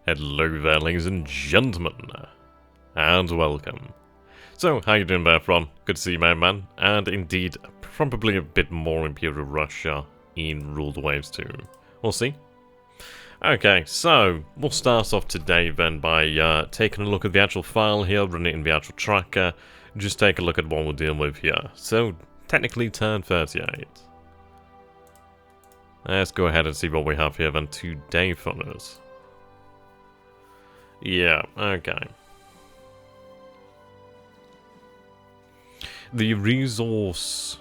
Hello there, ladies and gentlemen, and welcome. So, how you doing there, Fron? Good to see you, my man. And indeed, probably a bit more Imperial Russia in Ruled Waves too. We'll see. Okay, so, we'll start off today then by taking a look at the actual file here, run it in the actual tracker, just take a look at what we're dealing with here. So, technically turn 38. Let's go ahead and see what we have here then today for us. Yeah, okay. The resource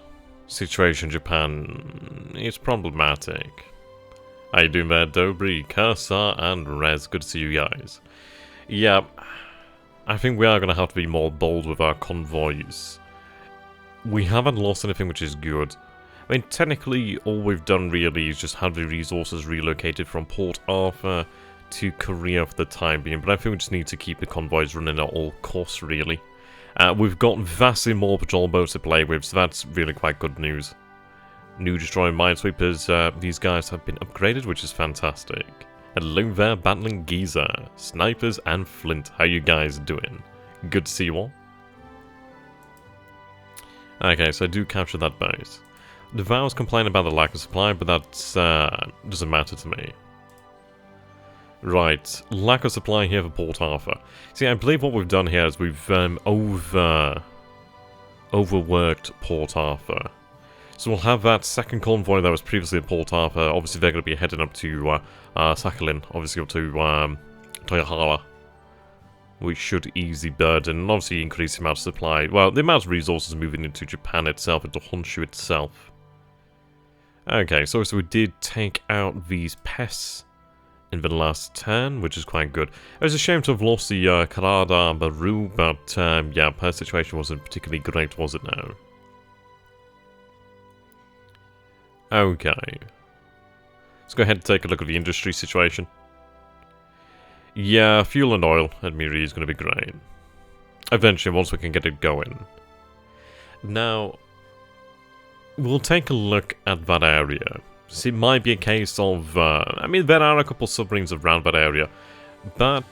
situation in Japan is problematic. How you doing there, Dobry, Cursor, and Rez? Good to see you guys. Yeah, I think we are going to have to be more bold with our convoys. We haven't lost anything, which is good. I mean, technically, all we've done really is just have the resources relocated from Port Arthur to Korea for the time being, but I think we just need to keep the convoys running at all costs, really. We've got vastly more patrol boats to play with, so that's really quite good news. New destroying minesweepers, these guys have been upgraded, which is fantastic. Hello there, battling Giza, snipers and Flint, how you guys doing? Good to see you all. Okay, so I do capture that base. The Vows complain about the lack of supply, but that doesn't matter to me. Right, lack of supply here for Port Arthur. See, I believe what we've done here is we've overworked Port Arthur. So we'll have that second convoy that was previously at Port Arthur. Obviously, they're going to be heading up to Sakhalin, obviously up to Toyohara, which should ease the burden and obviously increase the amount of supply. Well, the amount of resources moving into Japan itself, into Honshu itself. Okay, so we did take out these pests in the last turn, which is quite good. It was a shame to have lost the Karada Baru, but yeah, her situation wasn't particularly great, was it now? Okay. Let's go ahead and take a look at the industry situation. Yeah, fuel and oil at Miri is going to be great. Eventually, once we can get it going. Now, we'll take a look at that area. So it might be a case of, I mean, there are a couple submarines around that area, but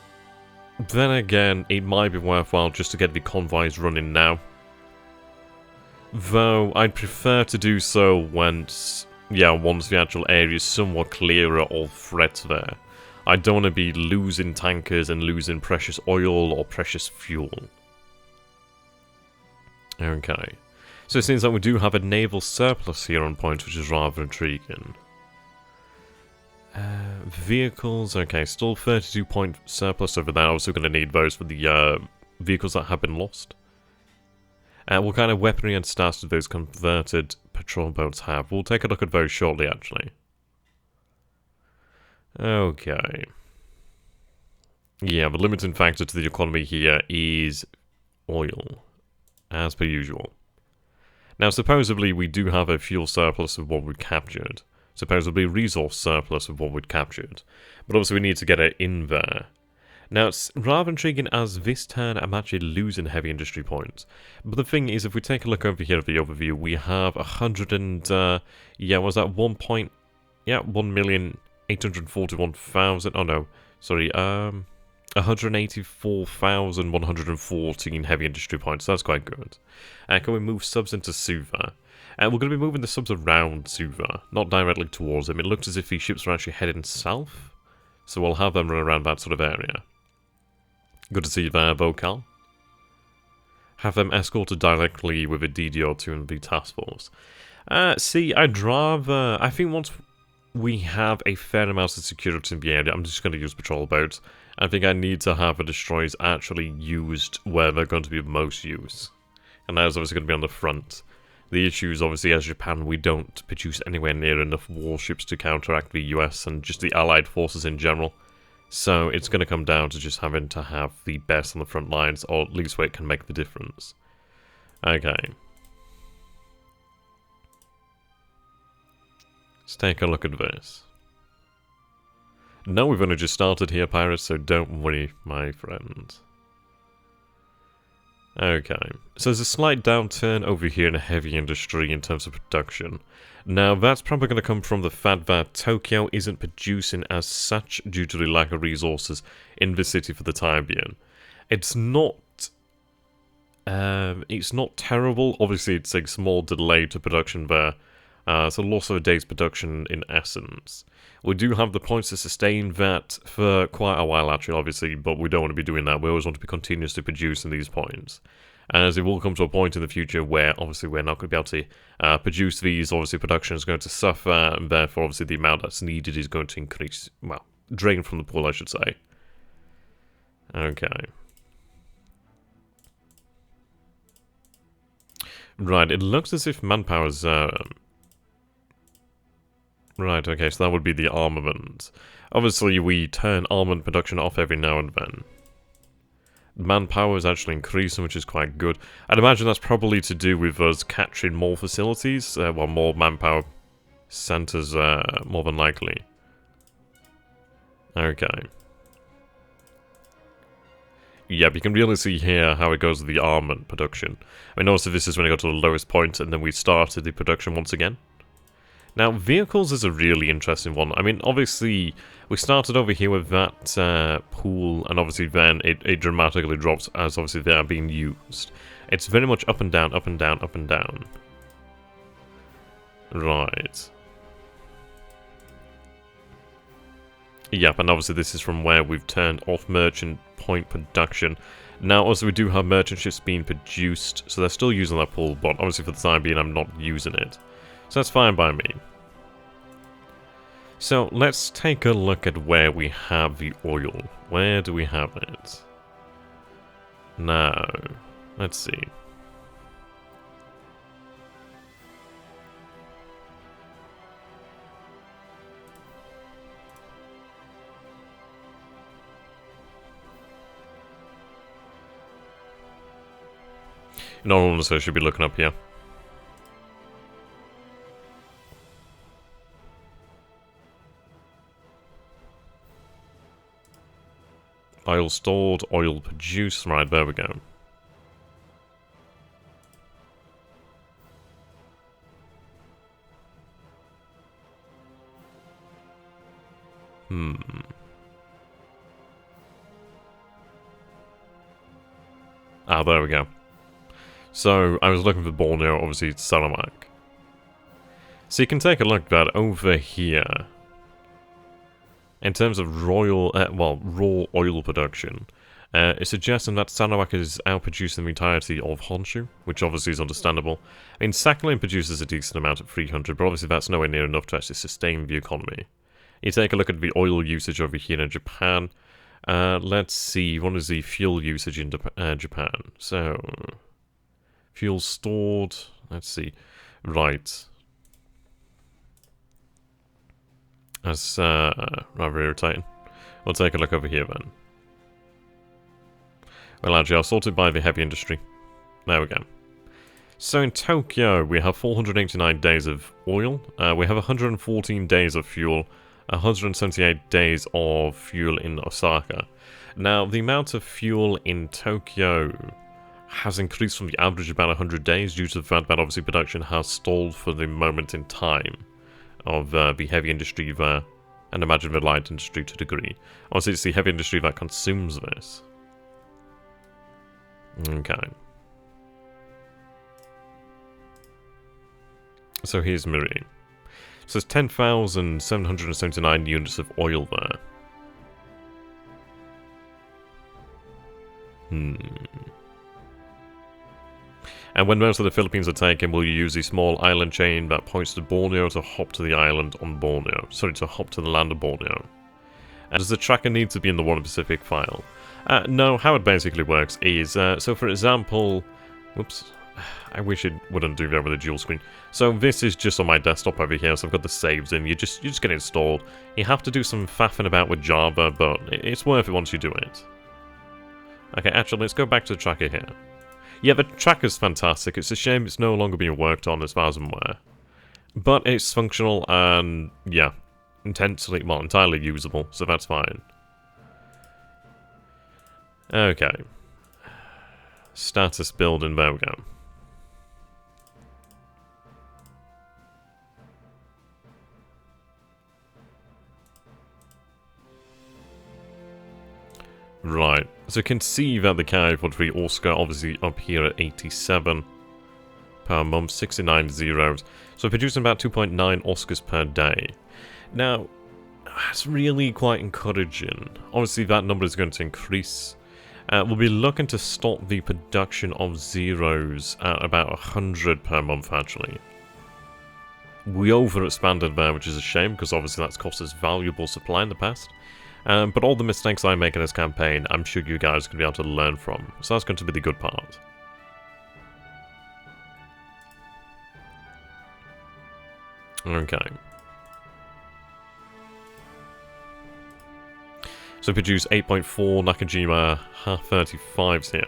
then again, it might be worthwhile just to get the convoys running now. Though, I'd prefer to do so once the actual area is somewhat clearer of threats there. I don't want to be losing tankers and losing precious oil or precious fuel. Okay. So it seems like we do have a naval surplus here on point, which is rather intriguing. Vehicles, okay, still 32-point surplus over there. Also going to need those for the vehicles that have been lost. What kind of weaponry and stats do those converted patrol boats have? We'll take a look at those shortly, actually. Okay. Yeah, the limiting factor to the economy here is oil, as per usual. Now, supposedly, we do have a fuel surplus of what we've captured. Supposedly, a resource surplus of what we've captured. But obviously, we need to get it in there. Now, it's rather intriguing as this turn I'm actually losing heavy industry points. But the thing is, if we take a look over here at the overview, we have 100 and, yeah, was that 1,841,000, oh no, sorry, 184,114 heavy industry points, so that's quite good. Can we move subs into Suva? We're going to be moving the subs around Suva, not directly towards them. It looks as if these ships are actually heading south, so we'll have them run around that sort of area. Good to see you there, Vocal. Have them escorted directly with a DDR2 and the task force. See, I'd rather... I think once we have a fair amount of security in the area, I'm just going to use patrol boats. I think I need to have the destroyers actually used where they're going to be of most use. And that is obviously going to be on the front. The issue is obviously, as Japan, we don't produce anywhere near enough warships to counteract the US and just the Allied forces in general. So it's going to come down to just having to have the best on the front lines, or at least where it can make the difference. Okay. Let's take a look at this. No, we've only just started here, pirates, so don't worry, my friend. Okay, so there's a slight downturn over here in heavy industry in terms of production. Now, that's probably going to come from the fact that Tokyo isn't producing as such due to the lack of resources in the city for the time being. It's not terrible. Obviously, it's a small delay to production there. So loss of a day's production in essence. We do have the points to sustain that for quite a while actually, obviously, but we don't want to be doing that. We always want to be continuously producing these points. As it will come to a point in the future where obviously we're not going to be able to produce these, obviously production is going to suffer, and therefore obviously the amount that's needed is going to increase, well, drain from the pool I should say. Okay. Right, it looks as if manpower's right, okay, so that would be the armament. Obviously, we turn armament production off every now and then. Manpower is actually increasing, which is quite good. I'd imagine that's probably to do with us capturing more facilities, well, more manpower centers, more than likely. Okay. Yep, you can really see here how it goes with the armament production. I mean, also this is when it got to the lowest point, and then we started the production once again. Now, vehicles is a really interesting one. I mean, obviously, we started over here with that pool, and obviously then it dramatically drops as obviously they are being used. It's very much up and down, up and down, up and down. Right. Yep, and obviously this is from where we've turned off merchant point production. Now, also we do have merchant ships being produced, so they're still using that pool, but obviously for the time being I'm not using it. So that's fine by me. So let's take a look at where we have the oil. Where do we have it? Now, let's see. In all honesty, I should be looking up here. Oil stored, oil produced. Right, there we go. Ah, there we go. So, I was looking for Borneo, obviously it's Sarawak. So you can take a look at that over here. In terms of raw oil production, it's suggesting that Sarawak is outproducing the entirety of Honshu, which obviously is understandable. I mean, Sakhalin produces a decent amount at 300, but obviously that's nowhere near enough to actually sustain the economy. You take a look at the oil usage over here in Japan. Let's see, what is the fuel usage in Japan? So, fuel stored, let's see, right. That's rather irritating. We'll take a look over here then. Well, actually, I'll sort it by the heavy industry. There we go. So in Tokyo, we have 489 days of oil. We have 114 days of fuel. 178 days of fuel in Osaka. Now, the amount of fuel in Tokyo has increased from the average about 100 days due to the fact that obviously production has stalled for the moment in time of the heavy industry there, and imagine the light industry to a degree. Obviously, it's the heavy industry that consumes this. Okay. So here's Marine. So there's 10,779 units of oil there. And when most of the Philippines are taken, we'll use the small island chain that points to Borneo to hop to the island on Borneo. Sorry, to hop to the land of Borneo. And does the tracker need to be in the One Pacific file? No, how it basically works is, so for example, whoops, I wish it wouldn't do that with a dual screen. So this is just on my desktop over here, so I've got the saves in, you just get it installed. You have to do some faffing about with Java, but it's worth it once you do it. Okay, actually, let's go back to the tracker here. Yeah, the tracker's fantastic. It's a shame it's no longer being worked on as far as I'm aware. But it's functional and, yeah, entirely usable, so that's fine. Okay. Status building, there we go. Right, so you can see that the Ki-43 Oscar obviously up here at 87 per month, 69 zeros. So producing about 2.9 Oscars per day. Now, that's really quite encouraging. Obviously that number is going to increase. We'll be looking to stop the production of zeros at about 100 per month actually. We overexpanded there, which is a shame, because obviously that's cost us valuable supply in the past. But all the mistakes I make in this campaign, I'm sure you guys can be able to learn from. So that's going to be the good part. Okay. So produce 8.4 Nakajima Ha-35s here.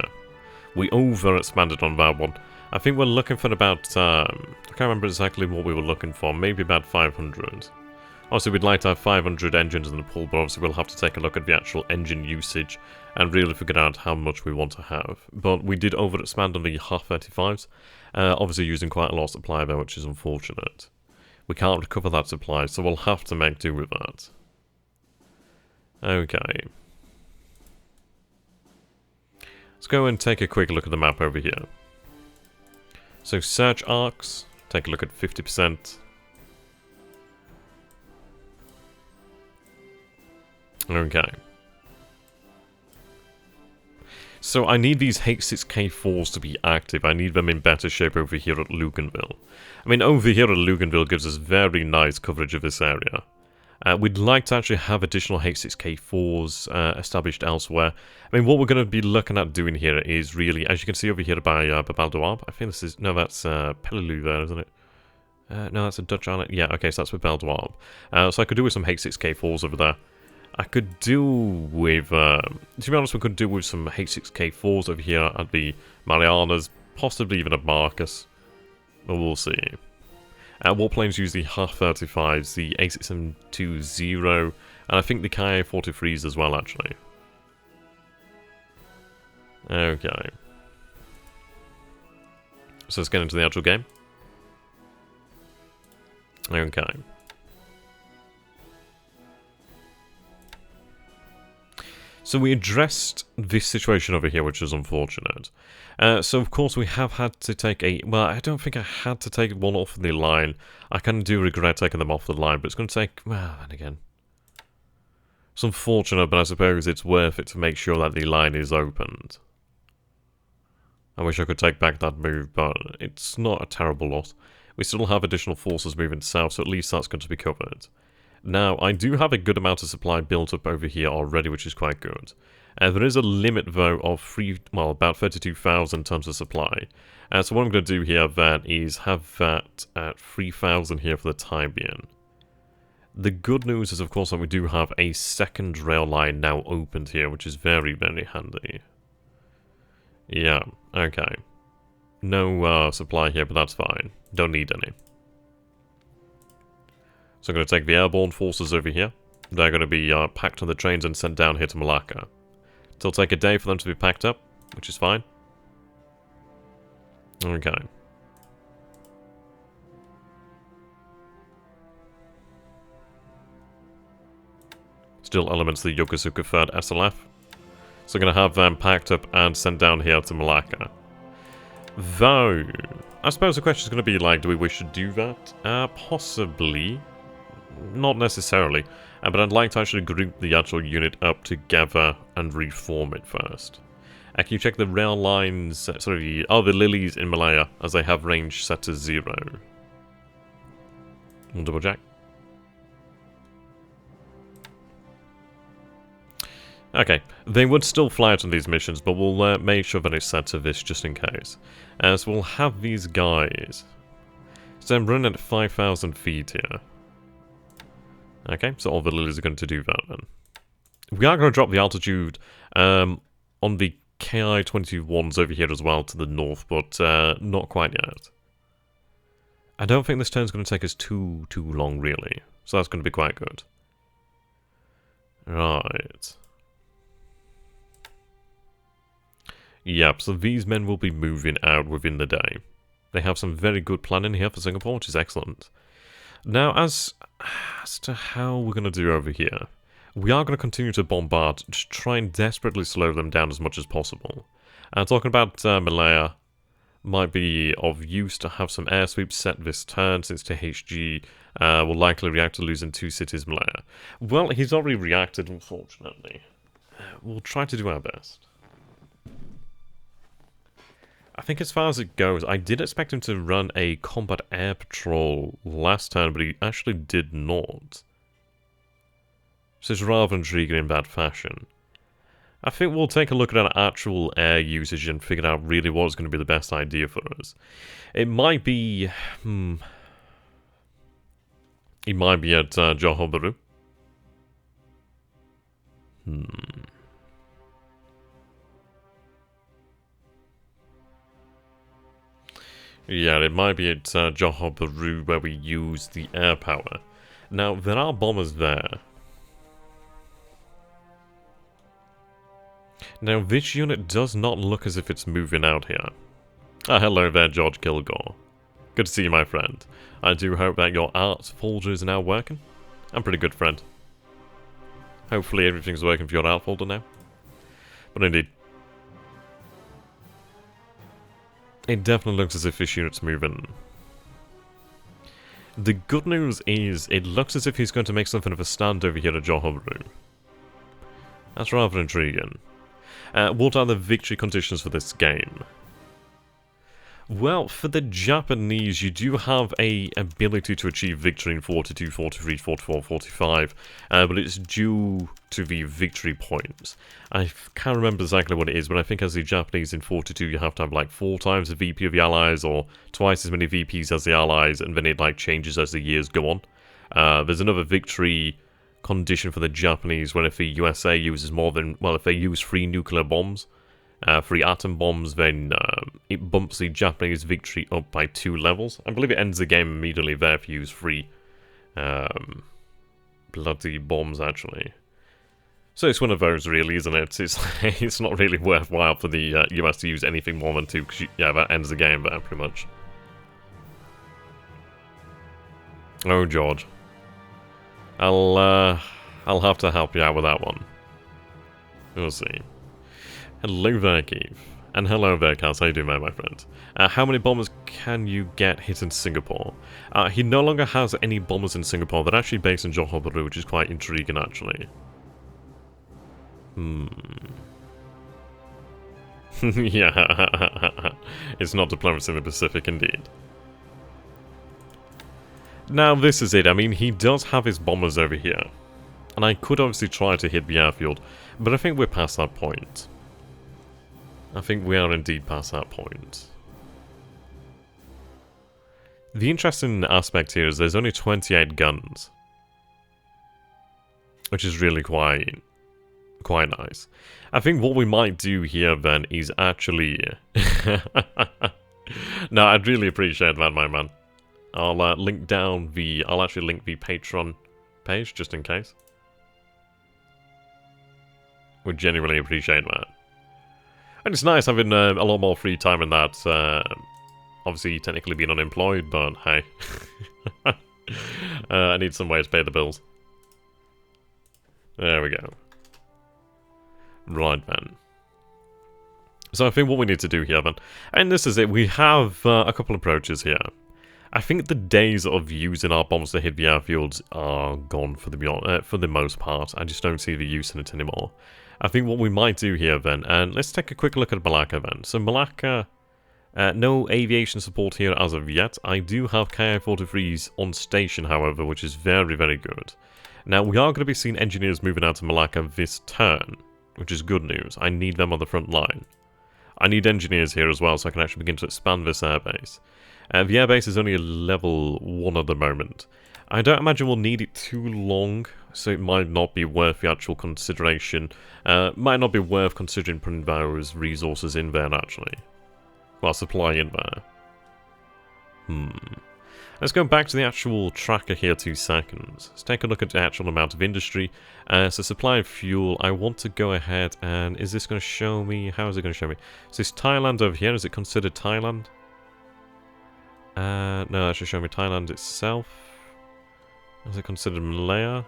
We overexpanded on that one. I think we're looking for about, I can't remember exactly what we were looking for, maybe about 500. Obviously we'd like to have 500 engines in the pool, but obviously we'll have to take a look at the actual engine usage and really figure out how much we want to have. But we did overexpand on the Ha-35s, obviously using quite a lot of supply there, which is unfortunate. We can't recover that supply, so we'll have to make do with that. Okay. Let's go and take a quick look at the map over here. So search arcs, take a look at 50%. Okay. So I need these H6K4s to be active. I need them in better shape over here at Luganville. I mean, over here at Luganville gives us very nice coverage of this area. We'd like to actually have additional H6K4s established elsewhere. I mean, what we're going to be looking at doing here is really, as you can see over here by Babaldawab, I think this is, no, that's Peleliu there, isn't it? No, that's a Dutch island. Yeah, okay, so that's with Babaldawab. So I could do with some H6K4s over there. I could do with, to be honest, we could do with some H6K4s over here at the Marianas, possibly even at Marcus. But we'll see. Warplanes use the Ha-35s, the A6M20, and I think the Ki-43s as well, actually. Okay. So let's get into the actual game. Okay. So we addressed this situation over here, which is unfortunate. So of course we have had to take a... Well, I don't think I had to take one off the line. I kind of do regret taking them off the line, but it's going to take... Well, then again... It's unfortunate, but I suppose it's worth it to make sure that the line is opened. I wish I could take back that move, but it's not a terrible loss. We still have additional forces moving south, so at least that's going to be covered. Now, I do have a good amount of supply built up over here already, which is quite good. There is a limit, though, of about 32,000 tons of supply. So what I'm going to do here, then, is have that at 3,000 here for the time being. The good news is, of course, that we do have a second rail line now opened here, which is very, very handy. Yeah, okay. No supply here, but that's fine. Don't need any. So I'm going to take the airborne forces over here. They're going to be packed on the trains and sent down here to Malacca. It'll take a day for them to be packed up, which is fine. Okay. Still elements of the Yokosuka 3rd SLF. So I'm going to have them packed up and sent down here to Malacca. Though, I suppose the question is going to be like, do we wish to do that? Possibly. Not necessarily, but I'd like to actually group the actual unit up together and reform it first. Can you check the rail lines, sorry, the lilies in Malaya, as they have range set to 0. We'll double check. Okay, they would still fly out on these missions, but we'll make sure that it's set to this just in case. So we'll have these guys. So I'm running at 5,000 feet here. Okay, so all the lilies are going to do that then. We are going to drop the altitude on the Ki-21s over here as well to the north, but not quite yet. I don't think this turn's going to take us too long, really. So that's going to be quite good. Right. Yep, so these men will be moving out within the day. They have some very good planning here for Singapore, which is excellent. Now, as to how we're going to do over here, we are going to continue to bombard, just try and desperately slow them down as much as possible. Talking about Malaya, might be of use to have some air sweeps set this turn, since THG will likely react to losing 2 cities Malaya. Well, he's already reacted, unfortunately. We'll try to do our best. I think as far as it goes, I did expect him to run a combat air patrol last turn, but he actually did not. So it's rather intriguing in that fashion. I think we'll take a look at our actual air usage and figure out really what's going to be the best idea for us. It might be... It might be at Johor Bahru. Yeah, it might be at Johor Bahru where we use the air power. Now, there are bombers there. Now, this unit does not look as if it's moving out here. Ah, hello there, George Kilgore. Good to see you, my friend. I do hope that your art folder is now working. I'm pretty good, friend. Hopefully everything's working for your art folder now. But indeed. It definitely looks as if this unit's moving. The good news is, it looks as if he's going to make something of a stand over here at Johor Bahru. That's rather intriguing. What are the victory conditions for this game? Well, for the Japanese, you do have a ability to achieve victory in 42, 43, 44, 45, but it's due to the victory points. I can't remember exactly what it is, but I think as the Japanese in 42, you have to have like 4 times the VP of the Allies, or twice as many VPs as the Allies, and then it like changes as the years go on. There's another victory condition for the Japanese when if the USA uses more than, well, if they use 3 nuclear bombs, 3 atom bombs, then it bumps the Japanese victory up by 2 levels. I believe it ends the game immediately there if you use 3 bloody bombs, actually. So it's one of those, really, isn't it? It's not really worthwhile for the US to use anything more than 2, because, yeah, that ends the game there, pretty much. Oh, George. I'll have to help you out with that one. We'll see. Hello there, Keith. And hello there, Cass. How you doing, my friend? How many bombers can you get hit in Singapore? He no longer has any bombers in Singapore. They're actually based in Johor Bahru, which is quite intriguing, actually. Yeah. It's not diplomacy in the Pacific, indeed. Now, this is it. I mean, he does have his bombers over here. And I could obviously try to hit the airfield, but I think we're past that point. I think we are indeed past that point. The interesting aspect here is there's only 28 guns. Which is really quite nice. I think what we might do here then is actually... No, I'd really appreciate that, my man. I'll link down the... I'll actually link the Patreon page, just in case. Would genuinely appreciate that. And it's nice having a lot more free time in that. Obviously, technically being unemployed, but hey. I need some way to pay the bills. There we go. Right, then. So I think what we need to do here, then... And this is it. We have a couple approaches here. I think the days of using our bombs to hit the airfields are gone for the most part. I just don't see the use in it anymore. I think what we might do here then, and let's take a quick look at Malacca then. So Malacca, no aviation support here as of yet. I do have Ki-43s on station, however, which is very, very good. Now, we are going to be seeing engineers moving out to Malacca this turn, which is good news. I need them on the front line. I need engineers here as well, so I can actually begin to expand this airbase. The airbase is only a level 1 at the moment. I don't imagine we'll need it too long, so it might not be worth the actual consideration. Might not be worth considering putting those resources in there, actually. Well, supply in there. Let's go back to the actual tracker here 2 seconds. Let's take a look at the actual amount of industry. So supply of fuel, I want to go ahead and... Is this going to show me? How is it going to show me? So this Thailand over here, is it considered Thailand? No, that should show me Thailand itself. Is it considered Malaya?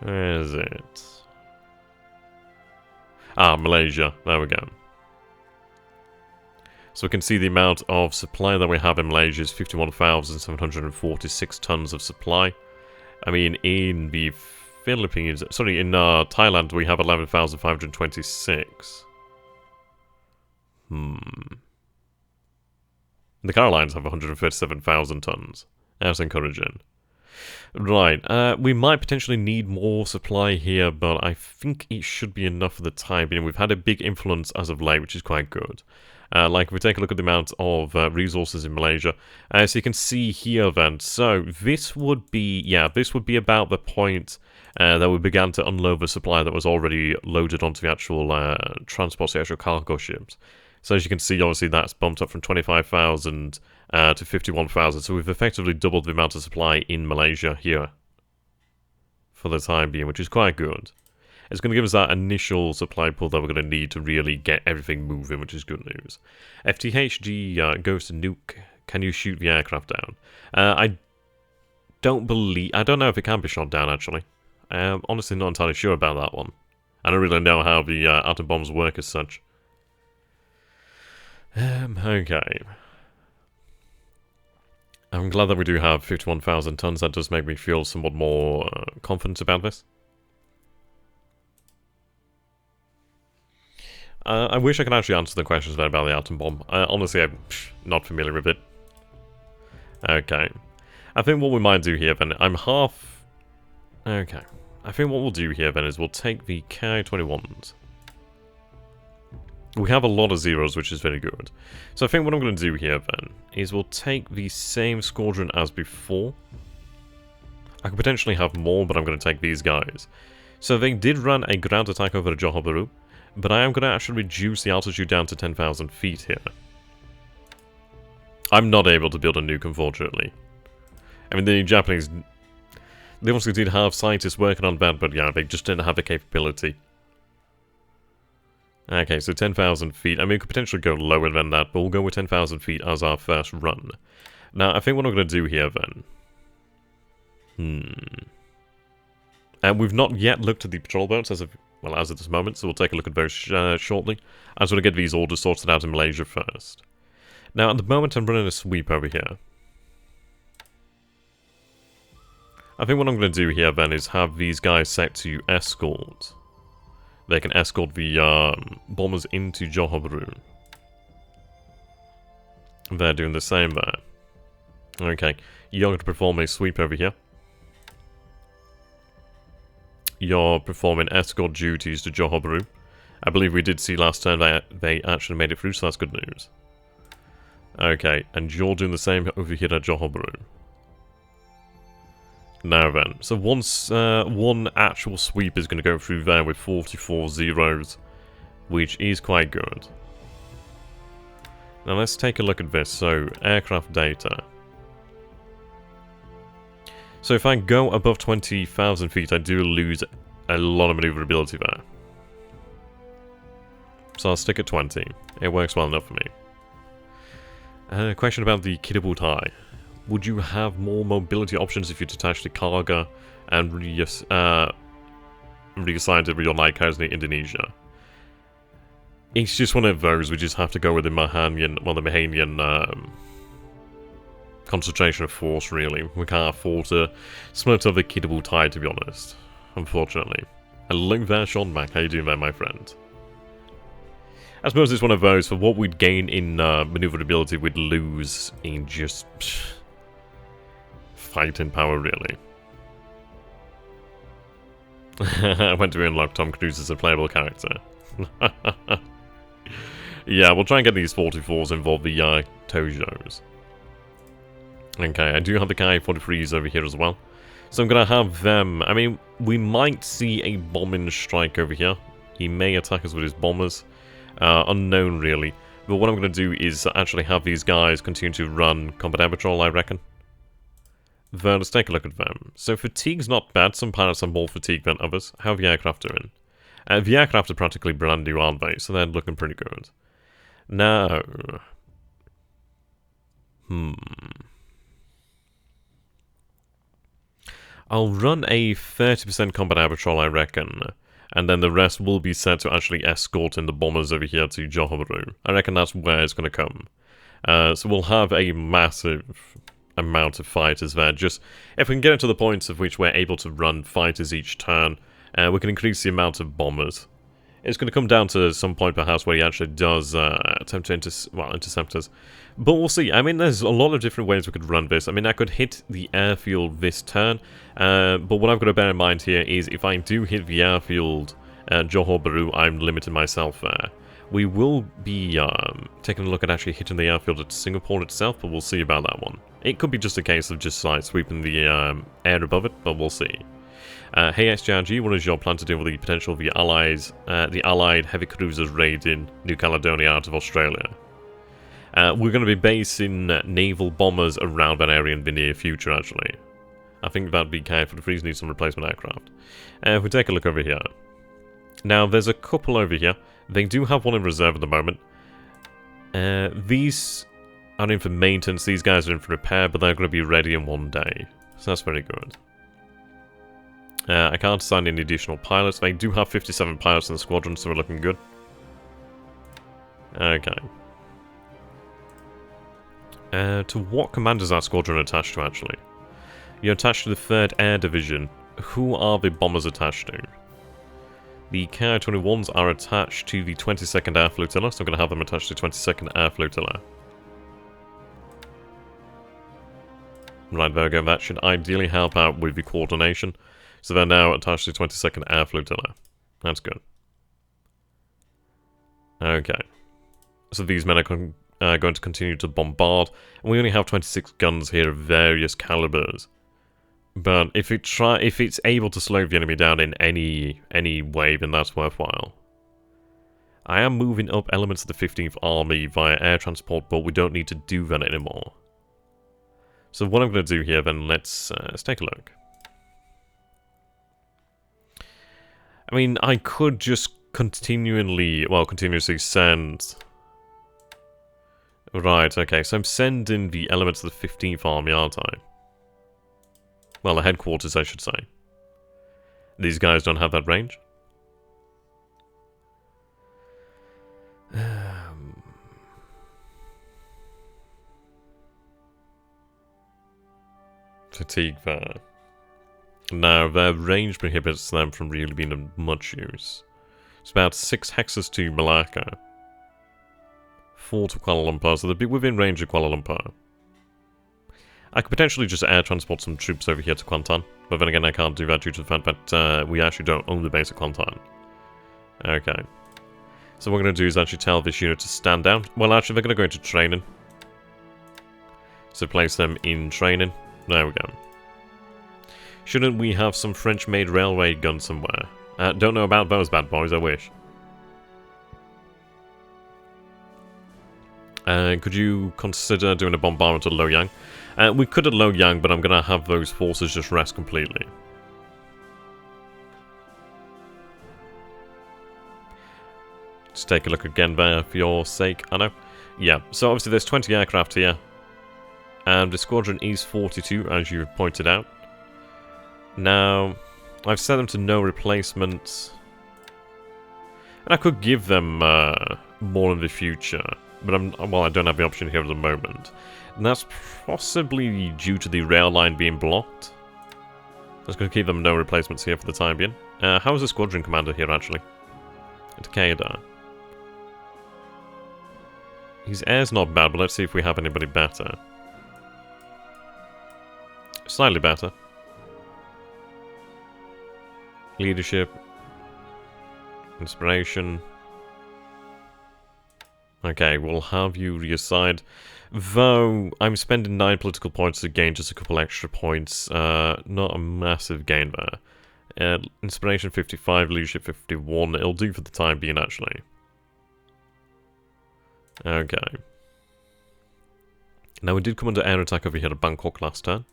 Where is it? Ah, Malaysia. There we go. So we can see the amount of supply that we have in Malaysia is 51,746 tons of supply. I mean, in the Philippines... Sorry, in Thailand we have 11,526. The Carolines have 137,000 tons. That's encouraging. Right, we might potentially need more supply here, but I think it should be enough for the time being. We've had a big influence as of late, which is quite good. Like, if we take a look at the amount of resources in Malaysia, so you can see here then, so this would be, yeah, this would be about the point that we began to unload the supply that was already loaded onto the actual transport, the actual cargo ships. So as you can see, obviously that's bumped up from 25,000 to 51,000, so we've effectively doubled the amount of supply in Malaysia here for the time being, which is quite good. It's going to give us that initial supply pool that we're going to need to really get everything moving, which is good news. FTHG goes to nuke. Can you shoot the aircraft down? I don't know if it can be shot down, actually. I'm honestly not entirely sure about that one. I don't really know how the atom bombs work as such. Okay. I'm glad that we do have 51,000 tons. That does make me feel somewhat more confident about this. I wish I could actually answer the questions there about the atom bomb. Honestly, I'm not familiar with it. Okay. I think what we might do here then, Okay. I think what we'll do here then is we'll take the Ki-21s. We have a lot of zeros, which is very good. So I think what I'm going to do here then is we'll take the same squadron as before. I could potentially have more, but I'm going to take these guys. So they did run a ground attack over Johor Bahru, but I am going to actually reduce the altitude down to 10,000 feet here. I'm not able to build a nuke, unfortunately. I mean, the Japanese... They obviously did have scientists working on that, but yeah, they just didn't have the capability. Okay, so 10,000 feet. I mean, we could potentially go lower than that, but we'll go with 10,000 feet as our first run. Now, I think what I'm going to do here then... And we've not yet looked at the patrol boats as of this moment, so we'll take a look at those shortly. I just want to get these orders sorted out in Malaysia first. Now, at the moment, I'm running a sweep over here. I think what I'm going to do here then is have these guys set to escort. They can escort the bombers into Johor Bahru. They're doing the same there. Okay, you're going to perform a sweep over here. You're performing escort duties to Johor Bahru. I believe we did see last turn that they actually made it through, so that's good news. Okay, and you're doing the same over here at Johor Bahru. Now then, so once one actual sweep is going to go through there with 44 zeros, which is quite good. Now let's take a look at this. So, aircraft data. So if I go above 20,000 feet, I do lose a lot of maneuverability there. So I'll stick at 20. It works well enough for me. Question about the Kido Butai. Would you have more mobility options if you detach the cargo and reassign it with your light cars in Indonesia? It's just one of those. We just have to go with the Mahanian concentration of force, really. We can't afford to split up the Kido Butai, to be honest. Unfortunately. Hello there, Sean Mac. How you doing there, my friend? I suppose it's one of those. For what we'd gain in maneuverability, we'd lose in just... fighting power, really. I went to unlock Tom Cruise as a playable character. Yeah, we'll try and get these 44s involved the Tojos. Okay, I do have the Ki-43s over here as well. So I'm going to have them... I mean, we might see a bombing strike over here. He may attack us with his bombers. Unknown, really. But what I'm going to do is actually have these guys continue to run combat air patrol, I reckon. Then let's take a look at them. So fatigue's not bad. Some pilots are more fatigued than others. How are the aircraft doing? The aircraft are practically brand new, aren't they? So they're looking pretty good. Now... I'll run a 30% combat air patrol, I reckon. And then the rest will be set to actually escorting the bombers over here to Johor. I reckon that's where it's going to come. So we'll have a massive amount of fighters there. Just if we can get it to the point of which we're able to run fighters each turn, we can increase the amount of bombers. It's going to come down to some point perhaps where he actually does attempt to intercept us. But we'll see. I mean, there's a lot of different ways we could run this. I mean, I could hit the airfield this turn, but what I've got to bear in mind here is if I do hit the airfield at Johor Bahru, I'm limiting myself there. We will be taking a look at actually hitting the airfield at Singapore itself, but we'll see about that one. It could be just a case of just like sweeping the air above it, but we'll see. Hey XJRG, what is your plan to deal with the potential of the Allied heavy cruisers raiding New Caledonia out of Australia? We're going to be basing naval bombers around that area in the near future, actually. I think that'd be careful if we need some replacement aircraft. If we take a look over here. Now, there's a couple over here. They do have one in reserve at the moment. These are in for maintenance. These guys are in for repair, but they're going to be ready in one day. So that's very good. I can't assign any additional pilots. They do have 57 pilots in the squadron, so we're looking good. Okay. To what command is that squadron attached to, actually? You're attached to the 3rd Air Division. Who are the bombers attached to? The Ki-21s are attached to the 22nd Air Flotilla, so I'm going to have them attached to the 22nd Air Flotilla. Right, there we go. That should ideally help out with the coordination. So they're now attached to the 22nd Air Flotilla. That's good. Okay. So these men are going to continue to bombard. And we only have 26 guns here of various calibers. But if it's able to slow the enemy down in any way, then that's worthwhile. I am moving up elements of the 15th Army via air transport, but we don't need to do that anymore. So what I'm going to do here, then, let's take a look. I mean, I could just continuously send... Right, okay, so I'm sending the elements of the 15th Army, aren't I? Well, the headquarters, I should say. These guys don't have that range. Fatigue there. Now, their range prohibits them from really being of much use. It's about 6 hexes to Malacca. 4 to Kuala Lumpur, so they'll be within range of Kuala Lumpur. I could potentially just air transport some troops over here to Kuantan, but then again I can't do that due to the fact that we actually don't own the base at Kuantan. Okay. So what we're going to do is actually tell this unit to stand down. Well, actually they're going to go into training. So place them in training. There we go. Shouldn't we have some French-made railway guns somewhere? Don't know about those bad boys, I wish. Could you consider doing a bombardment at Loyang? We could at Loyang, but I'm going to have those forces just rest completely. Let's take a look again there for your sake, I know. Yeah, so obviously there's 20 aircraft here. And the squadron is 42, as you pointed out. Now, I've set them to no replacements. And I could give them more in the future. But I don't have the option here at the moment. And that's possibly due to the rail line being blocked. That's going to keep them no replacements here for the time being. How is the squadron commander here, actually? It's Takeda. His air's not bad, but let's see if we have anybody better. Slightly better. Leadership. Inspiration. Okay, we'll have you reassigned. Though, I'm spending 9 political points to gain just a couple extra points. Not a massive gain there. Inspiration 55, leadership 51. It'll do for the time being, actually. Okay. Now, we did come under air attack over here at Bangkok last turn.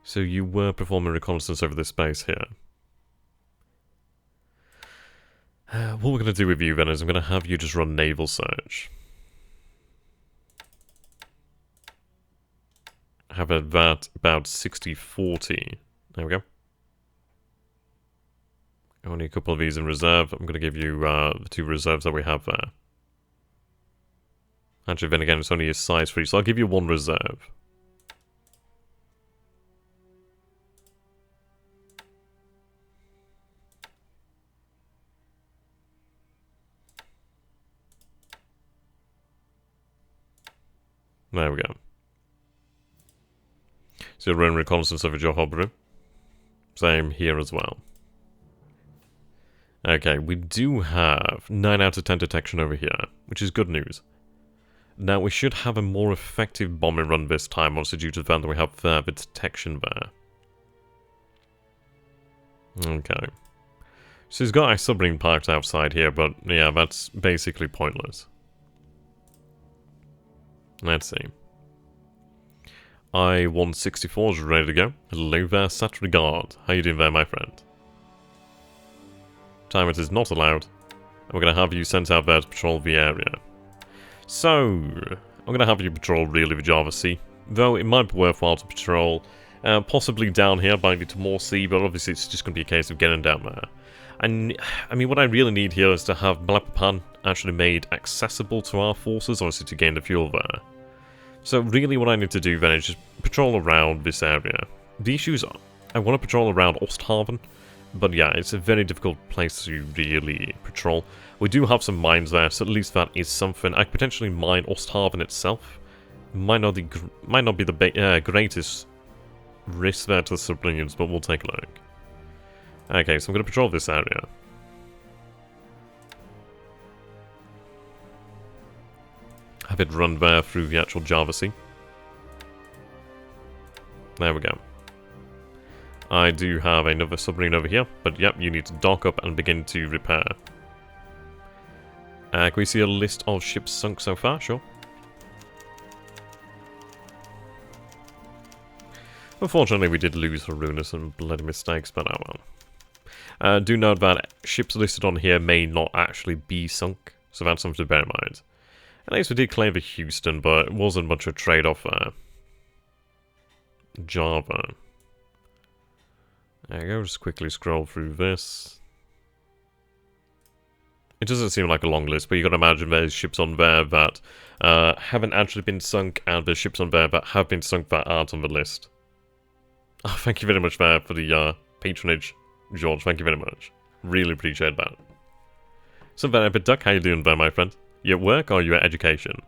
So you were performing reconnaissance over this base here. What we're going to do with you then is I'm going to have you just run naval search. Have that about 60-40. There we go. Only a couple of these in reserve. I'm going to give you the 2 reserves that we have there. Actually, then again, it's only a size 3, so I'll give you 1 reserve. There we go. So you'll run reconnaissance over Johobru. Same here as well. Okay, we do have 9 out of 10 detection over here, which is good news. Now, we should have a more effective bombing run this time, also due to the fact that we have the detection there. Okay. So he's got a submarine parked outside here, but yeah, that's basically pointless. Let's see. I-164 is ready to go. Hello there, sat regard. How you doing there, my friend? Time it is not allowed. And we're going to have you sent out there to patrol the area. So, I'm going to have you patrol really the Java Sea. Though it might be worthwhile to patrol possibly down here by the Timor Sea, but obviously it's just going to be a case of getting down there. And, I mean, what I really need here is to have Malapapan actually made accessible to our forces, obviously to gain the fuel there. So really what I need to do then is just patrol around this area. The issue is I want to patrol around Osthaven, but yeah, it's a very difficult place to really patrol. We do have some mines there, so at least that is something. I could potentially mine Osthaven itself. Might not be the greatest risk there to the submarines, but we'll take a look. Okay, so I'm going to patrol this area. Have it run there through the actual Java Sea. There we go. I do have another submarine over here, but yep, you need to dock up and begin to repair. Can we see a list of ships sunk so far? Sure. Unfortunately, we did lose Haruna, some bloody mistakes, but oh well. Do note that ships listed on here may not actually be sunk, so that's something to bear in mind. At least we did claim the Houston, but it wasn't much of a trade-off there. Java. There you go, just quickly scroll through this. It doesn't seem like a long list, but you gotta imagine there's ships on there that haven't actually been sunk, and there's ships on there that have been sunk that aren't on the list. Oh, thank you very much there for the patronage, George. Thank you very much. Really appreciate that. So there, but Duck, how you doing there, my friend? You at work or you at education?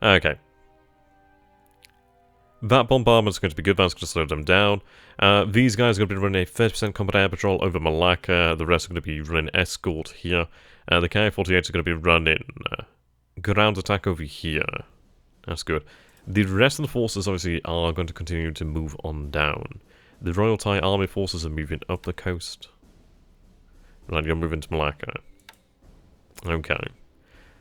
Okay. That bombardment's going to be good, that's going to slow them down. These guys are going to be running a 30% combat air patrol over Malacca, the rest are going to be running escort here. The Ki-48 are going to be running ground attack over here. That's good. The rest of the forces obviously are going to continue to move on down. The Royal Thai Army forces are moving up the coast. Right, you're moving to Malacca. Okay.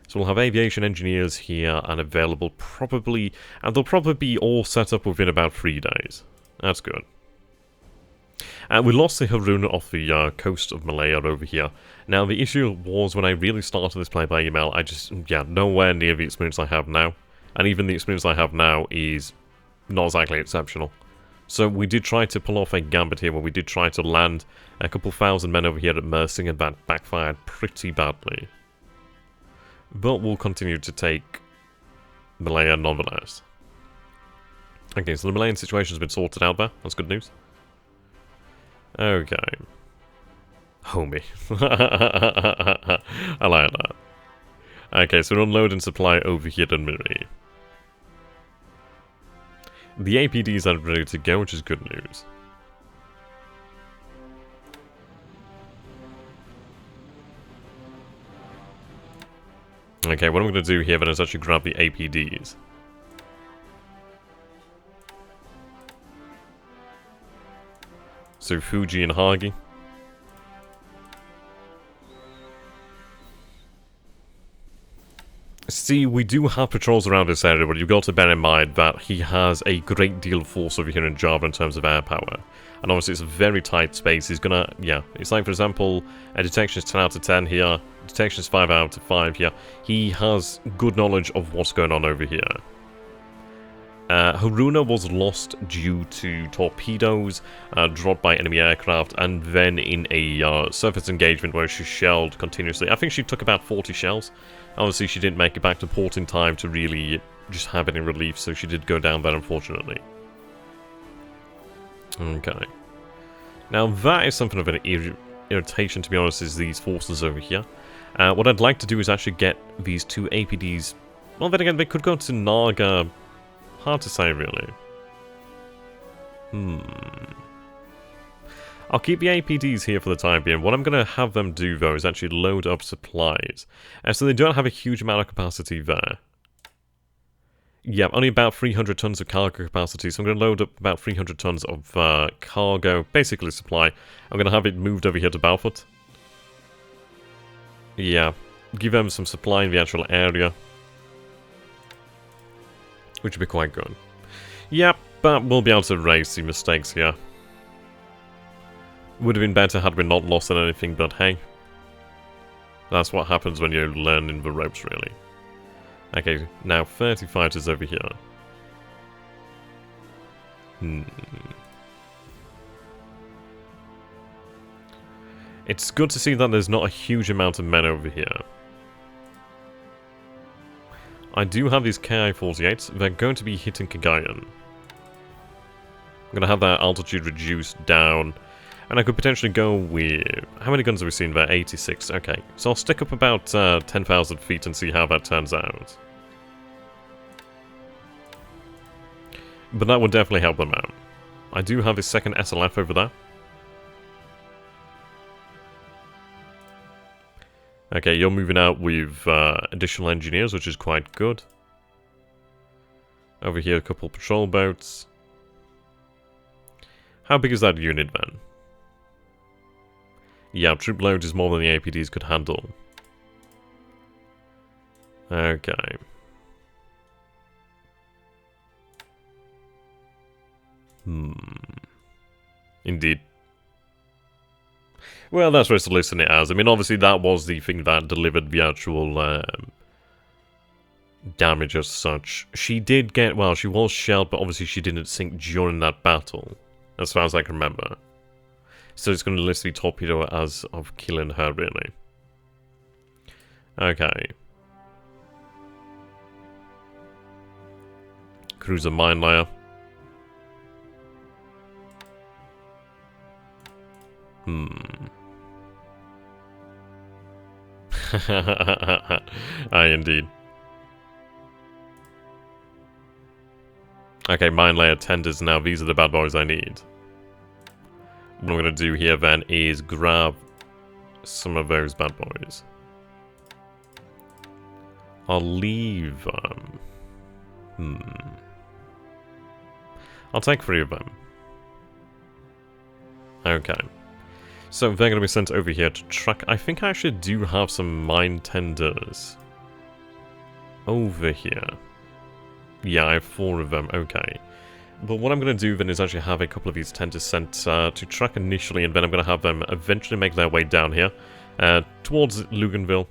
So we'll have aviation engineers here and available probably, and they'll probably be all set up within about 3 days. That's good. And we lost the Haruna off the coast of Malaya over here. Now the issue was when I really started this play by email, I just, nowhere near the experience I have now. And even the experience I have now is not exactly exceptional. So we did try to pull off a gambit here where we did try to land a couple thousand men over here at Mersing, and that backfired pretty badly. But we'll continue to take Malaya nonetheless. Okay, so the Malayan situation has been sorted out there. That's good news. Okay. Homie. I like that. Okay, so we're unloading supply over here at Miri. The APDs are ready to go, which is good news. Okay, what I'm going to do here then is actually grab the APDs. So Fuji and Hagi. See, we do have patrols around this area, but you've got to bear in mind that he has a great deal of force over here in Java in terms of air power. And obviously it's a very tight space. He's gonna, yeah, it's like, for example, detection is 10 out of 10 here, detection is 5 out of 5 here. He has good knowledge of what's going on over here. Haruna was lost due to torpedoes dropped by enemy aircraft, and then in a surface engagement where she shelled continuously. I think she took about 40 shells. Obviously she didn't make it back to port in time to really just have any relief, so she did go down there, unfortunately. Okay. Now that is something of an irritation, to be honest, is these forces over here. What I'd like to do is actually get these 2 APDs. Well, then again, they could go to Naga. Hard to say, really. I'll keep the APDs here for the time being. What I'm going to have them do, though, is actually load up supplies. So they don't have a huge amount of capacity there. Yeah, only about 300 tons of cargo capacity, so I'm going to load up about 300 tons of cargo, basically supply. I'm going to have it moved over here to Balfoot. Yeah, give them some supply in the actual area, which would be quite good. Yep, but we'll be able to erase the mistakes here. Would have been better had we not lost on anything, but hey. That's what happens when you learn in the ropes, really. Okay, now 30 fighters over here. It's good to see that there's not a huge amount of men over here. I do have these Ki-48s. They're going to be hitting Cagayan. I'm going to have that altitude reduced down. And I could potentially go with... How many guns have we seen there? 86. Okay. So I'll stick up about 10,000 feet and see how that turns out. But that would definitely help them out. I do have a second SLF over there. Okay, you're moving out with additional engineers, which is quite good. Over here, a couple patrol boats. How big is that unit, then? Yeah, troop load is more than the APDs could handle. Okay. Indeed. Well, that's what to listen it as. I mean, obviously that was the thing that delivered the actual damage as such. She did get, well, she was shelled, but obviously she didn't sink during that battle, as far as I can remember. So it's going to list the torpedo as of killing her, really. Okay. Cruiser mine layer. Aye, indeed. Okay, mine layer tenders now. These are the bad boys I need. What I'm going to do here then is grab some of those bad boys. I'll leave I'll take 3 of them. Okay. So they're going to be sent over here to track. I think I actually do have some mine tenders over here. Yeah, I have 4 of them. Okay. But what I'm going to do then is actually have a couple of these tenders sent to track initially, and then I'm going to have them eventually make their way down here towards Luganville,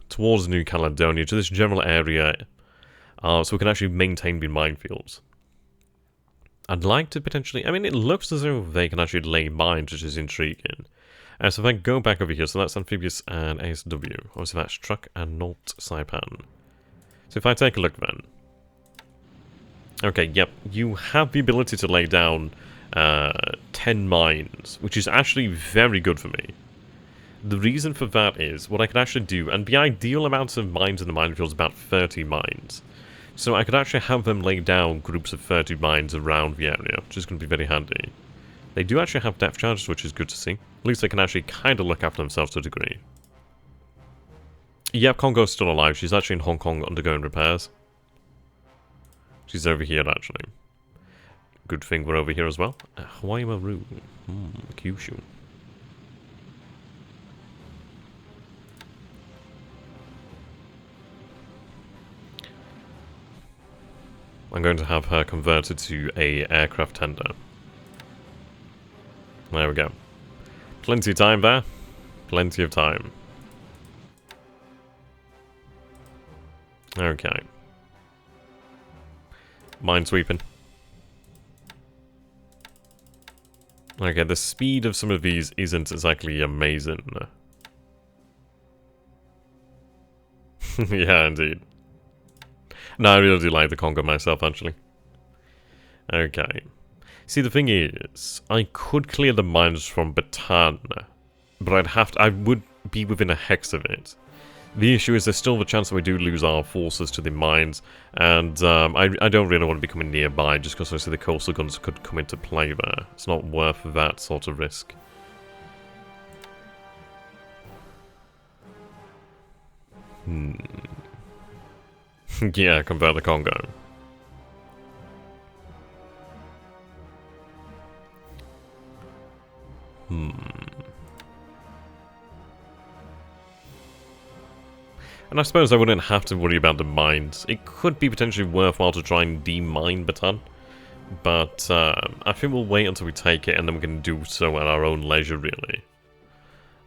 towards New Caledonia, to this general area, so we can actually maintain the minefields. I'd like to potentially... I mean, it looks as though they can actually lay mines, which is intriguing. So if I go back over here, so that's amphibious and ASW. Obviously that's truck and not Saipan. So if I take a look then... Okay, yep, you have the ability to lay down 10 mines, which is actually very good for me. The reason for that is, what I could actually do, and the ideal amount of mines in the minefield is about 30 mines. So I could actually have them lay down groups of 30 mines around the area, which is going to be very handy. They do actually have depth charges, which is good to see. At least they can actually kind of look after themselves to a degree. Yep, Congo's still alive. She's actually in Hong Kong undergoing repairs. She's over here, actually. Good thing we're over here as well. Hawaii Maru. Kyushu. I'm going to have her converted to a aircraft tender. There we go. Plenty of time there. Plenty of time. Okay. Minesweeping. Okay, the speed of some of these isn't exactly amazing. Yeah, indeed. No, I really do like the Congo myself, actually. Okay. See, the thing is, I could clear the mines from Bataan, but I would be within a hex of it. The issue is there's still the chance that we do lose our forces to the mines, and I don't really want to be coming nearby just because obviously the coastal guns could come into play there. It's not worth that sort of risk. Yeah, convert the Congo. And I suppose I wouldn't have to worry about the mines. It could be potentially worthwhile to try and demine Bataan, but I think we'll wait until we take it and then we can do so at our own leisure, really.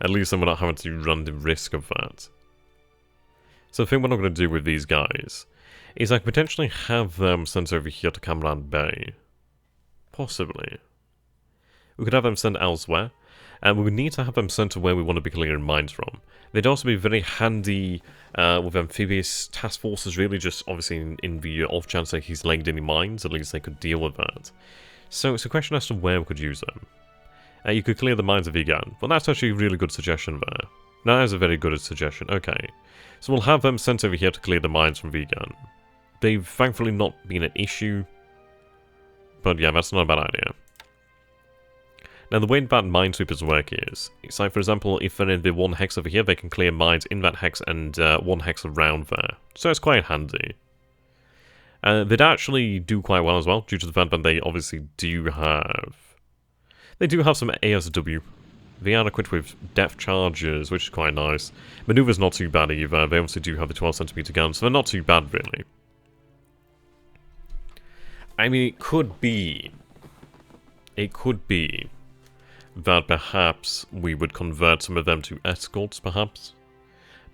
At least then we're not having to run the risk of that. So I think what I'm going to do with these guys is I could potentially have them sent over here to Camaran Bay. Possibly. We could have them sent elsewhere, and we would need to have them sent to where we want to be clearing mines from. They'd also be very handy with amphibious task forces, really, just obviously in the off chance that he's laying any mines, at least they could deal with that. So it's a question as to where we could use them. You could clear the mines of Vegan. Well, that's actually a really good suggestion there. That is a very good suggestion. Okay. So we'll have them sent over here to clear the mines from Vegan. They've thankfully not been an issue. But yeah, that's not a bad idea. Now, the way that Minesweepers work is, it's like, for example, if they're in the one hex over here, they can clear mines in that hex and one hex around there. So it's quite handy. They'd actually do quite well as well, due to the fact that they obviously do have... They do have some ASW. They are equipped with depth charges, which is quite nice. Maneuver's not too bad either. They obviously do have the 12cm guns, so they're not too bad, really. I mean, it could be that perhaps we would convert some of them to escorts, perhaps.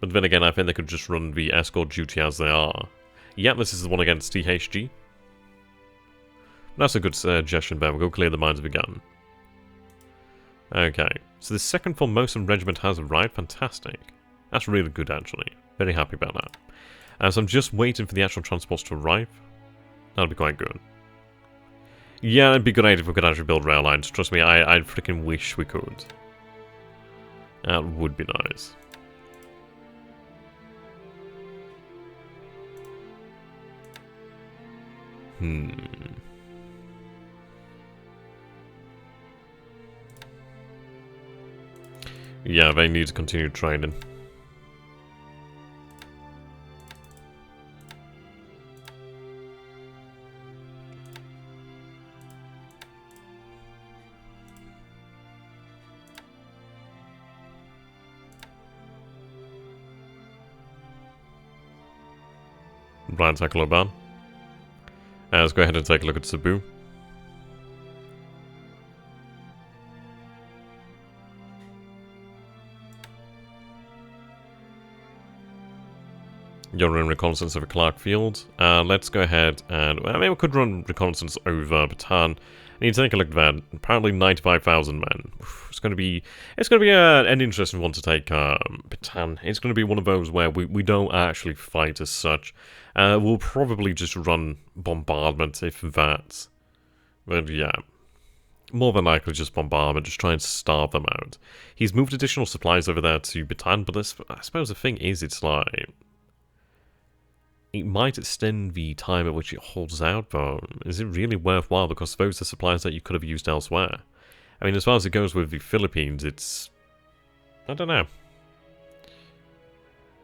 But then again, I think they could just run the escort duty as they are. Yeah, this is the one against THG. That's a good suggestion, Ben. We'll go clear the mines of the gun. Okay, so the second Formosan regiment has arrived. Fantastic. That's really good, actually. Very happy about that. So I'm just waiting for the actual transports to arrive. That'll be quite good. Yeah, it'd be a good idea if we could actually build rail lines. Trust me, I freaking wish we could. That would be nice. Yeah, they need to continue training. Blind Cycloban. Let's go ahead and take a look at Cebu. You're in reconnaissance over Clark Field. Let's go ahead and... Well, I mean, we could run reconnaissance over Bataan. I need to take a look at that. Apparently 95,000 men. It's going to be an interesting one to take Bataan. It's going to be one of those where we don't actually fight as such. We'll probably just run bombardment, if that. But yeah. More than likely just bombardment, just try and starve them out. He's moved additional supplies over there to Bataan, but I suppose the thing is, it's like... It might extend the time at which it holds out, but is it really worthwhile? Because those are supplies that you could have used elsewhere. I mean, as far as it goes with the Philippines, it's... I don't know.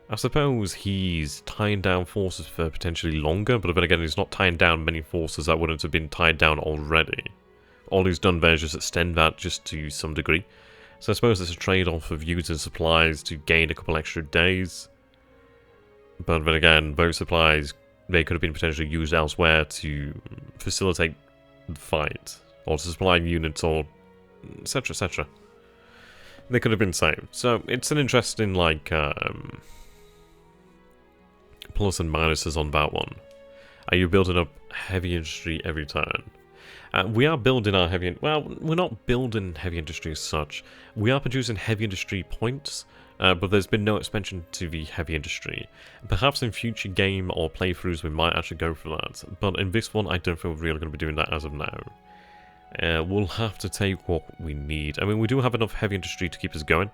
I suppose he's tying down forces for potentially longer, but then again, he's not tying down many forces that wouldn't have been tied down already. All he's done there is just extend that just to some degree. So I suppose it's a trade-off of using supplies to gain a couple extra days. But then again, those supplies they could have been potentially used elsewhere to facilitate the fight, or to supply units, or etc, etc. They could have been saved. So it's an interesting, like, plus and minuses on that one. Are you building up heavy industry every turn? We are building our heavy... Well, we're not building heavy industry as such. We are producing heavy industry points, but there's been no expansion to the heavy industry. Perhaps in future game or playthroughs we might actually go for that, but in this one I don't think we're really going to be doing that as of now. We'll have to take what we need. I mean, we do have enough heavy industry to keep us going.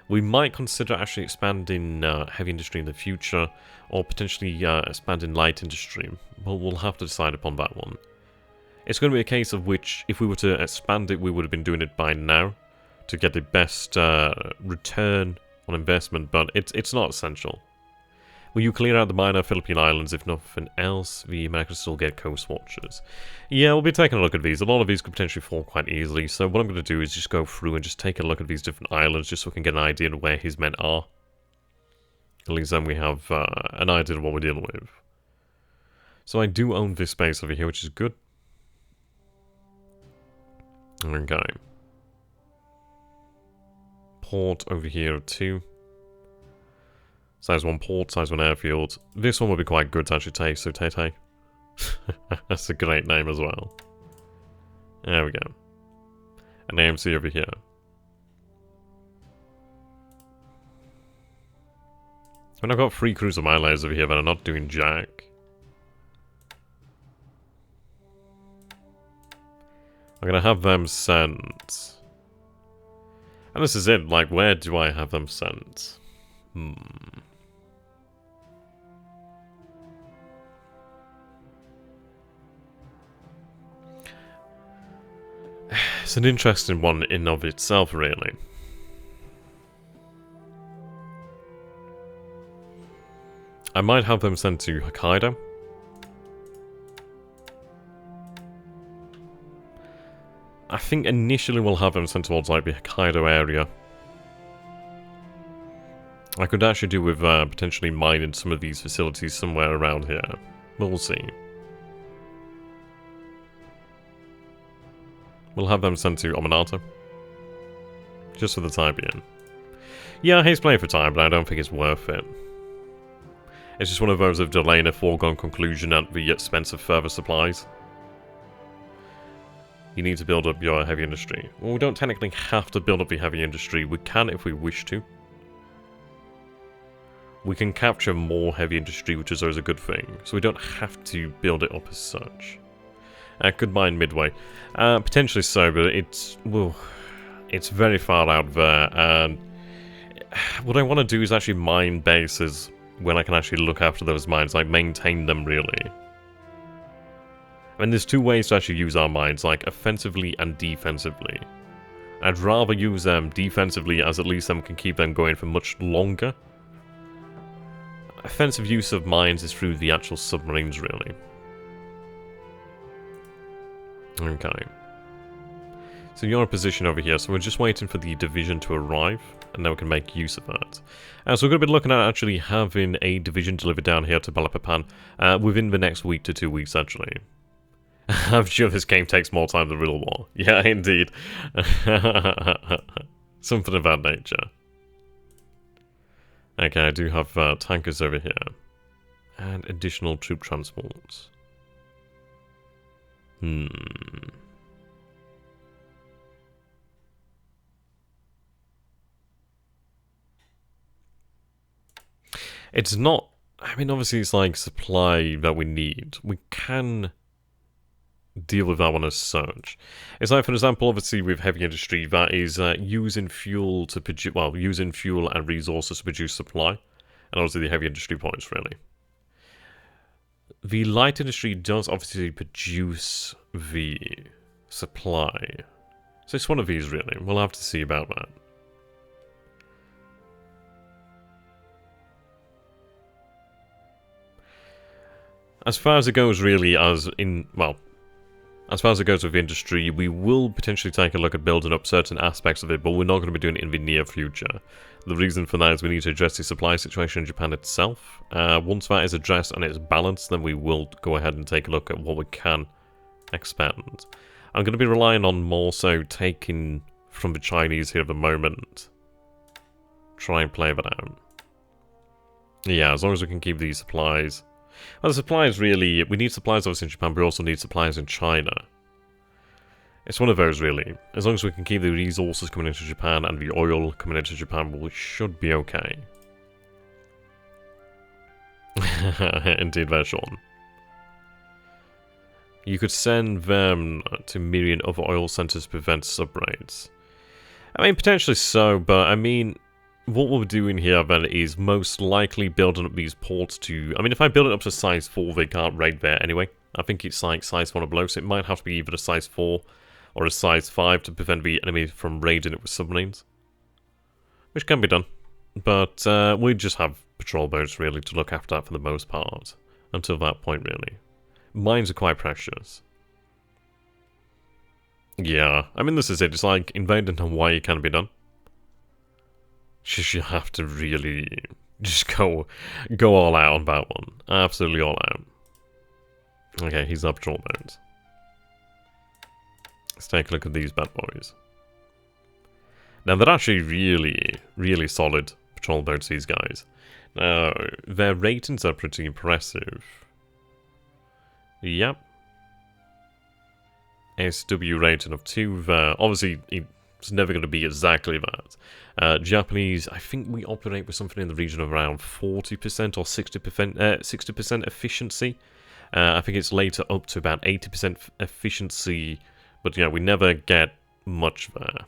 We might consider actually expanding heavy industry in the future, or potentially expanding light industry, but we'll have to decide upon that one. It's going to be a case of which, if we were to expand it, we would have been doing it by now to get the best return on investment, but it's not essential. Will you clear out the minor Philippine Islands? If nothing else, the Americans still get coast watchers. Yeah, we'll be taking a look at these. A lot of these could potentially fall quite easily, so what I'm going to do is just go through and just take a look at these different islands, just so we can get an idea of where his men are. At least then we have an idea of what we're dealing with. So I do own this base over here, which is good. Okay. Port over here too. Size 1 port, size 1 airfield. This one would be quite good to actually take, so Tay. That's a great name as well. There we go. An AMC over here. And I've got 3 cruiser Malayas over here, but I'm not doing jack. I'm gonna have them sent. And this is it, like, where do I have them sent? It's an interesting one in and of itself, really. I might have them sent to Hokkaido. I think initially we'll have them sent towards like the Hokkaido area. I could actually do with potentially mining some of these facilities somewhere around here. But we'll see. We'll have them sent to Ominato. Just for the time being. Yeah, he's playing for time, but I don't think it's worth it. It's just one of those of delaying a foregone conclusion at the expense of further supplies. You need to build up your heavy industry. Well, we don't technically have to build up the heavy industry. We can if we wish to. We can capture more heavy industry, which is always a good thing. So we don't have to build it up as such. Could mine Midway. Potentially so, but it's very far out there. And what I want to do is actually mine bases when I can actually look after those mines, like maintain them really. I mean, there's 2 ways to actually use our mines, like offensively and defensively. I'd rather use them defensively, as at least them can keep them going for much longer. Offensive use of mines is through the actual submarines, really. Okay. So you're in a position over here, so we're just waiting for the division to arrive, and then we can make use of that. So we're going to be looking at actually having a division delivered down here to Balikpapan within the next week to 2 weeks, actually. I'm sure this game takes more time than Real War. Yeah, indeed. Something of that nature. Okay, I do have tankers over here. And additional troop transports. It's not... I mean, obviously it's like supply that we need. We can deal with that one as such. It's like, for example, obviously with heavy industry, that is using fuel to produce, well, using fuel and resources to produce supply, and obviously the heavy industry points, really. The light industry does obviously produce the supply, so it's one of these, really. We'll have to see about that. As far as it goes, really, as far as it goes with industry, we will potentially take a look at building up certain aspects of it, but we're not going to be doing it in the near future. the reason for that is we need to address the supply situation in Japan itself. Once that is addressed and it's balanced, then we will go ahead and take a look at what we can expand. I'm going to be relying on more so taking from the Chinese here at the moment. Try and play that out. Yeah, as long as we can keep these supplies. Well, the supplies really... We need supplies obviously in Japan, but we also need supplies in China. It's one of those, really. As long as we can keep the resources coming into Japan and the oil coming into Japan, we should be okay. Indeed, there, Sean. You could send them to myriad other oil centers to prevent subraids. I mean, potentially so, but I mean, what we're doing here then is most likely building up these ports to... I mean, if I build it up to size 4, they can't raid there anyway. I think it's like size 1 or below, so it might have to be either a size 4 or a size 5 to prevent the enemy from raiding it with submarines. Which can be done. But we just have patrol boats, really, to look after that for the most part. Until that point, really. Mines are quite precious. Yeah, I mean, this is it. It's like invading Hawaii can be done. You have to really just go all out on that one. Absolutely all out. Okay, he's our patrol boats. Let's take a look at these bad boys. Now, they're actually really, really solid patrol boats, these guys. Now, their ratings are pretty impressive. Yep. SW rating of 2 there. Obviously, it's never going to be exactly that. Japanese, I think we operate with something in the region of around 40% or 60% efficiency. I think it's later up to about 80% efficiency. But yeah, we never get much there.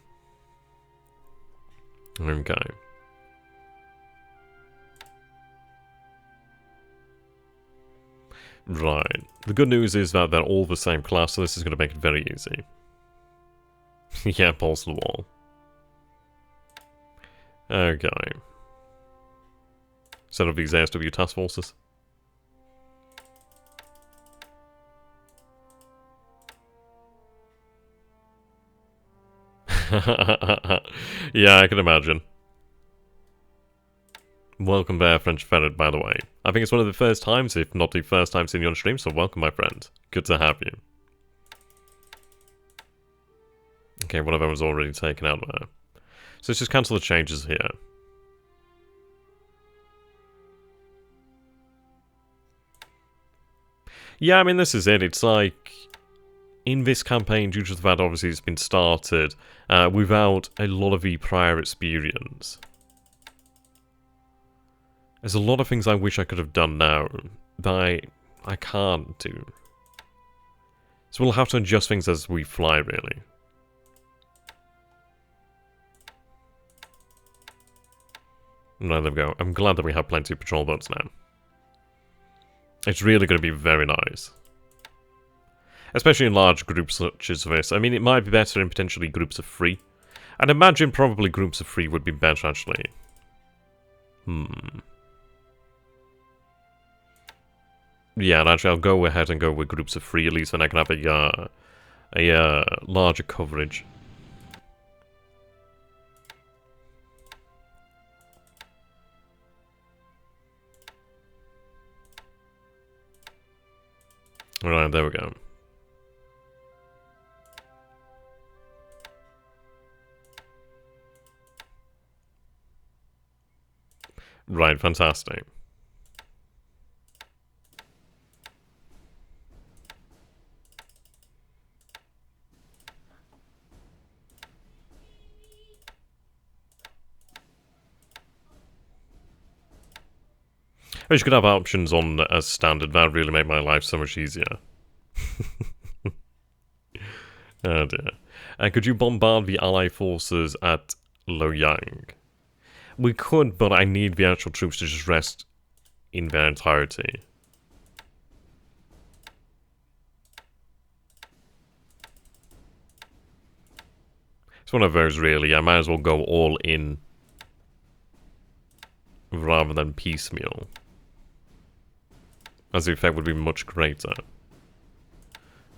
Okay. Right. The good news is that they're all the same class, so this is going to make it very easy. Yeah, pulse the wall. Okay. Set up these ASW task forces. Yeah, I can imagine. Welcome there, French Ferret, by the way. I think it's one of the first times, if not the first time seeing you on stream, so welcome, my friend. Good to have you. Okay, one of them was already taken out there. So let's just cancel the changes here. Yeah, I mean, this is it. It's like... In this campaign, due to the fact obviously it's been started without a lot of the prior experience. There's a lot of things I wish I could have done now that I can't do. So we'll have to adjust things as we fly, really. No, there we go. I'm glad that we have plenty of patrol boats now. It's really going to be very nice. Especially in large groups such as this. I mean, it might be better in potentially groups of 3. I'd imagine probably groups of 3 would be better, actually. Yeah, and actually I'll go ahead and go with groups of 3, at least then I can have a larger coverage. Alright, there we go. Right, fantastic. I wish you could have options on as standard. That would really make my life so much easier. Oh dear. Could you bombard the Allied forces at Loyang? We could, but I need the actual troops to just rest in their entirety. It's one of those, really. I might as well go all in rather than piecemeal, as the effect would be much greater.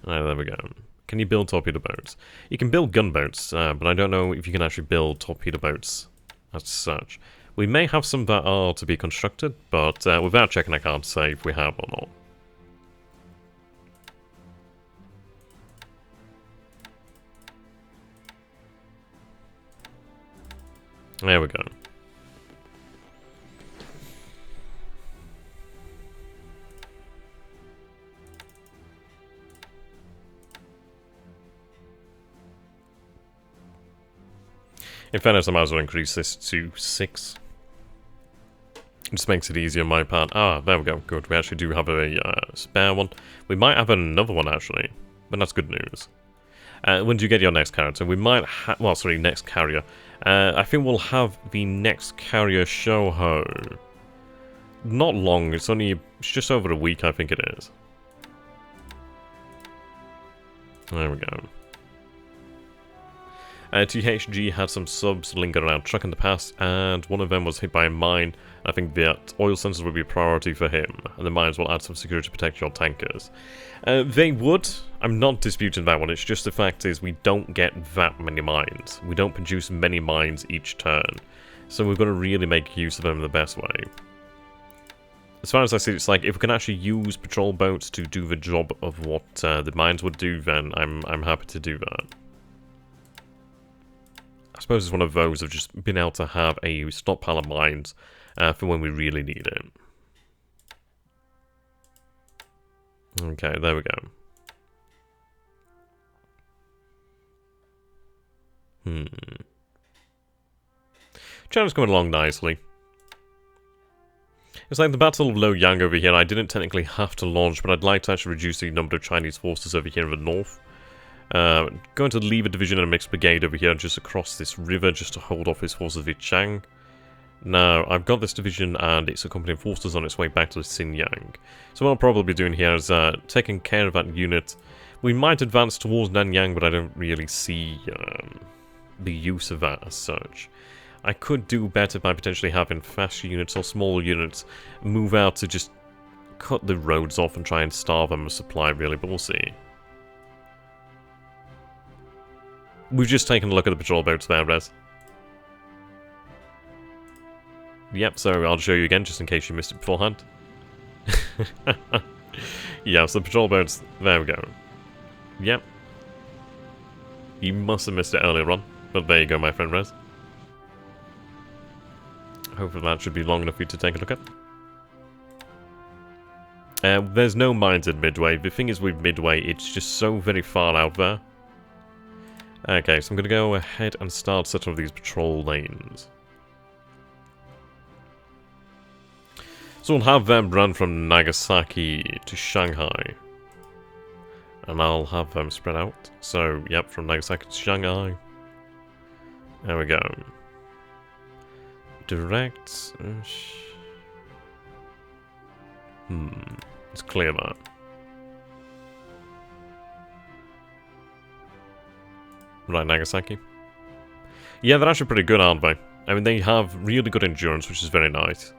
Alright, there we go. Can you build torpedo boats? You can build gunboats, but I don't know if you can actually build torpedo boats as such. We may have some that are to be constructed, but without checking I can't say if we have or not. There we go. In fairness, I might as well increase this to 6. It just makes it easier on my part. Ah, there we go. Good. We actually do have a spare one. We might have another one, actually. But that's good news. When do you get your next character? We might have... Well, sorry, next carrier. I think we'll have the next carrier Shoho. Not long. It's just over a week, I think it is. There we go. THG had some subs linger around truck in the past, and one of them was hit by a mine. I think that oil sensors would be a priority for him, and the mines will add some security to protect your tankers. They would. I'm not disputing that one. It's just the fact is we don't get that many mines. We don't produce many mines each turn, so we've got to really make use of them the best way. As far as I see, it's like if we can actually use patrol boats to do the job of what the mines would do, then I'm happy to do that. I suppose it's one of those of just being able to have a stockpile of mines for when we really need it. Okay, there we go. China's coming along nicely. It's like the Battle of Loyang over here. I didn't technically have to launch, but I'd like to actually reduce the number of Chinese forces over here in the north. Going to leave a division and a mixed brigade over here just across this river just to hold off his forces with Chang. Now, I've got this division and its accompanying forces on its way back to Xinjiang. So what I'll probably be doing here is taking care of that unit. We might advance towards Nanyang, but I don't really see the use of that as such. I could do better by potentially having faster units or smaller units move out to just cut the roads off and try and starve them of supply, really, but we'll see. We've just taken a look at the patrol boats there, Rez. Yep, so I'll show you again, just in case you missed it beforehand. Yeah, so the patrol boats, there we go. Yep. You must have missed it earlier on, but there you go, my friend Rez. Hopefully that should be long enough for you to take a look at. There's no mines in Midway. The thing is with Midway, it's just so very far out there. Okay, so I'm going to go ahead and start setting up these patrol lanes. So we'll have them run from Nagasaki to Shanghai. And I'll have them spread out. So, yep, from Nagasaki to Shanghai. There we go. Direct... Let's clear that. Right, Nagasaki. Yeah, they're actually pretty good, aren't they? I mean, they have really good endurance, which is very nice.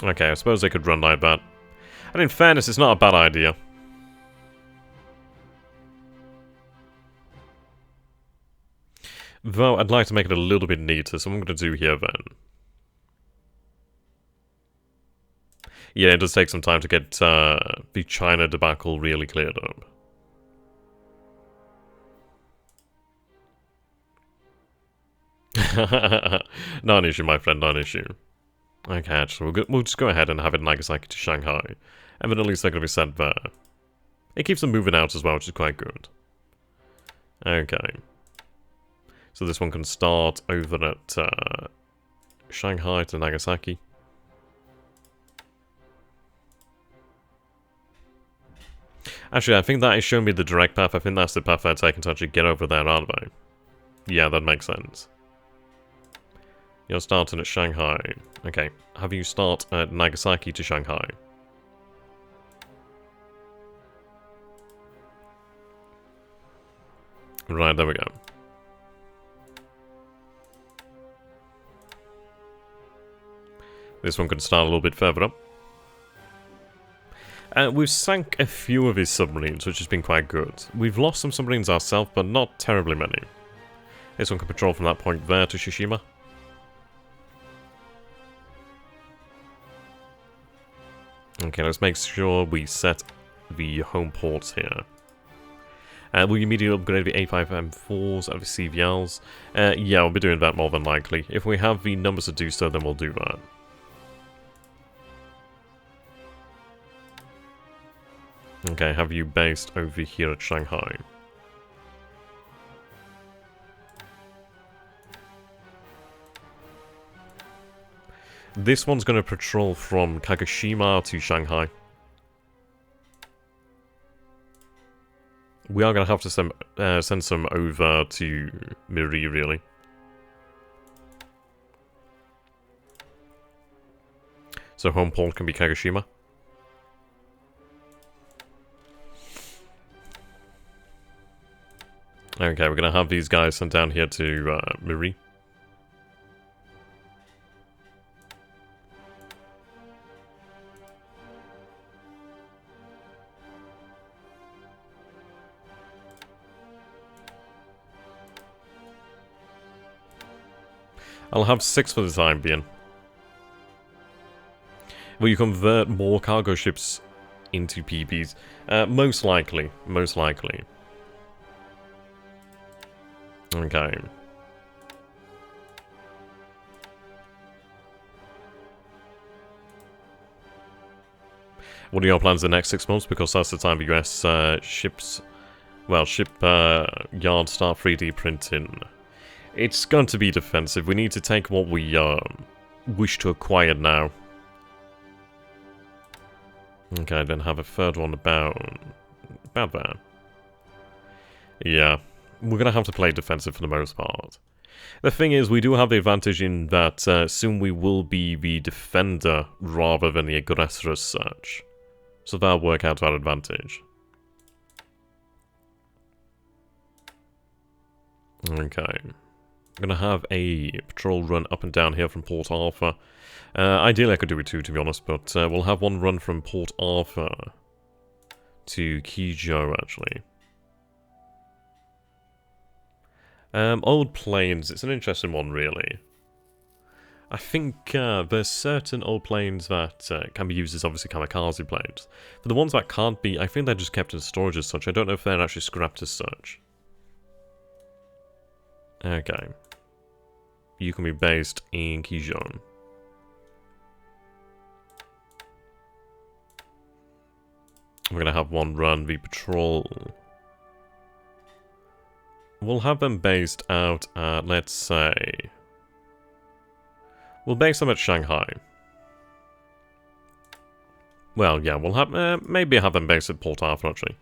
Okay, I suppose they could run like that. And in fairness, it's not a bad idea. Though, I'd like to make it a little bit neater, so what I'm going to do here then. Yeah, it does take some time to get the China debacle really cleared up. Not an issue, my friend, not an issue. Okay, actually, we'll just go ahead and have it Nagasaki to Shanghai. And then at least they're going to be sent there. It keeps them moving out as well, which is quite good. Okay. So this one can start over at Shanghai to Nagasaki. Actually, I think that is showing me the direct path. I think that's the path they're taking to actually get over there, aren't they? Yeah, that makes sense. You're starting at Shanghai. Okay, have you start at Nagasaki to Shanghai. Right, there we go. This one could start a little bit further up. We've sank a few of his submarines, which has been quite good. We've lost some submarines ourselves, but not terribly many. This one can patrol from that point there to Tsushima. Okay, let's make sure we set the home ports here. Will you immediately upgrade the A5M4s and the CVLs? Yeah, we'll be doing that more than likely. If we have the numbers to do so, then we'll do that. Okay, have you based over here at Shanghai? This one's going to patrol from Kagoshima to Shanghai. We are going to have to send some over to Miri, really. So home port can be Kagoshima. Okay, we're going to have these guys sent down here to Miri. I'll have 6 for the time being. Will you convert more cargo ships into PBs? Most likely. Most likely. Okay. What are your plans the next 6 months? Because that's the time the US ships... Well, ship yards start 3D printing. It's going to be defensive. We need to take what we wish to acquire now. Okay, then have a third one about that. Yeah, we're going to have to play defensive for the most part. The thing is, we do have the advantage in that soon we will be the defender rather than the aggressor as such. So that'll work out to our advantage. Okay. I'm going to have a patrol run up and down here from Port Arthur. Ideally I could do it 2, to be honest, but we'll have one run from Port Arthur to Kijo, actually. Old planes, it's an interesting one, really. I think there's certain old planes that can be used as obviously kamikaze planes. For the ones that can't be, I think they're just kept in storage as such. I don't know if they're actually scrapped as such. Okay. You can be based in Kijon. We're going to have one run, the patrol. We'll have them based out at, let's say... We'll base them at Shanghai. Well, yeah, we'll have... maybe have them based at Port Arthur, actually.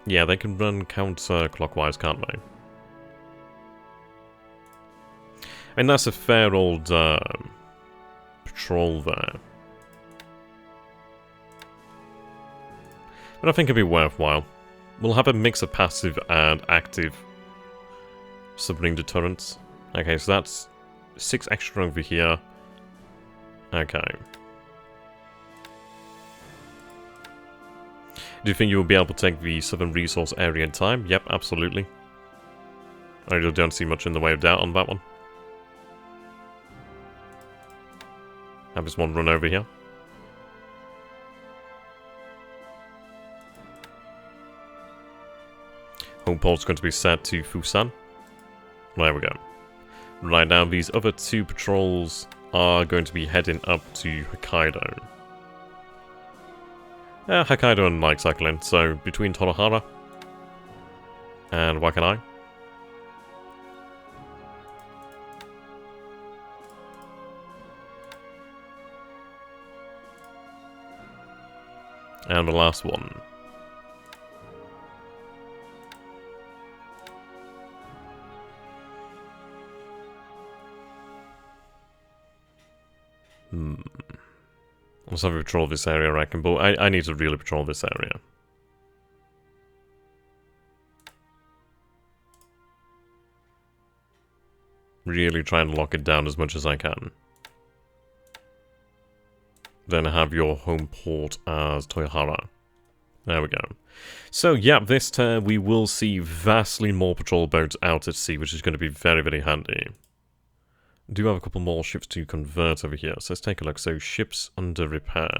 Yeah, they can run counter-clockwise, can't they? And that's a fair old patrol there. But I think it'd be worthwhile. We'll have a mix of passive and active submarine deterrents. Okay, so that's 6 extra over here. Okay. Do you think you will be able to take the southern resource area in time? Yep, absolutely. I really don't see much in the way of doubt on that one. Have this one run over here. Home port's going to be set to Fusan. There we go. Right now, these other 2 patrols are going to be heading up to Hokkaido. Hokkaido and Mike cycling, so between Tonohara and Wakanai. And the last one. Let's have a patrol this area, I reckon, but I need to really patrol this area. Really try and lock it down as much as I can. then have your home port as Toyohara. There we go. So, yeah, this turn we will see vastly more patrol boats out at sea, which is going to be very, very handy. I do have a couple more ships to convert over here, so let's take a look. So, ships under repair.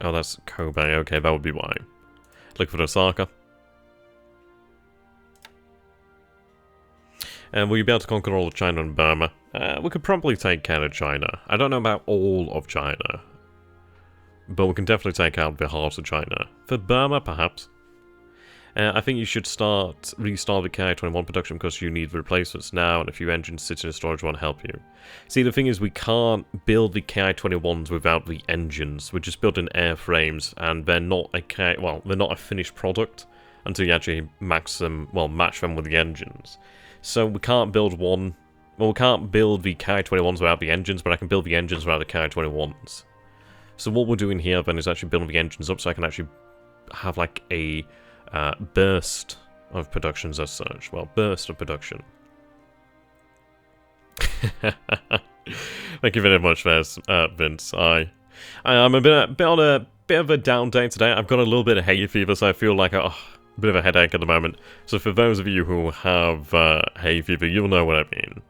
Oh, that's Kobe. Okay, that would be why. Look for Osaka. And will you be able to conquer all of China and Burma? We could probably take care of China. I don't know about all of China. But we can definitely take out the heart of China. For Burma, perhaps. I think you should restart the Ki-21 production because you need replacements now, and a few engines sitting in storage won't help you. See, the thing is, we can't build the Ki-21s without the engines. We're just building airframes, and they're not they're not a finished product until you actually match them with the engines. So we can't build one. Well, we can't build the Ki-21s without the engines, but I can build the engines without the Ki-21s. So what we're doing here then is actually building the engines up so I can actually have like a burst of productions as such. Well, burst of production. Thank you very much, Vince. I'm a bit on a bit of a down day today. I've got a little bit of hay fever, so I feel like a bit of a headache at the moment. So for those of you who have hay fever, you'll know what I mean.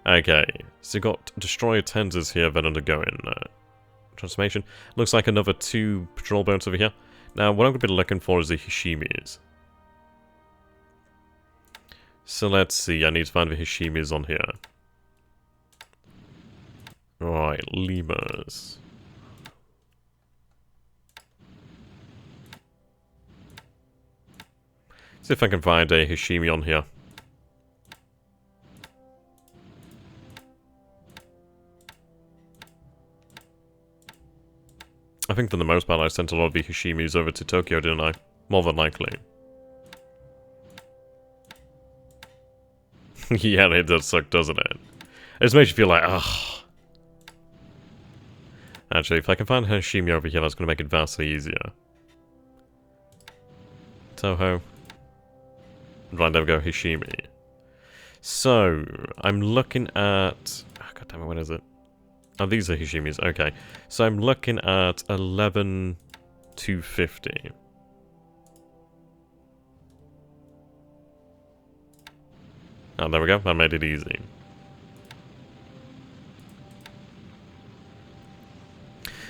Okay, so you've got destroyer tenders here then undergoing transformation. Looks like another 2 patrol boats over here. Now, what I'm going to be looking for is the Hishimis. So let's see, I need to find the Hishimis on here. Right, lemurs. See if I can find a Hishimi on here. I think for the most part I sent a lot of the Hishimis over to Tokyo, didn't I? More than likely. Yeah, it does suck, doesn't it? It just makes you feel like, ugh. Actually, if I can find Hishimi over here, that's going to make it vastly easier. Toho. Right, there we go, Hishimi. So, I'm looking at... Oh, God damn it, when is it? Oh, these are Hishimis, okay. So I'm looking at 11,250. Oh, there we go, that made it easy.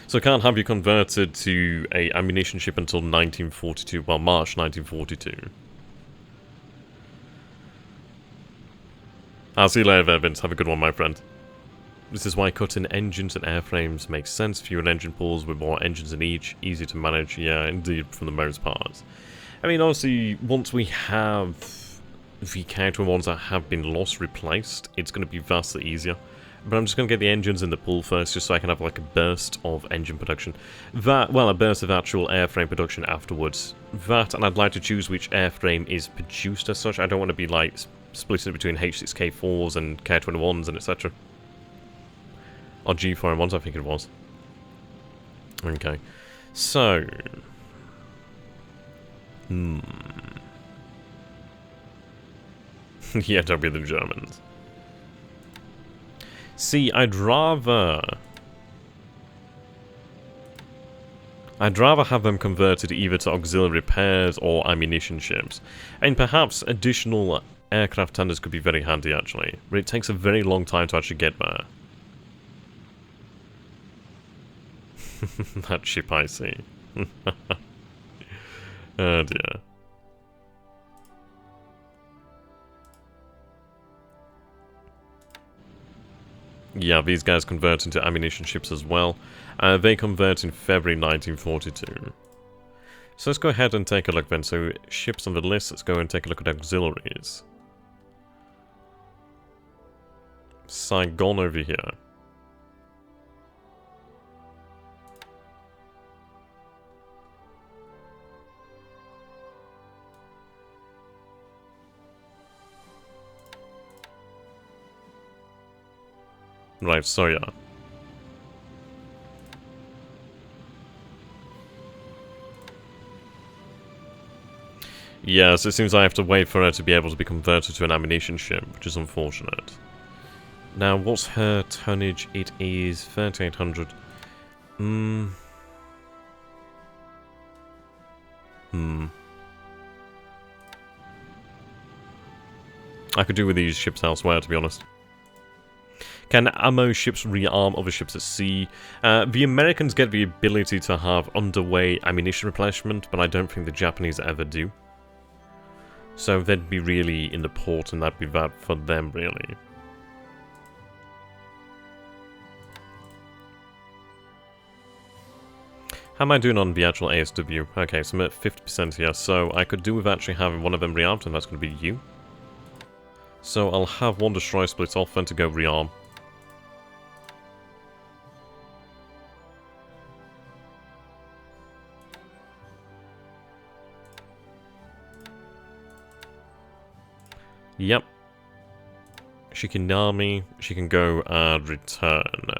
So I can't have you converted to a ammunition ship until 1942, well, March 1942. I'll see you later, Vince. Have a good one, my friend. This is why cutting engines and airframes makes sense. Fewer engine pools with more engines in each. Easy to manage. Yeah, indeed, for the most part. I mean, honestly, once we have the counter ones that have been lost replaced, it's going to be vastly easier. But I'm just going to get the engines in the pool first, just so I can have like a burst of engine production. A burst of actual airframe production afterwards. That, and I'd like to choose which airframe is produced as such. I don't want to be like splitting it between H6K4s and K21s and etc. Or G4M1s, I think it was. Okay. So. Yeah, don't be the Germans. See, I'd rather have them converted either to auxiliary repairs or ammunition ships. And perhaps additional aircraft tenders could be very handy, actually. But it takes a very long time to actually get there. That ship I see. Oh dear. Yeah, these guys convert into ammunition ships as well. They convert in February 1942. So let's go ahead and take a look then. So ships on the list, let's go and take a look at auxiliaries. Saigon over here. Right, so yeah. Yeah, so it seems I have to wait for her to be able to be converted to an ammunition ship, which is unfortunate. Now, what's her tonnage? It is 3,800. I could do with these ships elsewhere, to be honest. Can ammo ships rearm other ships at sea? The Americans get the ability to have underway ammunition replenishment, but I don't think the Japanese ever do. So they'd be really in the port, and that'd be that for them, really. How am I doing on the actual ASW? Okay, so I'm at 50% here, so I could do with actually having one of them rearmed, and that's going to be you. So I'll have one destroyer split off and to go rearm. Yep. Shikinami, she can go and return.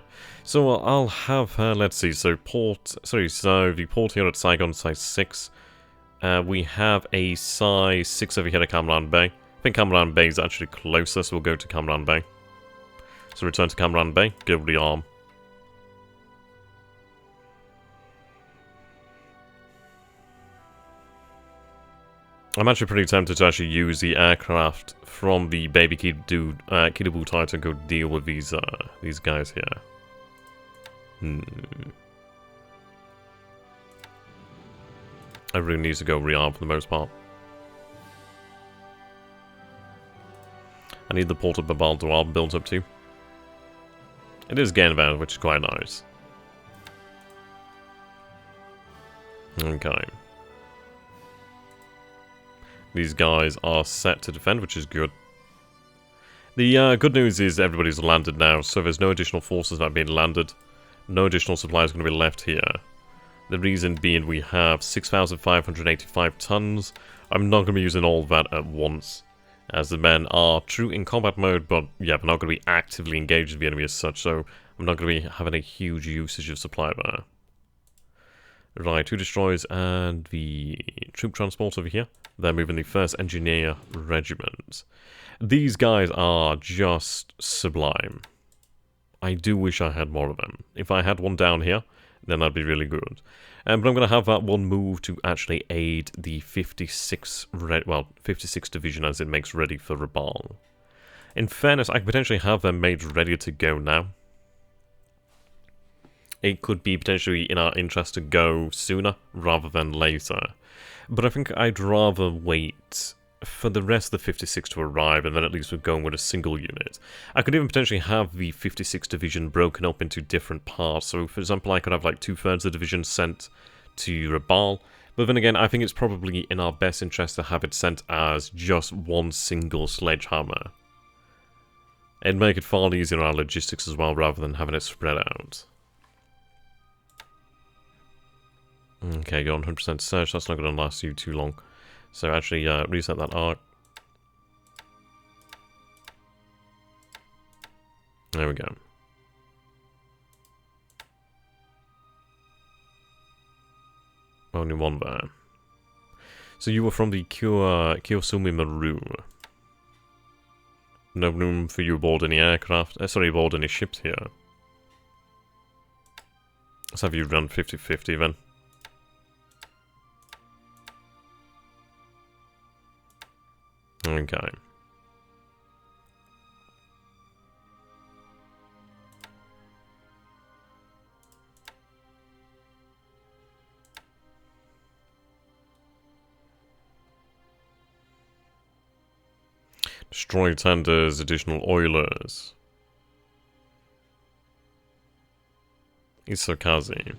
So I'll have her, let's see, so the port here at Saigon, size 6. We have a size 6 over here at Camaran Bay. I think Camaran Bay is actually closer, so we'll go to Camaran Bay. So return to Camaran Bay, go rearm. I'm actually pretty tempted to actually use the aircraft from the baby Kido Butai to go deal with these guys here. I really need to go rearm for the most part. I need the port of Babal to arm built up too. It is gain advantage, which is quite nice. Okay. These guys are set to defend, which is good. The good news is everybody's landed now, so there's no additional forces that have been landed. No additional supplies going to be left here. The reason being we have 6,585 tons. I'm not going to be using all of that at once, as the men are true in combat mode, but yeah, they're not going to be actively engaged with the enemy as such, so I'm not going to be having a huge usage of supply there. Right, 2 destroyers and the troop transport over here. They're moving the 1st Engineer Regiment. These guys are just sublime. I do wish I had more of them. If I had one down here, then that'd be really good. But I'm going to have that one move to actually aid the 56 Division as it makes ready for Rabaul. In fairness, I could potentially have them made ready to go now. It could be potentially in our interest to go sooner rather than later. But I think I'd rather wait for the rest of the 56 to arrive, and then at least we're going with a single unit. I could even potentially have the 56 Division broken up into different parts. So, for example, I could have like 2/3 of the division sent to Rabaul. But then again, I think it's probably in our best interest to have it sent as just one single sledgehammer. It'd make it far easier on our logistics as well, rather than having it spread out. Okay, go on 100% search, that's not going to last you too long. So actually, reset that arc. There we go. Only one there. So you were from the Kiyosumi Maru. No room for you aboard any aircraft. Sorry, aboard any ships here. Let's have you run 50-50 then. Okay. Destroy tenders, additional oilers. Isokazi.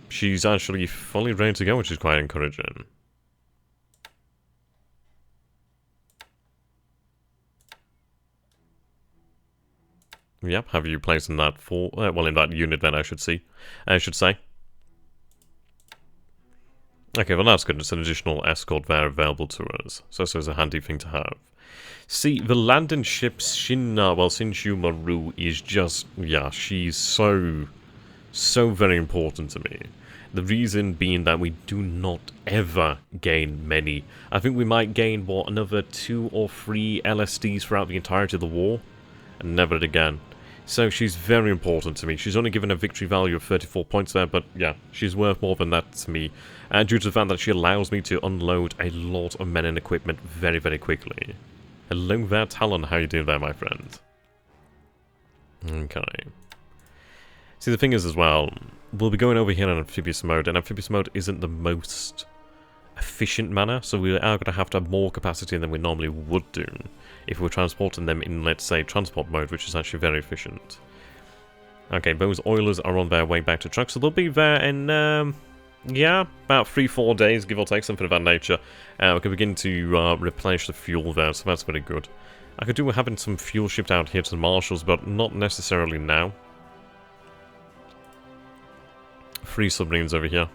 She's actually fully ready to go, which is quite encouraging. Yep, have you placed in that in that unit then I should say. Okay, well that's good, it's an additional escort there available to us. So it's a handy thing to have. See, the landing ship Shinshu Maru is just, yeah, she's so very important to me. The reason being that we do not ever gain many. I think we might gain, what, another 2 or 3 LSDs throughout the entirety of the war? And never again. So she's very important to me. She's only given a victory value of 34 points there, but yeah, she's worth more than that to me. And due to the fact that she allows me to unload a lot of men and equipment very, very quickly. Hello there, Talon. How you doing there, my friend? Okay. See, the thing is as well, we'll be going over here in amphibious mode, and amphibious mode isn't the most efficient manner, so we are going to have more capacity than we normally would do if we were transporting them in, let's say, transport mode, which is actually very efficient. Okay, those oilers are on their way back to truck, so they'll be there in, yeah, about 3-4 days, give or take, something of that nature. We can begin to replenish the fuel there, so that's very good. I could do with having some fuel shipped out here to the marshals, but not necessarily now. 3 submarines over here.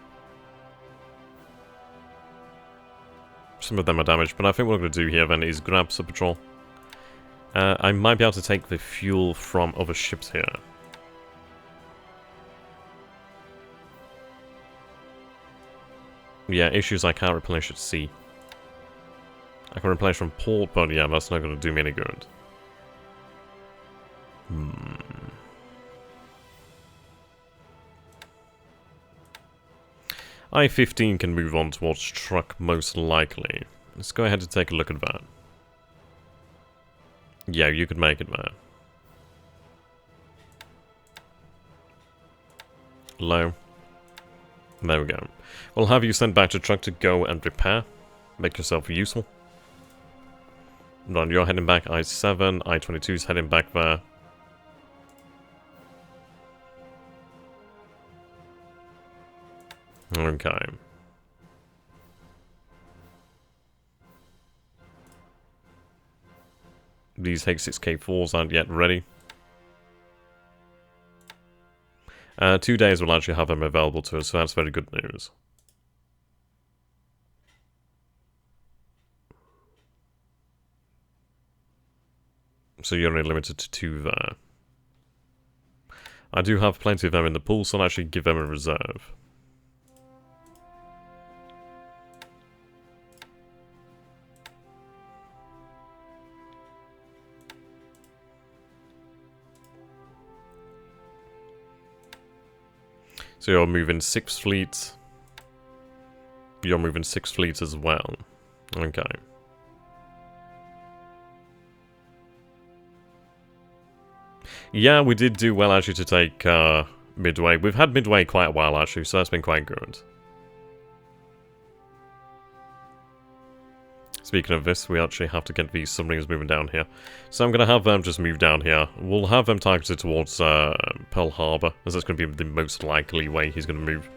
Some of them are damaged, but I think what I'm going to do here then is grab sub patrol. I might be able to take the fuel from other ships here. Yeah, issues I can't replenish at sea. I can replenish from port, but yeah, that's not going to do me any good. I-15 can move on towards truck, most likely. Let's go ahead and take a look at that. Yeah, you could make it there. Low. There we go. We'll have you sent back to truck to go and repair. Make yourself useful. Right, you're heading back. I-7, I-22 is heading back there. Okay. These H6K4s aren't yet ready. 2 days we'll actually have them available to us, so that's very good news. So you're only limited to 2 there. I do have plenty of them in the pool, so I'll actually give them a reserve. So you're moving 6 fleets. You're moving 6 fleets as well. Okay. Yeah, we did do well actually to take Midway. We've had Midway quite a while actually, so that's been quite good. Speaking of this, we actually have to get these submarines moving down here. So I'm going to have them just move down here. We'll have them targeted towards Pearl Harbor, as that's going to be the most likely way he's going to move.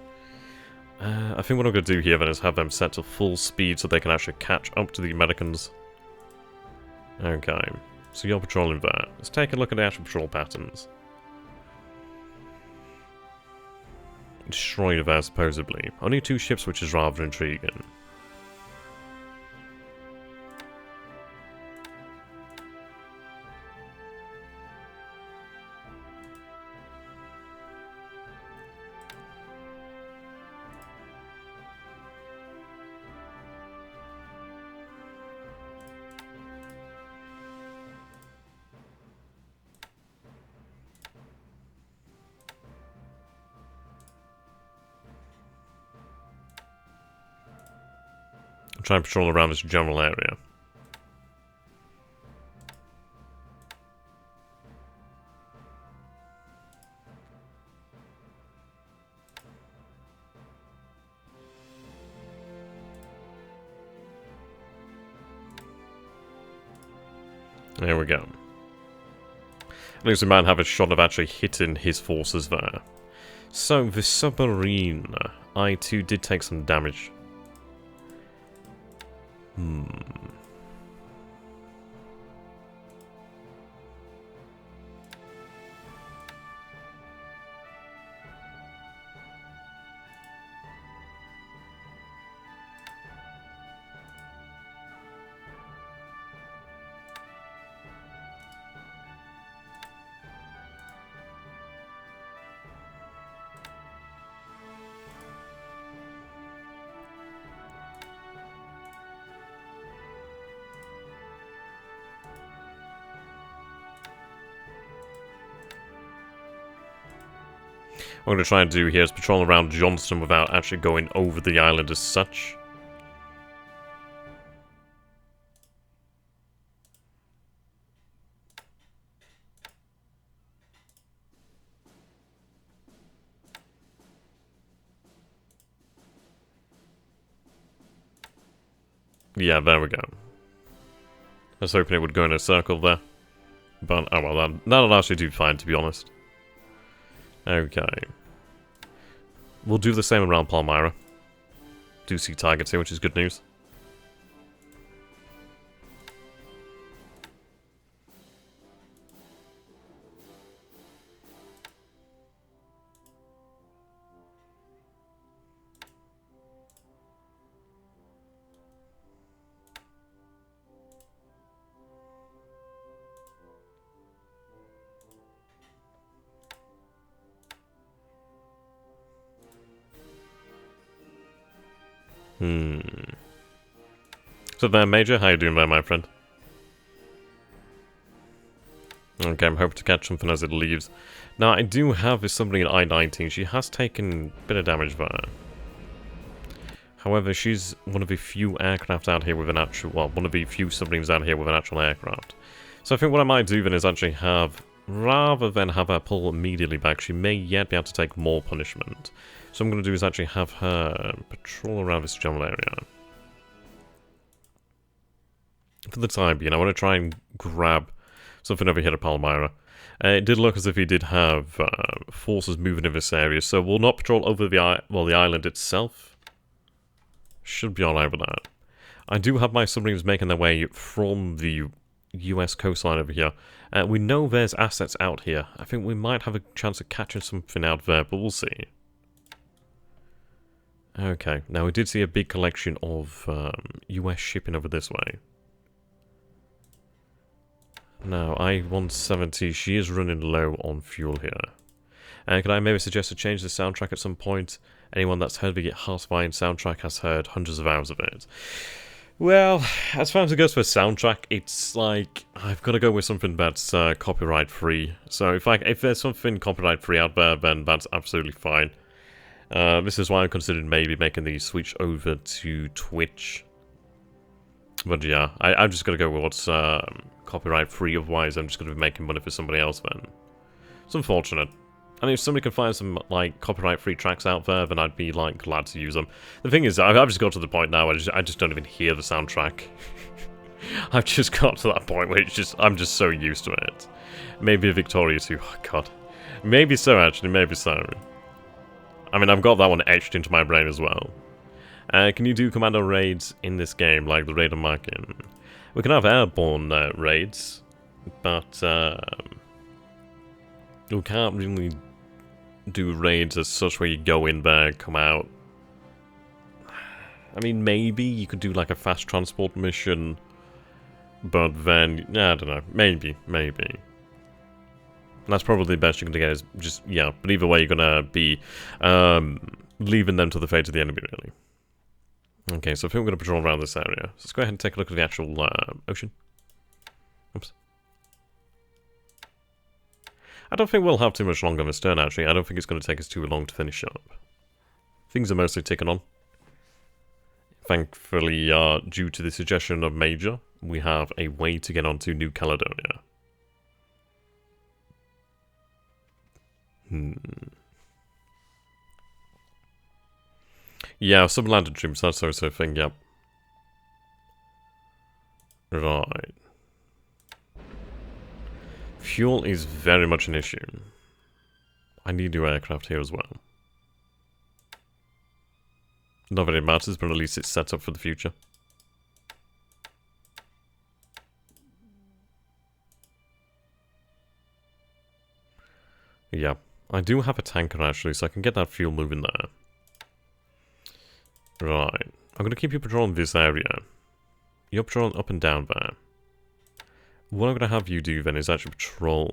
I think what I'm going to do here then is have them set to full speed so they can actually catch up to the Americans. Okay, so you're patrolling there. Let's take a look at the actual patrol patterns. Destroyed there, supposedly. Only 2 ships, which is rather intriguing. Try and patrol around this general area. There we go. At least we might have a shot of actually hitting his forces there. So, the submarine. I-2 did take some damage. I'm going to try and do here is patrol around Johnston without actually going over the island as such. Yeah, there we go. I was hoping it would go in a circle there. But, oh well, that'll actually do fine, to be honest. Okay. We'll do the same around Palmyra. Do see targets here, which is good news. So there, Major, how you doing there, my friend? Okay, I'm hoping to catch something as it leaves. Now, I do have this submarine I-19. She has taken a bit of damage there. However, she's one of the few aircraft out here with an actual... Well, one of the few submarines out here with an actual aircraft. So I think what I might do then is actually have... Rather than have her pull immediately back, she may yet be able to take more punishment. So what I'm going to do is actually have her patrol around this general area. For the time being, I want to try and grab something over here at Palmyra. It did look as if he did have forces moving in this area, so we'll not patrol over the island itself. Should be alright with that. I do have my submarines making their way from the US coastline over here. We know there's assets out here. I think we might have a chance of catching something out there, but we'll see. Okay, now we did see a big collection of US shipping over this way. Now, I-170, she is running low on fuel here. Can I maybe suggest to change the soundtrack at some point? Anyone that's heard the Hearthfire soundtrack has heard hundreds of hours of it. Well, as far as it goes for a soundtrack, it's like, I've got to go with something that's copyright-free. So if there's something copyright-free out there, then that's absolutely fine. This is why I'm considering maybe making the switch over to Twitch. But yeah, I'm just going to go with what's copyright-free, otherwise I'm just going to be making money for somebody else then. It's unfortunate. And if somebody can find some, like, copyright-free tracks out there, then I'd be, like, glad to use them. The thing is, I've just got to the point now where I just don't even hear the soundtrack. I've just got to that point where it's just, I'm just so used to it. Maybe Victoria too, oh god. Maybe so, actually, maybe so. I mean, I've got that one etched into my brain as well. Can you do commando raids in this game, like the raid on Markin? We can have airborne raids, but we can't really do raids as such where you go in there, come out. I mean, maybe you could do like a fast transport mission, but then, yeah, I don't know, maybe. And that's probably the best you can get is just, yeah, but either way you're gonna be leaving them to the fate of the enemy, really. Okay, so I think we're going to patrol around this area. So let's go ahead and take a look at the actual ocean. Oops. I don't think we'll have too much longer on this turn, actually. I don't think it's going to take us too long to finish up. Things are mostly ticking on. Thankfully, due to the suggestion of Major, we have a way to get onto New Caledonia. Yeah, some landed troops, that sort of thing, yep. Right. Fuel is very much an issue. I need new aircraft here as well. Not that it matters, but at least it's set up for the future. Yeah, I do have a tanker actually, so I can get that fuel moving there. Right, I'm going to keep you patrolling this area. You're patrolling up and down there. What I'm going to have you do then is actually patrol...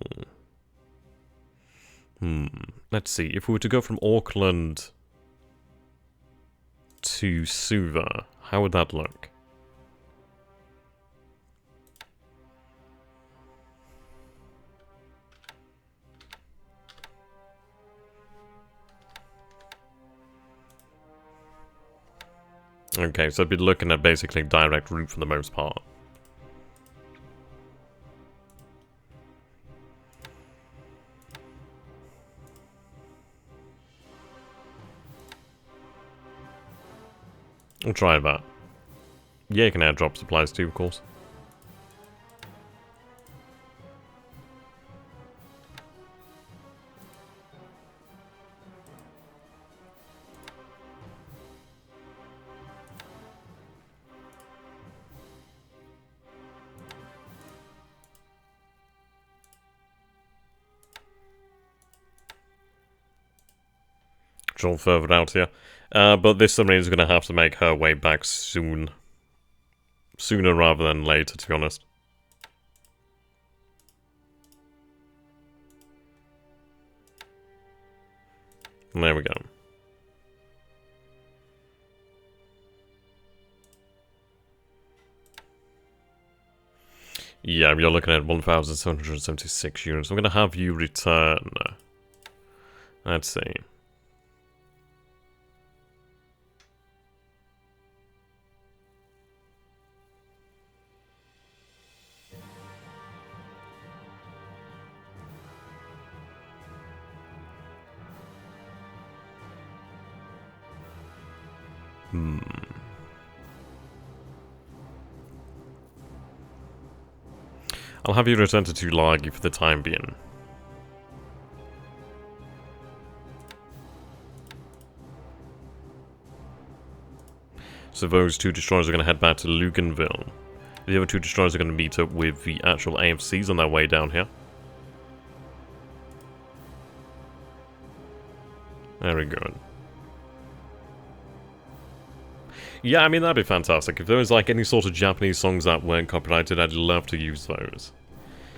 Let's see, if we were to go from Auckland to Suva, how would that look? Okay, so I'd be looking at basically direct route for the most part. We'll try that. Yeah, you can airdrop supplies too, of course. Draw further out here. But this submarine is going to have to make her way back soon. Sooner rather than later, to be honest. And there we go. Yeah, you're looking at 1,776 units. I'm going to have you return. Let's see. I'll have you return to Tulagi for the time being. So those two destroyers are going to head back to Luganville. The other two destroyers are going to meet up with the actual AFCs on their way down here. Very good. Yeah, I mean, that'd be fantastic. If there was, like, any sort of Japanese songs that weren't copyrighted, I'd love to use those.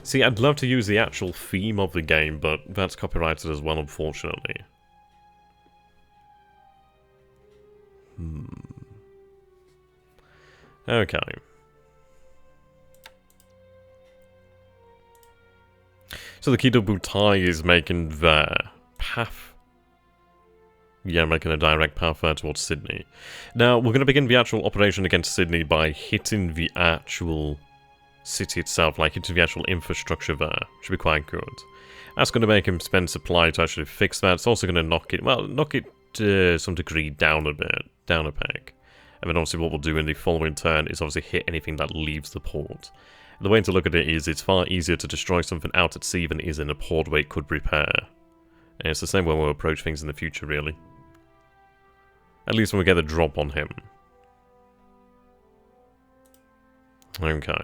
See, I'd love to use the actual theme of the game, but that's copyrighted as well, unfortunately. Okay. So the Kido Butai is making their path. Yeah, making a direct path there towards Sydney. Now, we're going to begin the actual operation against Sydney by hitting the actual city itself, like hitting the actual infrastructure there. Should be quite good. That's going to make him spend supply to actually fix that. It's also going to knock it to some degree down a bit, down a peg. And then obviously what we'll do in the following turn is obviously hit anything that leaves the port. The way to look at it is it's far easier to destroy something out at sea than it is in a port where it could repair. And it's the same way we'll approach things in the future, really. At least when we get a drop on him. Okay.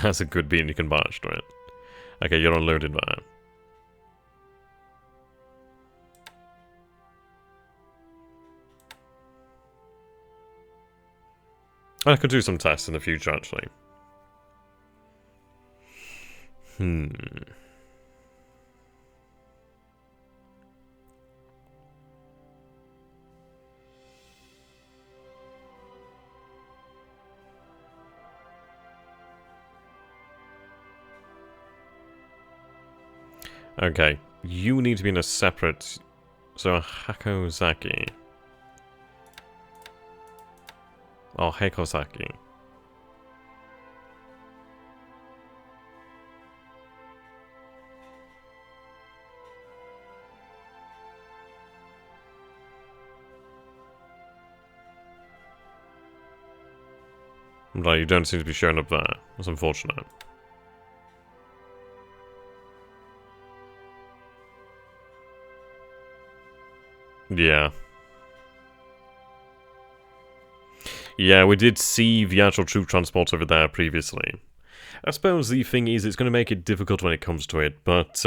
That's a good beat and you can barge to it. Okay, you're unloaded there. I could do some tests in the future, actually. Okay, you need to be in a separate... So, Hakozaki. Oh, Heikosaki. Right, you don't seem to be showing up there. That's unfortunate. Yeah. Yeah, we did see the actual troop transport over there previously. I suppose the thing is, it's going to make it difficult when it comes to it, but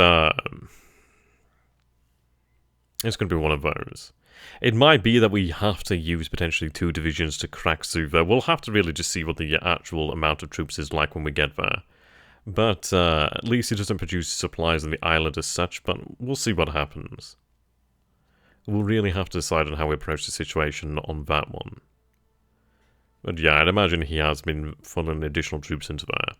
it's going to be one of those. It might be that we have to use potentially 2 divisions to crack Suva. We'll have to really just see what the actual amount of troops is like when we get there. But at least it doesn't produce supplies on the island as such, but we'll see what happens. We'll really have to decide on how we approach the situation on that one. But yeah, I'd imagine he has been funneling additional troops into there.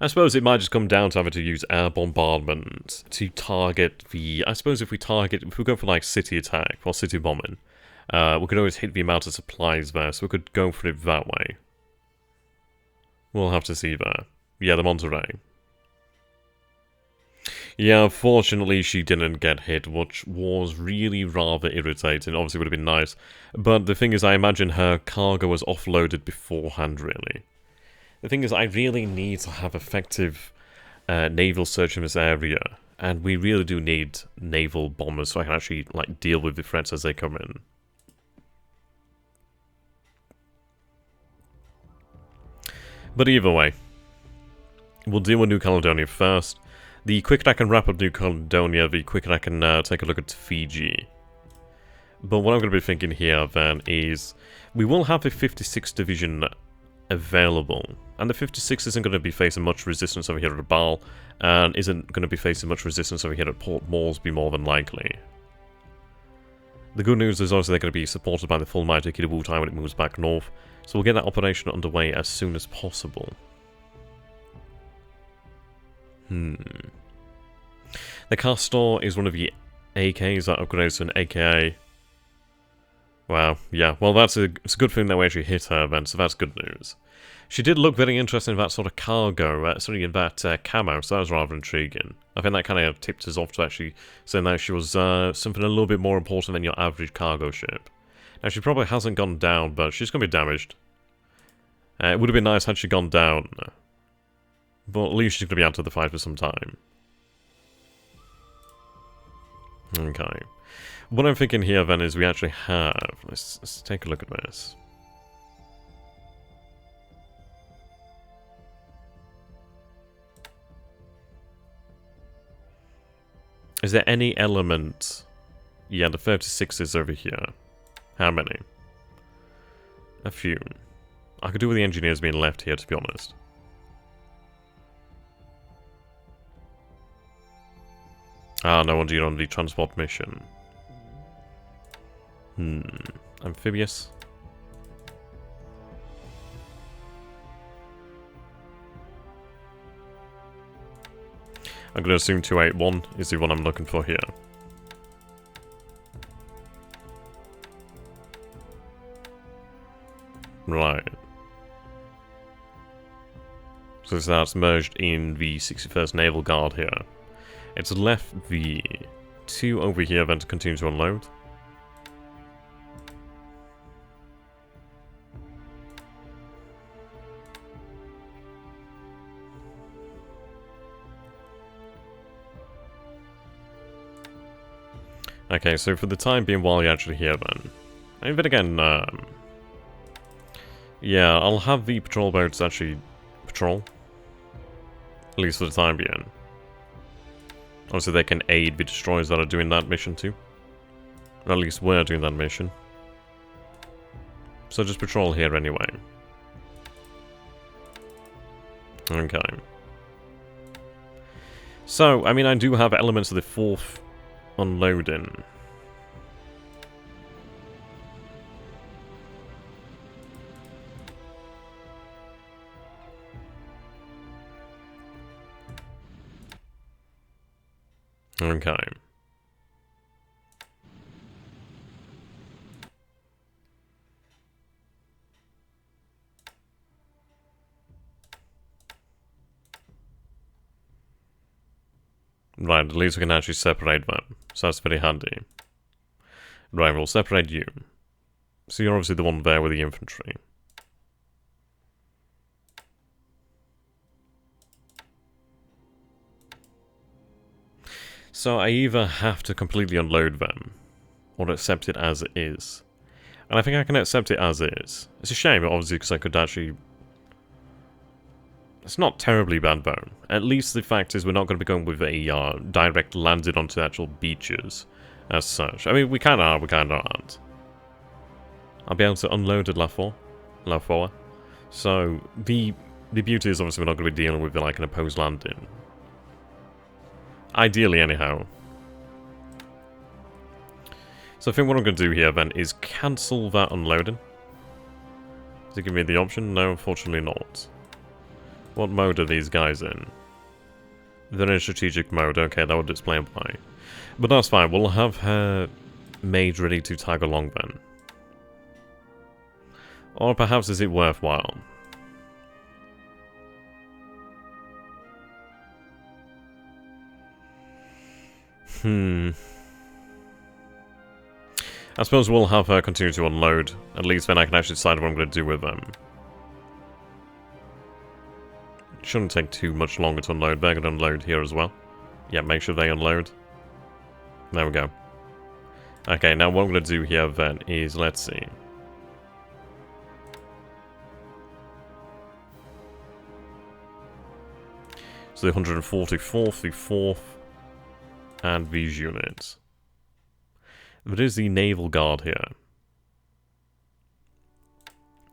I suppose it might just come down to having to use air bombardment to target the... I suppose if we go for like city attack or city bombing, we could always hit the amount of supplies there, so we could go for it that way. We'll have to see there. Yeah, the Monterey. Yeah, unfortunately she didn't get hit, which was really rather irritating. Obviously it would have been nice. But the thing is, I imagine her cargo was offloaded beforehand, really. The thing is, I really need to have effective naval search in this area. And we really do need naval bombers so I can actually like deal with the threats as they come in. But either way, we'll deal with New Caledonia first. The quicker I can wrap up New Caledonia, the quicker I can take a look at Fiji. But what I'm going to be thinking here then is, we will have the 56th Division available. And the 56th isn't going to be facing much resistance over here at Bal, and isn't going to be facing much resistance over here at Port Moresby more than likely. The good news is also they're going to be supported by the full might of Kido Butai when it moves back north, so we'll get that operation underway as soon as possible. The Castor is one of the AKs that upgrades to an AKA. Wow, yeah, well it's a good thing that we actually hit her then, so that's good news. She did look very interesting in that sort of cargo, in that camo, so that was rather intriguing. I think that kind of tipped us off to actually saying that she was something a little bit more important than your average cargo ship. Now she probably hasn't gone down, but she's going to be damaged. It would have been nice had she gone down. But at least she's going to be out of the fight for some time. Okay. What I'm thinking here then is we actually have... Let's take a look at this. Is there any element... Yeah, the 36 is over here. How many? A few. I could do with the engineers being left here, to be honest. Ah, no wonder you're on the transport mission. Amphibious. I'm going to assume 281 is the one I'm looking for here. Right. So that's merged in the 61st Naval Guard here. It's left the 2 over here then to continue to unload. Okay, so for the time being while you're actually here then. And then again, yeah, I'll have the patrol boats actually patrol. At least for the time being. Obviously they can aid the destroyers that are doing that mission too. Or at least we're doing that mission. So just patrol here anyway. Okay. So, I mean, I do have elements of the 4th unloading. Okay. Right, at least we can actually separate them. So that's very handy. Right, we'll separate you. So you're obviously the one there with the infantry. So I either have to completely unload them, or accept it as it is. And I think I can accept it as is. It's a shame, obviously, because I could actually... It's not terribly bad, though. At least the fact is we're not going to be going with a direct landed onto the actual beaches, as such. I mean, we kind of are, we kind of aren't. I'll be able to unload at La Foa. So, the beauty is obviously we're not going to be dealing with, like, an opposed landing. Ideally, anyhow. So I think what I'm going to do here, then, is cancel that unloading. Does it give me the option? No, unfortunately not. What mode are these guys in? They're in strategic mode. Okay, that would explain why. But that's fine. We'll have her made ready to tag along then. Or perhaps is it worthwhile? I suppose we'll have her continue to unload. At least then I can actually decide what I'm going to do with them. It shouldn't take too much longer to unload. They're going to unload here as well. Yeah, make sure they unload. There we go. Okay, now what I'm going to do here then is, let's see. So the 144th, the 4th, and these units. There is the Naval Guard here.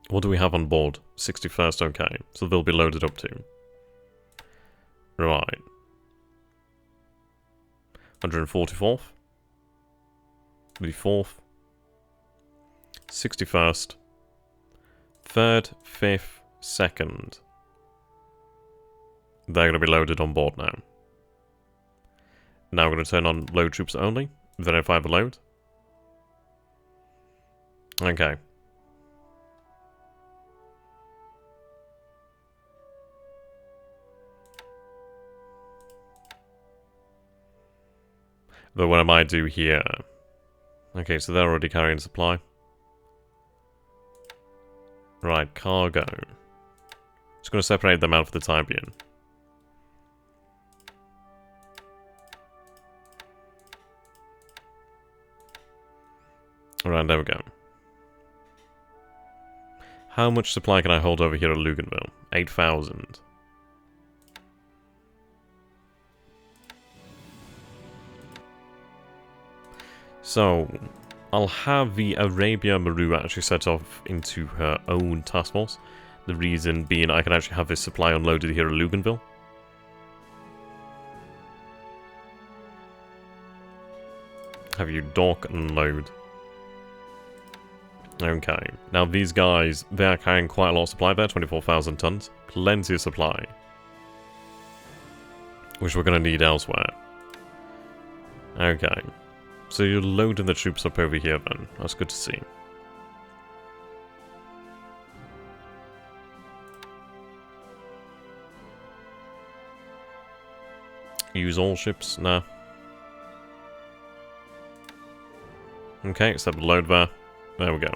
What do we have on board? 61st, okay. So they'll be loaded up too. Right. 144th. The 4th. 61st. 3rd, 5th, 2nd. They're going to be loaded on board now. Now we're going to turn on load troops only. Verify the load. Okay. But what I might do here... Okay, so they're already carrying supply. Right, cargo. Just going to separate them out for the time being. Alright, there we go. How much supply can I hold over here at Luganville? 8,000. So, I'll have the Arabia Maru actually set off into her own task force. The reason being I can actually have this supply unloaded here at Luganville. Have you dock and load. Okay, now these guys, they are carrying quite a lot of supply there, 24,000 tons. Plenty of supply. Which we're going to need elsewhere. Okay, so you're loading the troops up over here then. That's good to see. Use all ships? Nah. Okay, except load there. There we go.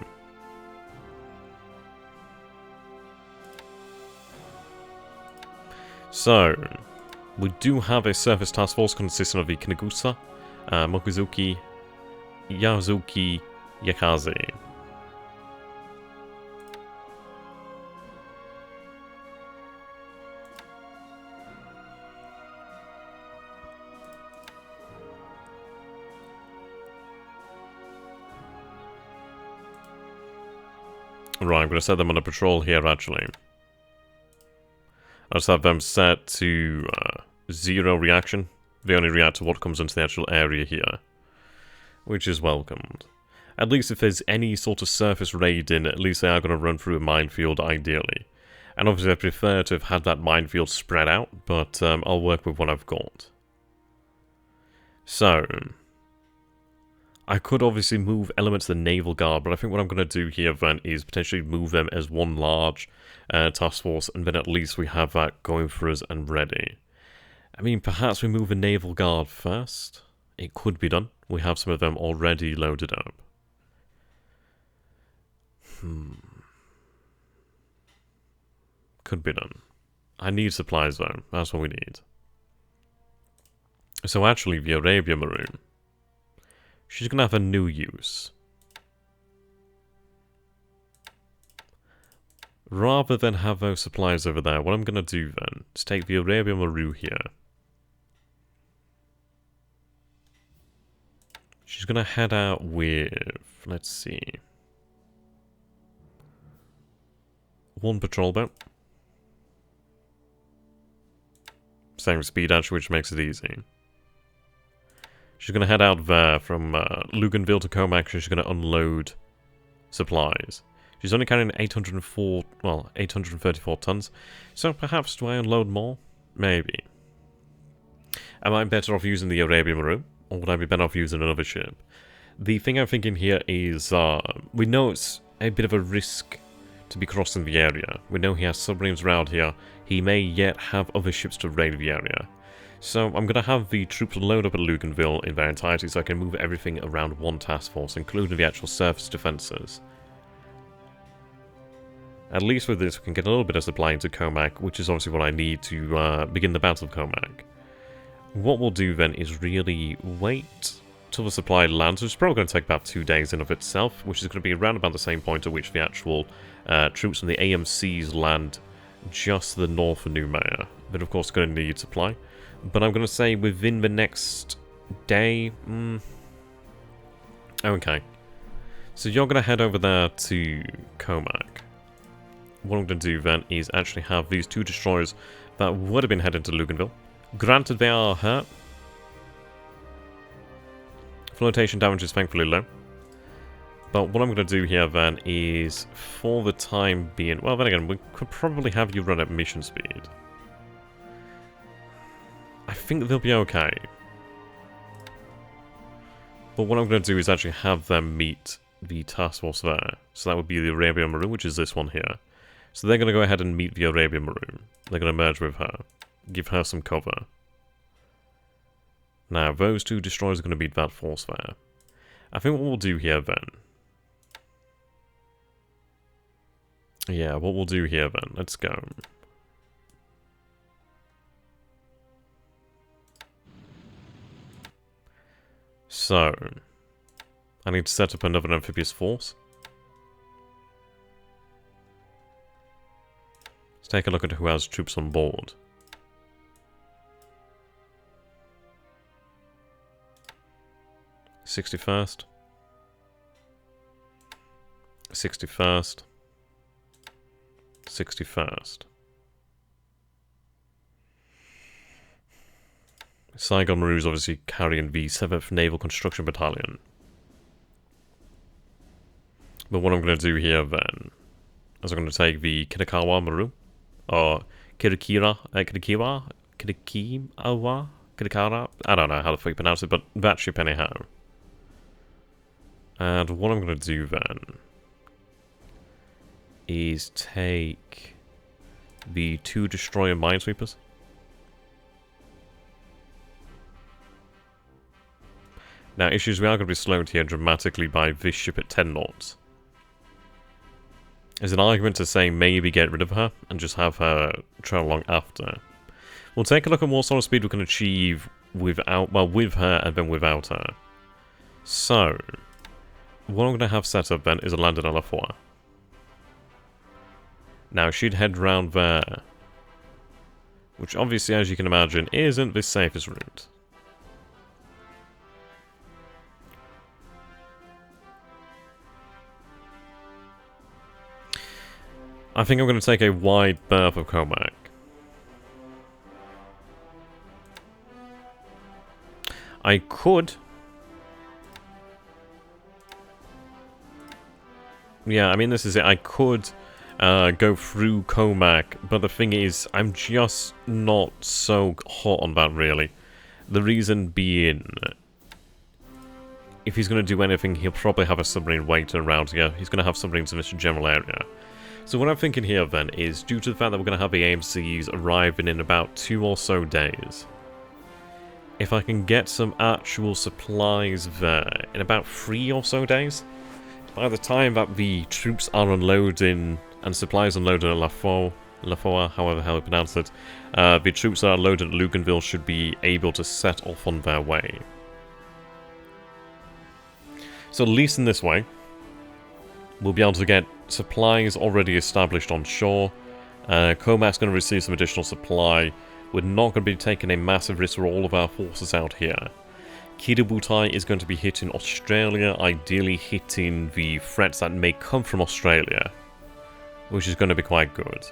So, we do have a surface task force consisting of the Kinagusa, Mokuzuki, Yazuki, Yakaze. Right, I'm going to set them on a patrol here, actually. I'll just have them set to 0 reaction. They only react to what comes into the actual area here. Which is welcomed. At least if there's any sort of surface raid in, at least they are going to run through a minefield, ideally. And obviously I prefer to have had that minefield spread out, but I'll work with what I've got. So... I could obviously move elements of the Naval Guard, but I think what I'm going to do here then is potentially move them as one large task force, and then at least we have that going for us and ready. I mean, perhaps we move the Naval Guard first? It could be done. We have some of them already loaded up. Could be done. I need supplies though, that's what we need. So actually, the Arabia Maroon. She's going to have a new use. Rather than have those supplies over there, what I'm going to do then is take the Arabia Maru here. She's going to head out with, let's see, 1 patrol boat. Same speed actually, which makes it easy. She's going to head out there from Luganville to Comac. She's going to unload supplies. She's only carrying 804, well, 834 tons. So perhaps do I unload more? Maybe. Am I better off using the Arabian Maroon? Or would I be better off using another ship? The thing I'm thinking here is, we know it's a bit of a risk to be crossing the area. We know he has submarines around here. He may yet have other ships to raid the area. So I'm going to have the troops load up at Luganville in their entirety so I can move everything around one task force, including the actual surface defences. At least with this we can get a little bit of supply into Comac, which is obviously what I need to begin the Battle of Comac. What we'll do then is really wait till the supply lands, which is probably going to take about 2 days in of itself, which is going to be around about the same point at which the actual troops from the AMCs land just to the north of Noumea. But of course going to need supply. But I'm going to say within the next day... Okay. So you're going to head over there to Comac. What I'm going to do then is actually have these 2 destroyers that would have been heading to Luganville. Granted, they are hurt. Flotation damage is thankfully low. But what I'm going to do here then is, for the time being... Well, then again, we could probably have you run at mission speed. I think they'll be okay. But what I'm going to do is actually have them meet the task force there. So that would be the Arabian Maroon, which is this one here. So they're going to go ahead and meet the Arabian Maroon. They're going to merge with her. Give her some cover. Now, those 2 destroyers are going to meet that force there. I think what we'll do here then... Yeah, what we'll do here then. Let's go. So, I need to set up another amphibious force. Let's take a look at who has troops on board. '61st. 61st. 61st. Saigon Maru is obviously carrying the 7th Naval Construction Battalion. But what I'm going to do here then is I'm going to take the Kitakawa Maru, or Kirikira, Kirikiwa, Kirikiwa, Kirikara, I don't know how the fuck you pronounce it, but that ship anyhow. And what I'm going to do then is take the 2 destroyer minesweepers. Now, issues we are going to be slowed here dramatically by this ship at 10 knots. There's an argument to say maybe get rid of her and just have her trail along after. We'll take a look at what sort of speed we can achieve without, well, with her and then without her. So, what I'm going to have set up then is a landing at La Foix. Now, she'd head round there, which obviously, as you can imagine, isn't the safest route. I think I'm going to take a wide berth of Comac. I could... Yeah, I mean, this is it. I could go through Comac, but the thing is, I'm just not so hot on that, really. The reason being, if he's going to do anything, he'll probably have a submarine waiting around here. He's going to have submarines in this general area. So what I'm thinking here then is, due to the fact that we're going to have the AMCs arriving in about 2 or so days, if I can get some actual supplies there in about 3 or so days, by the time that the troops are unloading and supplies unloaded at La Foix, however the hell you pronounce it, the troops that are loaded at Luganville should be able to set off on their way. So at least in this way, we'll be able to get supplies already established on shore. Comac's going to receive some additional supply. We're not going to be taking a massive risk for all of our forces out here. Kido Butai is going to be hitting Australia, ideally hitting the threats that may come from Australia, which is going to be quite good.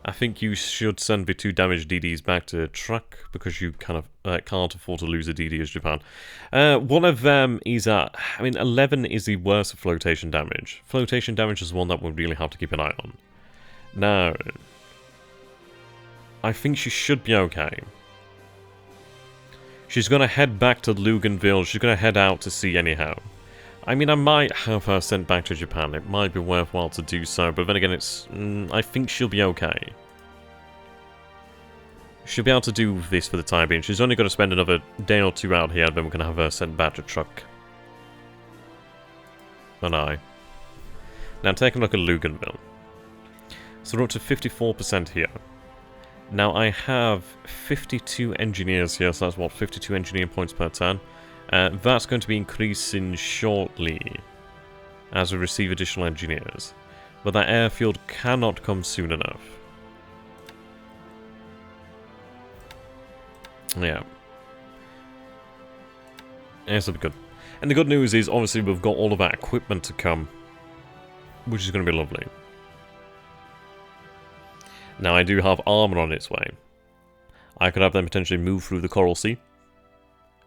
I think you should send the 2 damaged DDs back to truck because you kind of can't afford to lose a DD as Japan. One of them is at... I mean, 11 is the worst of flotation damage. Flotation damage is one that we'll really have to keep an eye on. Now, I think she should be okay. She's going to head back to Luganville. She's going to head out to sea anyhow. I mean, I might have her sent back to Japan. It might be worthwhile to do so, but then again, it's... I think she'll be okay. She'll be able to do this for the time being. She's only going to spend another day or 2 out here, then we're going to have her sent back to truck. And I. Now, take a look at Luganville. So we're up to 54% here. Now, I have 52 engineers here, so that's what, 52 engineering points per turn. That's going to be increasing shortly as we receive additional engineers. But that airfield cannot come soon enough. Yeah. This will be good. And the good news is, obviously, we've got all of that equipment to come, which is going to be lovely. Now, I do have armor on its way. I could have them potentially move through the Coral Sea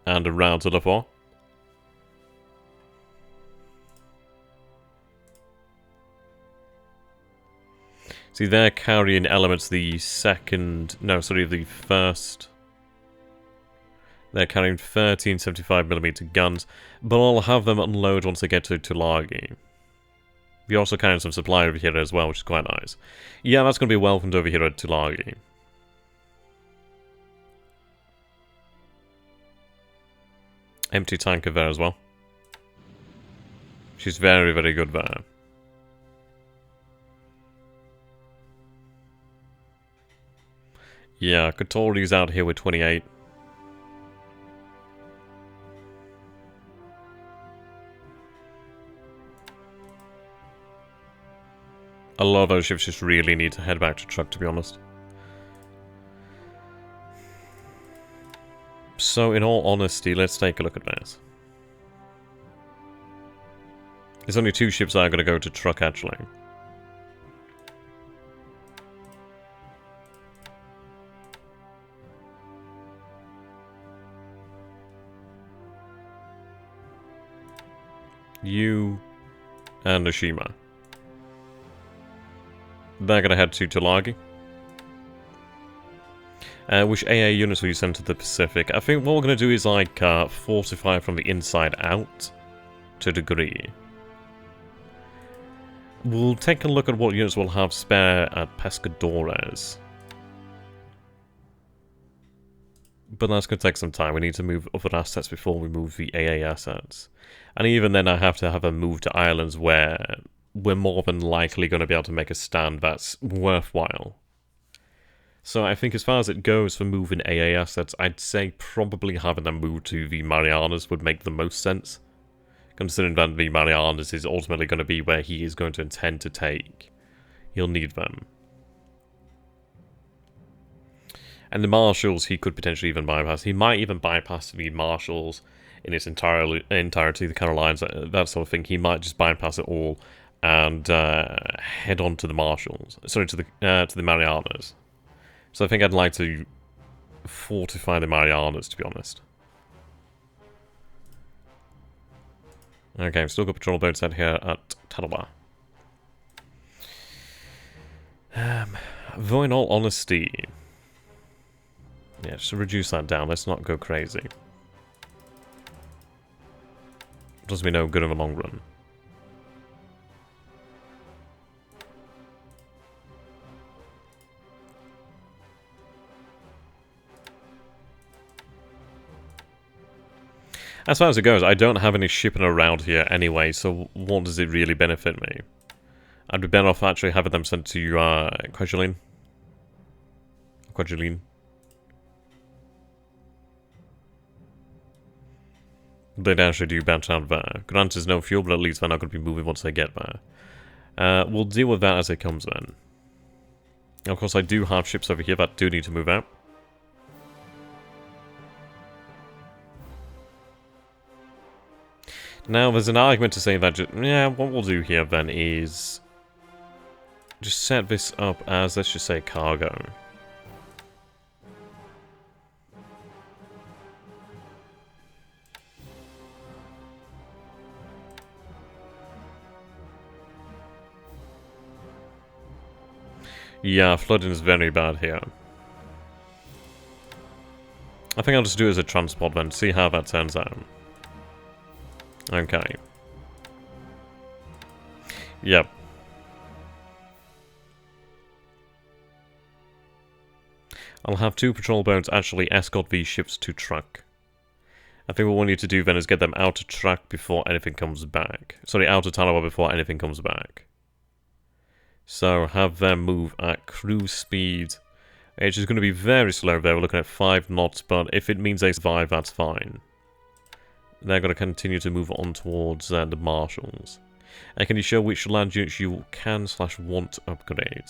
and around to the far. See, they're carrying elements the first. They're carrying 13 75mm guns, but I'll have them unload once they get to Tulagi. We're also carrying some supply over here as well, which is quite nice. Yeah, that's going to be welcomed over here at Tulagi. Empty tanker there as well. She's very, very good there. Yeah, Kotori's out here with 28. A lot of those ships just really need to head back to truck, to be honest. So, in all honesty, let's take a look at this. There's only 2 ships that are going to go to truck, actually. You and Oshima. They're going to head to Tulagi. Which AA units will you send to the Pacific? I think what we're going to do is like fortify from the inside out to a degree. We'll take a look at what units we'll have spare at Pescadores. But that's going to take some time. We need to move other assets before we move the AA assets. And even then I have to have them move to islands where we're more than likely going to be able to make a stand that's worthwhile. So I think as far as it goes for moving AA assets, I'd say probably having them move to the Marianas would make the most sense. Considering that the Marianas is ultimately going to be where he is going to intend to take. He'll need them. And the Marshals he could potentially even bypass. He might even bypass the Marshals in its entirety, the Carolines, that sort of thing. He might just bypass it all and head on to the Marshals. Sorry, to the Marianas. So I think I'd like to fortify the Marianas, to be honest. Okay, I've still got patrol boats out here at Talaba. Though in all honesty... Yeah, just to reduce that down, let's not go crazy. Does me no good in the long run. As far as it goes, I don't have any shipping around here anyway, so what does it really benefit me? I'd be better off actually having them sent to Quejuline. They'd actually do bounce out there. Granted, there's no fuel, but at least they're not going to be moving once they get there. We'll deal with that as it comes then. Of course, I do have ships over here that do need to move out. Now, there's an argument to say that, yeah, what we'll do here then is just set this up as, let's just say, cargo. Yeah, flooding is very bad here. I think I'll just do it as a transport then, see how that turns out. Okay. Yep. I'll have 2 patrol boats actually escort these ships to track. I think what we need to do then is get them out of track before anything comes back. Sorry, out of Tanawa before anything comes back. So have them move at cruise speed. Which is going to be very slow there. We're looking at 5 knots, but if it means they survive, that's fine. They're going to continue to move on towards the marshals. And can you show which land units you can/want to upgrade?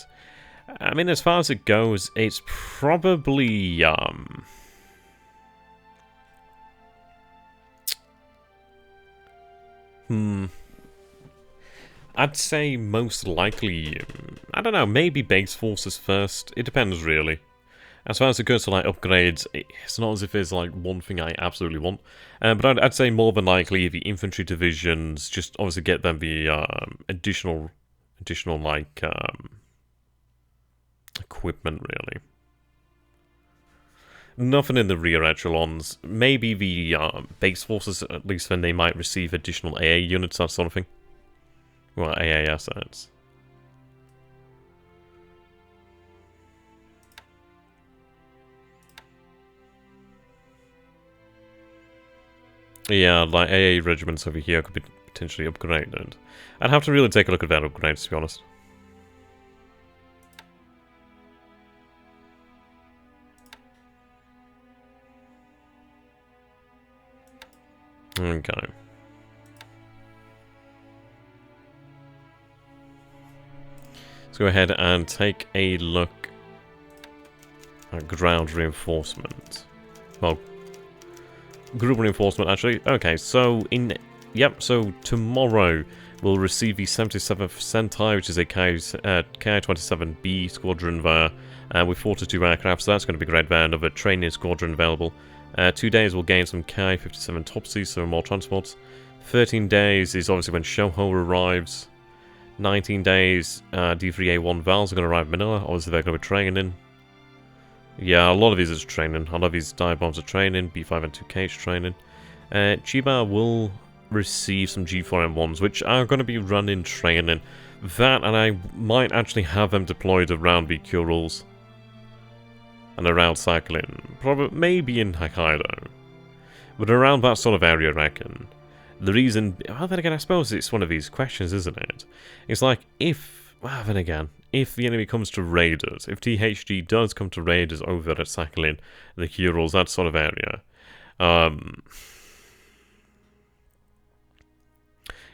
I mean, as far as it goes, it's probably I'd say most likely, I don't know, maybe base forces first. It depends, really. As far as it goes to, like, upgrades, it's not as if there's, like, one thing I absolutely want. But I'd say more than likely the infantry divisions, just obviously get them the additional, like, equipment, really. Nothing in the rear echelons. Maybe the base forces, at least then they might receive additional AA units, that sort of thing. Well, AA assets. Yeah, like AA regiments over here could be potentially upgraded. I'd have to really take a look at that upgrades, to be honest. Okay. Let's go ahead and take a look at ground reinforcement. Well, group reinforcement, actually. Okay, so so tomorrow we'll receive the 77th Sentai, which is a Ki-27B squadron there, with 42 aircraft, so that's going to be great there. Another training squadron available. 2 days we'll gain some Ki-57 Topsies, so more transports. 13 days is obviously when Shoho arrives. 19 days, D3A1 Vals are going to arrive in Manila. Obviously, they're going to be training. Yeah, a lot of these is training. A lot of these dive bombs are training. B5 and 2K is training. Chiba will receive some G4M1s, which are going to be running training. That, and I might actually have them deployed around the Kurils. And around Sakhalin. Probably, maybe in Hokkaido. But around that sort of area, I reckon. The reason, well, then again, I suppose it's one of these questions, isn't it? It's like, if, well, then again, if the enemy comes to raid us, if THG does come to raid us over at Sakhalin, the Kurils, that sort of area,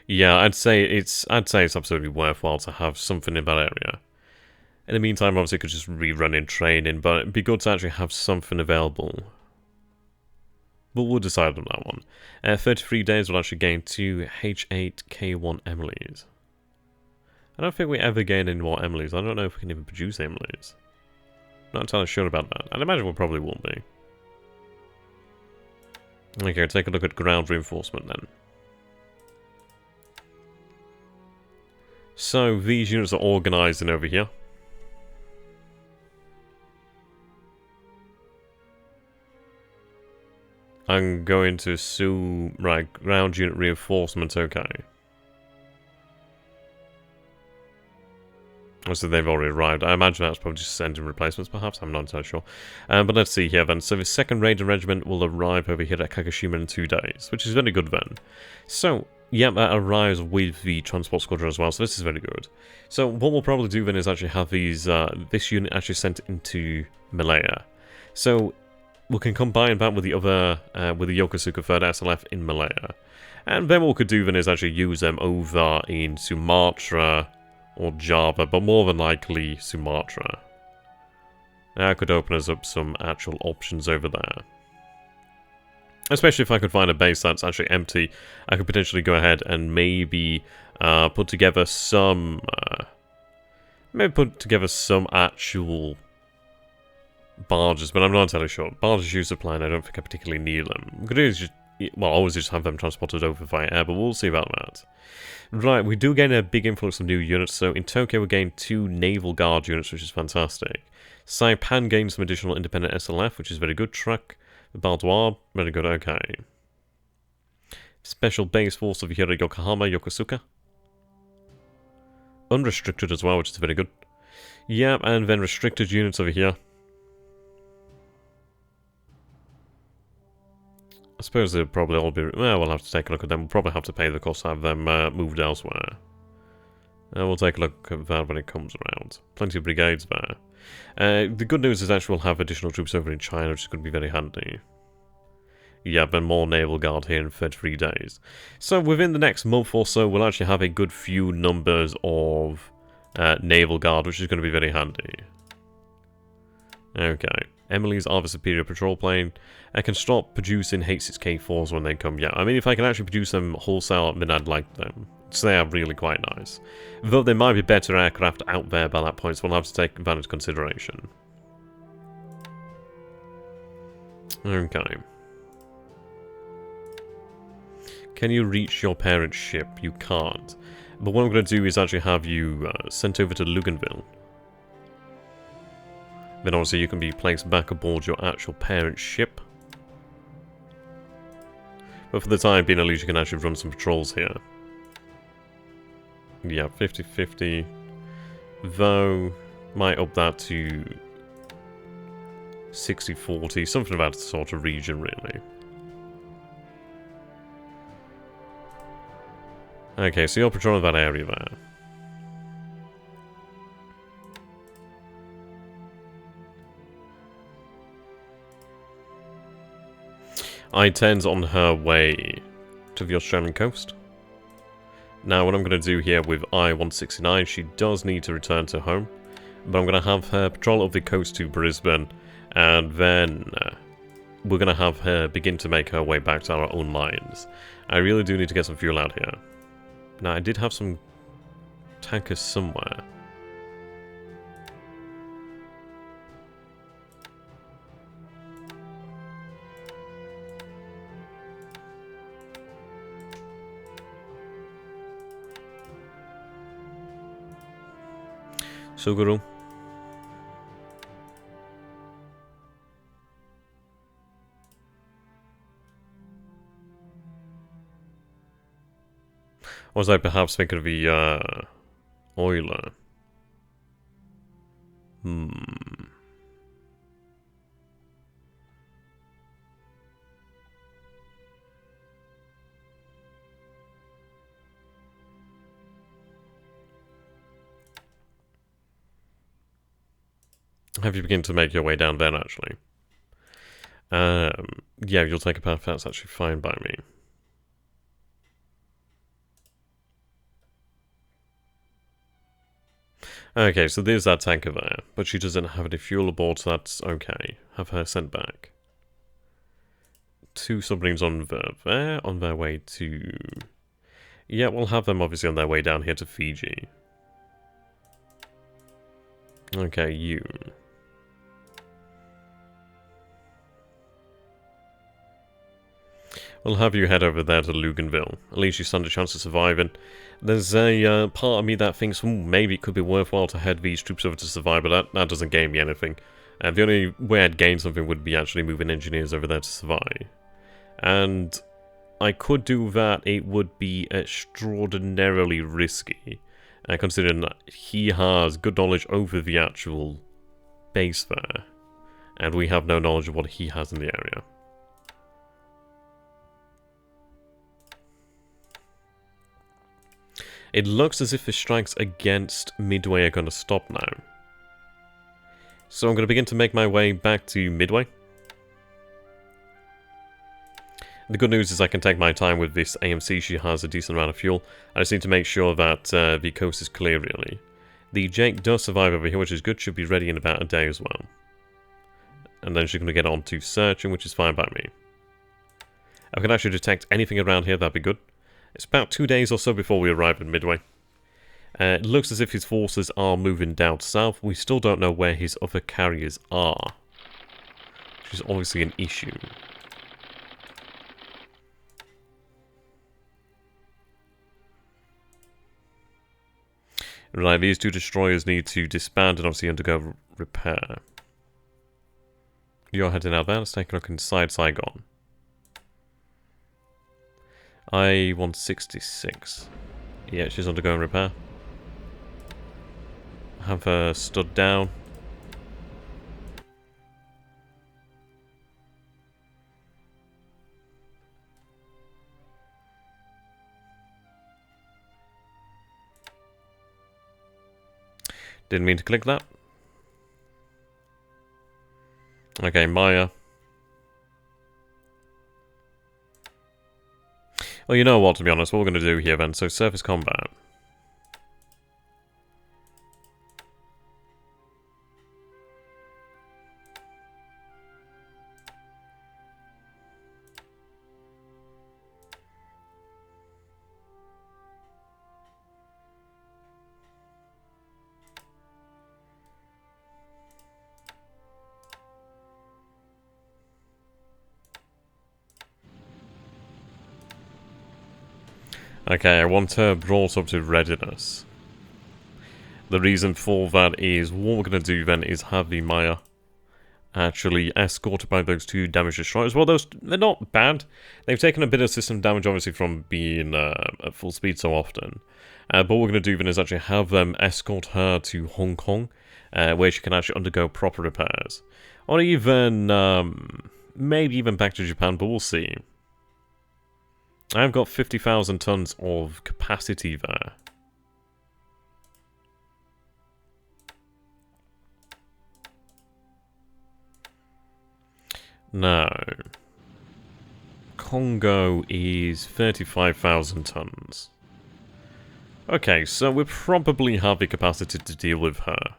yeah, I'd say it's absolutely worthwhile to have something in that area. In the meantime, obviously, it could just rerun in training, but it'd be good to actually have something available. But we'll decide on that one. 33 days will actually gain 2 H8K1 Emily's. I don't think we ever gain any more Emily's. I don't know if we can even produce Emily's. Not entirely sure about that. I'd imagine we probably won't be. Okay, take a look at ground reinforcement then. So, these units are organised in over here. I'm going to assume, right, ground unit reinforcement, okay. So they've already arrived. I imagine that's probably just sending replacements, perhaps. I'm not entirely sure. But let's see here then. So the 2nd Raider Regiment will arrive over here at Kagoshima in 2 days, which is very good then. So, yeah, that arrives with the Transport Squadron as well, so this is very good. So what we'll probably do then is actually have these this unit actually sent into Malaya. So we can combine that with the other, with the Yokosuka 3rd SLF in Malaya. And then what we could do then is actually use them over in Sumatra or Java, but more than likely Sumatra. That could open us up some actual options over there. Especially if I could find a base that's actually empty, I could potentially go ahead and maybe put together some Maybe put together some actual barges, but I'm not entirely sure. Barges use supply, and I don't think I particularly need them. We could just, well, always just have them transported over via air, but we'll see about that. Right, we do gain a big influx of new units. So in Tokyo, we gain 2 naval guard units, which is fantastic. Saipan gains some additional independent SLF, which is very good. Truck, Baldoir, very good. Okay. Special base force over here at Yokohama, Yokosuka. Unrestricted as well, which is very good. Yep, and then restricted units over here. I suppose they'll probably all be... Well, we'll have to take a look at them. We'll probably have to pay the cost to have them moved elsewhere. We'll take a look at that when it comes around. Plenty of brigades there. The good news is actually we'll have additional troops over in China, which is going to be very handy. Yeah, but more naval guard here in 33 days. So within the next month or so, we'll actually have a good few numbers of naval guard, which is going to be very handy. Okay. Emily's are the superior patrol plane. I can stop producing H6K4s when they come. Yeah, I mean, if I can actually produce them wholesale, then I'd like them. So they are really quite nice. Though there might be better aircraft out there by that point, so we'll have to take that into consideration. Okay. Can you reach your parent ship? You can't. But what I'm going to do is actually have you sent over to Luganville. Then obviously you can be placed back aboard your actual parent ship. But for the time being, at least you can actually run some patrols here. Yeah, 50-50. Though, might up that to 60-40. Something of that sort of region, really. Okay, so you're patrolling that area there. I-10's on her way to the Australian coast. Now, what I'm going to do here with I-169, she does need to return to home. But I'm going to have her patrol up the coast to Brisbane. And then we're going to have her begin to make her way back to our own lines. I really do need to get some fuel out here. Now, I did have some tankers somewhere. Suguru. Was I perhaps thinking of the oiler? Have you begin to make your way down there, actually? Yeah, you'll take a path. That's actually fine by me. Okay, so there's that tanker there, but she doesn't have any fuel aboard, so that's okay. Have her sent back. 2 submarines on their way to... Yeah, we'll have them obviously on their way down here to Fiji. Okay, you... We'll have you head over there to Luganville. At least you stand a chance of surviving. There's a part of me that thinks, maybe it could be worthwhile to head these troops over to survive, but that doesn't gain me anything. The only way I'd gain something would be actually moving engineers over there to survive. And I could do that. It would be extraordinarily risky, considering that he has good knowledge over the actual base there, and we have no knowledge of what he has in the area. It looks as if the strikes against Midway are going to stop now. So I'm going to begin to make my way back to Midway. The good news is I can take my time with this AMC. She has a decent amount of fuel. I just need to make sure that the coast is clear, really. The Jake does survive over here, which is good. Should be ready in about a day as well. And then she's going to get on to searching, which is fine by me. If I can actually detect anything around here, that'd be good. It's about 2 days or so before we arrive at Midway. It looks as if his forces are moving down south. We still don't know where his other carriers are, which is obviously an issue. Right, these two destroyers need to disband and obviously undergo repair. You're heading out there. Let's take a look inside Saigon. I-166. Yeah, she's undergoing repair. Have her stood down. Didn't mean to click that. Okay, Maya. Well, you know what, to be honest, what we're going to do here then. So, surface combat. Okay, I want her brought up to readiness. The reason for that is, what we're going to do then is have the Maya actually escorted by those two damage destroyers. Well, they're not bad. They've taken a bit of system damage, obviously, from being at full speed so often. But what we're going to do then is actually have them escort her to Hong Kong, where she can actually undergo proper repairs. Or even, maybe even back to Japan, but we'll see. I've got 50,000 tons of capacity there. Now, Congo is 35,000 tons. Okay, so we probably have the capacity to deal with her.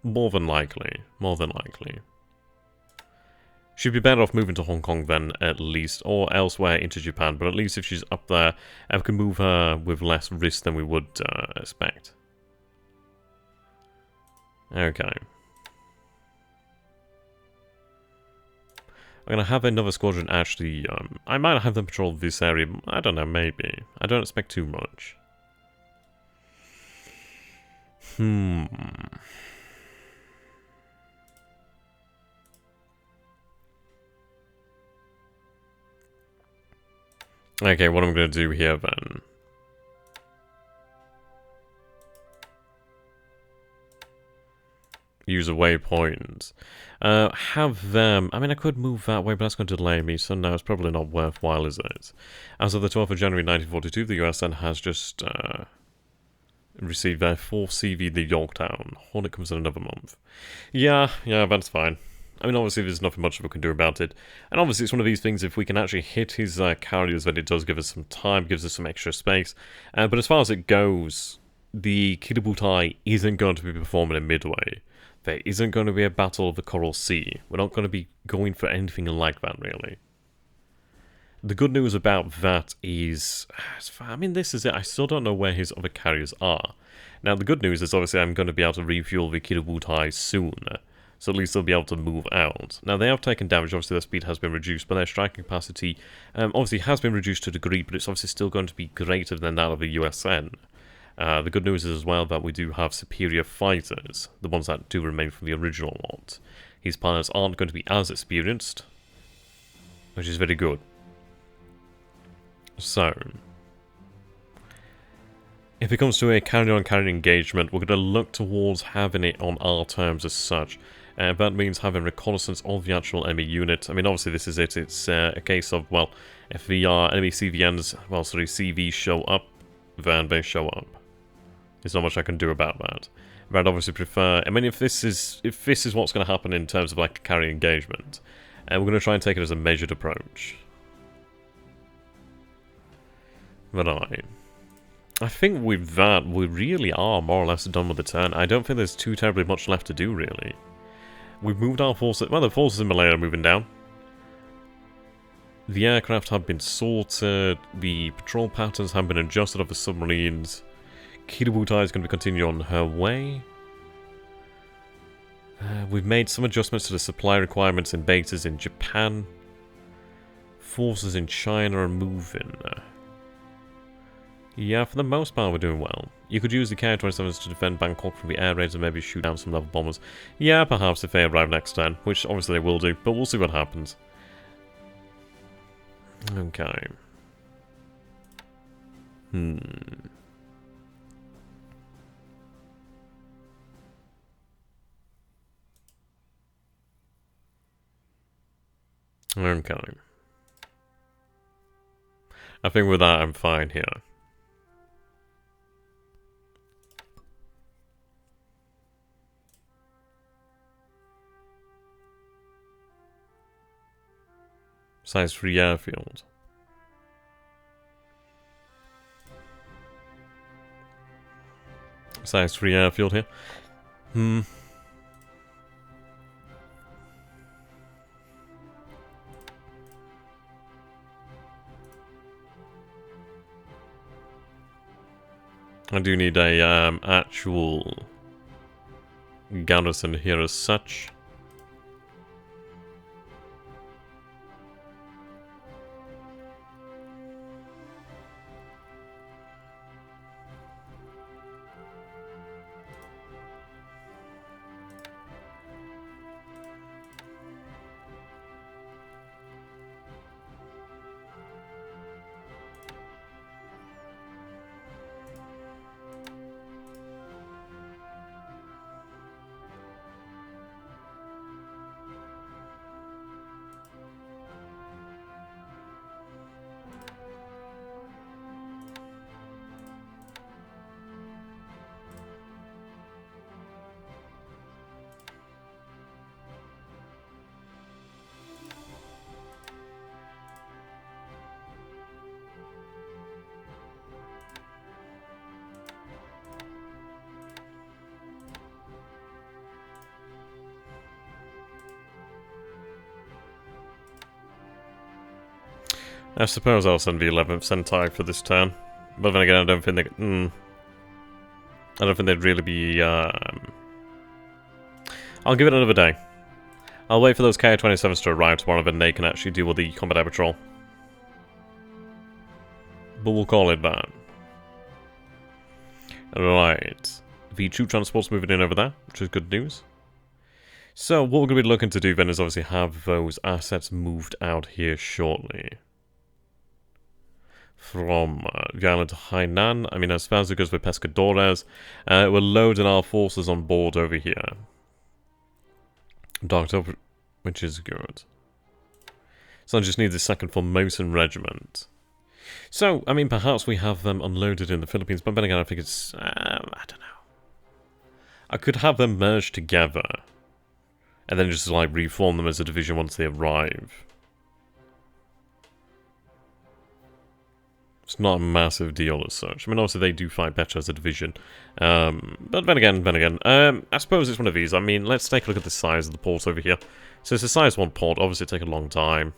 More than likely. More than likely. She'd be better off moving to Hong Kong then, at least, or elsewhere into Japan, but at least if she's up there, we can move her with less risk than we would expect. Okay. I'm going to have another squadron actually, I might have them patrol this area, I don't know, maybe. I don't expect too much. Okay, what I'm going to do here then. Use a waypoint. Have them... I mean, I could move that way, but that's going to delay me, so no, it's probably not worthwhile, is it? As of the 12th of January 1942, the US then has just received their 4th CV, the Yorktown. Hornet comes in another month. Yeah, that's fine. I mean, obviously, there's nothing much we can do about it. And obviously, it's one of these things, if we can actually hit his carriers, then it does give us some time, gives us some extra space. But as far as it goes, the Kido Butai isn't going to be performing in Midway. There isn't going to be a Battle of the Coral Sea. We're not going to be going for anything like that, really. The good news about that is... I mean, this is it. I still don't know where his other carriers are. Now, the good news is, obviously, I'm going to be able to refuel the Kido Butai soon. So at least they'll be able to move out. Now, they have taken damage. Obviously, their speed has been reduced, but their striking capacity obviously has been reduced to a degree, but it's obviously still going to be greater than that of the USN. The good news is as well that we do have superior fighters, the ones that do remain from the original lot. His pilots aren't going to be as experienced, which is very good. So, if it comes to a carry-on-carry engagement, we're going to look towards having it on our terms as such. That means having reconnaissance of the actual enemy unit. I mean, obviously this is it. It's a case of, well, if the enemy CVNs, well, sorry, CVs show up, then they show up. There's not much I can do about that. But I'd obviously prefer... I mean, if this is what's going to happen in terms of, like, a carry engagement, we're going to try and take it as a measured approach. But I think with that, we really are more or less done with the turn. I don't think there's too terribly much left to do, really. We've moved our forces... Well, the forces in Malaya are moving down. The aircraft have been sorted. The patrol patterns have been adjusted of the submarines. Kido Butai is going to continue on her way. We've made some adjustments to the supply requirements in bases in Japan. Forces in China are moving. Yeah, for the most part we're doing well. You could use the Ki-27s to defend Bangkok from the air raids and maybe shoot down some level bombers. Yeah, perhaps if they arrive next turn, which obviously they will do, but we'll see what happens. Okay. Okay. I think with that I'm fine here. Size 3 airfield. Size 3 airfield here. I do need a actual garrison here as such. I suppose I'll send the 11th Sentai for this turn. But then again, I don't think they... I don't think they'd really be... I'll give it another day. I'll wait for those Ki-27s to arrive tomorrow, then they can actually deal with the combat air patrol. But we'll call it that. Right. The troop transport's moving in over there, which is good news. So, what we're going to be looking to do then is obviously have those assets moved out here shortly. From the island of Hainan. I mean, as far as it goes with Pescadores, we're loading our forces on board over here. Docked up, which is good. So I just need the 2nd Formosan Regiment. So, I mean, perhaps we have them unloaded in the Philippines, but then again, I think it's... I don't know. I could have them merged together, and then just, like, reform them as a division once they arrive. It's not a massive deal as such. I mean, obviously they do fight better as a division. But then again, I suppose it's one of these. I mean, let's take a look at the size of the port over here. So it's a size 1 port, obviously it'll take a long time.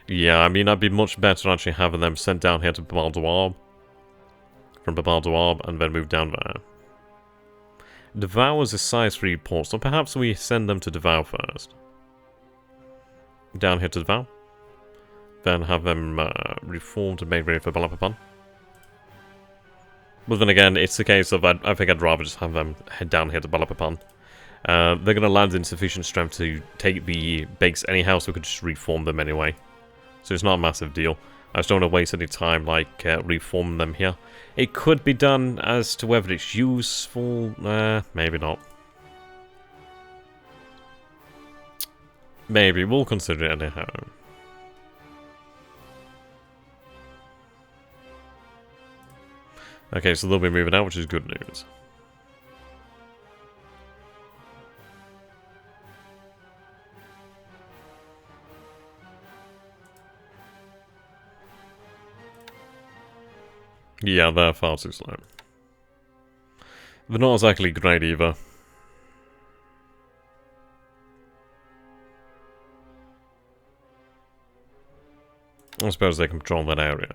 Yeah, I mean, I'd be much better actually having them sent down here to Babal Dawab. From Babal Dawab, and then move down there. Davao is a size 3 port, so perhaps we send them to Davao first. Down here to Davao. Then have them reformed and made ready for Balapapan. But then again, it's a case of I think I'd rather just have them head down here to Balapapan. They're going to land in sufficient strength to take the base anyhow, so we could just reform them anyway. So it's not a massive deal. I just don't want to waste any time, like, reforming them here. It could be done as to whether it's useful. Maybe not. Maybe. We'll consider it anyhow. Okay, so they'll be moving out, which is good news. Yeah, they're far too slow. They're not exactly great either. I suppose they can control that area.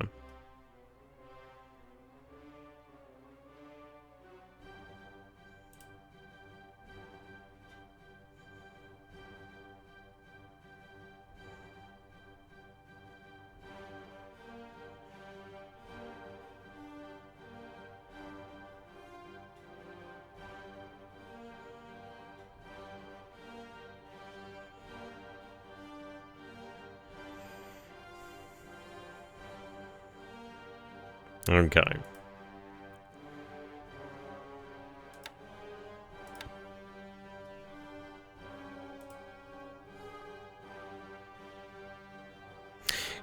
Okay.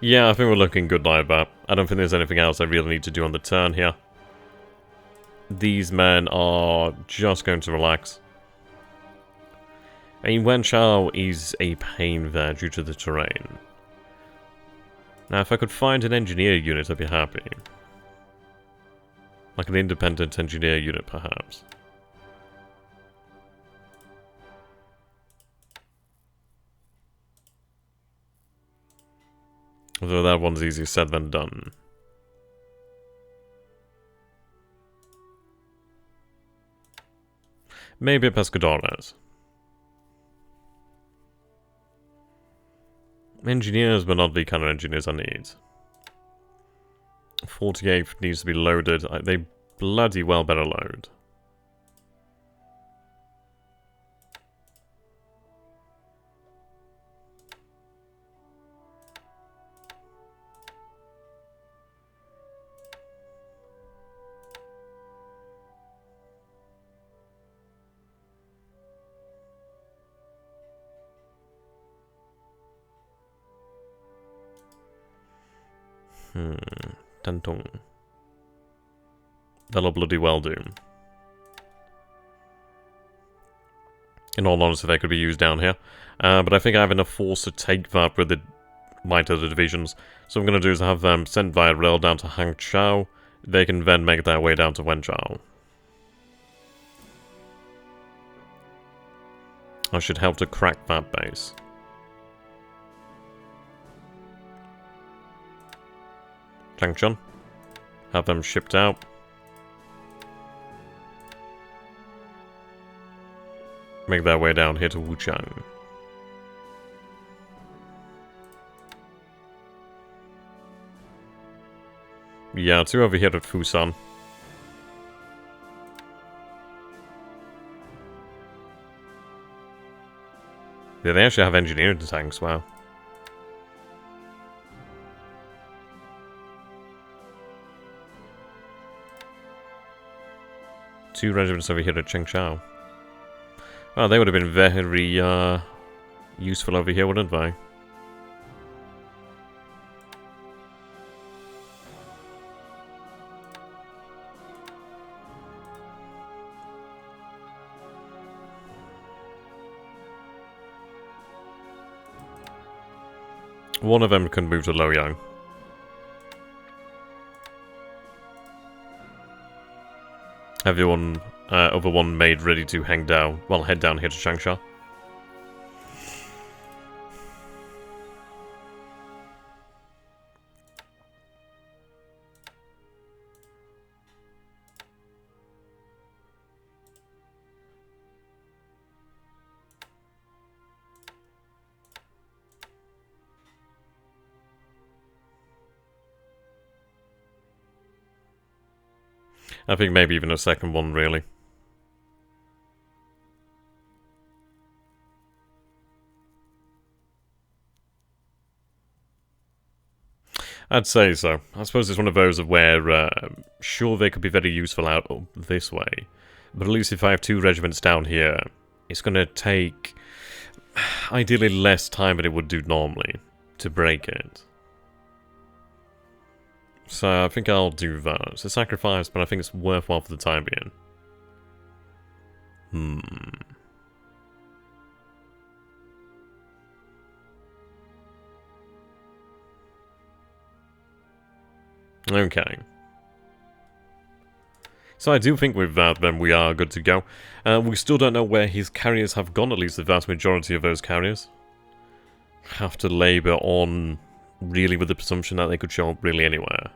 Yeah, I think we're looking good like that. I don't think there's anything else I really need to do on the turn here. These men are just going to relax. I mean, Wenchao is a pain there due to the terrain. Now, if I could find an engineer unit, I'd be happy. Like an independent engineer unit, perhaps. Although that one's easier said than done. Maybe a Pescadores. Engineers, but not the kind of engineers I need. 48 needs to be loaded. They bloody well better load. Tantung. That'll bloody well do. In all honesty, they could be used down here. But I think I have enough force to take that with the might of the divisions. So what I'm going to do is have them sent via rail down to Hangzhou. They can then make their way down to Wenchao. I should help to crack that base. Changchun. Have them shipped out. Make their way down here to Wuchang. Yeah, 2 over here at Fusan. Yeah, they actually have engineering tanks, wow. Two regiments over here at Chengshao. Oh, they would have been very useful over here, wouldn't they? One of them can move to Loyang. Everyone, other one made ready to hang down. Well, head down here to Changsha. I think maybe even a second one, really. I'd say so. I suppose it's one of those where, sure, they could be very useful out this way, but at least if I have 2 regiments down here, it's going to take, ideally, less time than it would do normally to break it. So I think I'll do that. It's a sacrifice, but I think it's worthwhile for the time being. Okay. So I do think with that, then, we are good to go. We still don't know where his carriers have gone, at least the vast majority of those carriers. Have to labour on, really, with the presumption that they could show up really anywhere.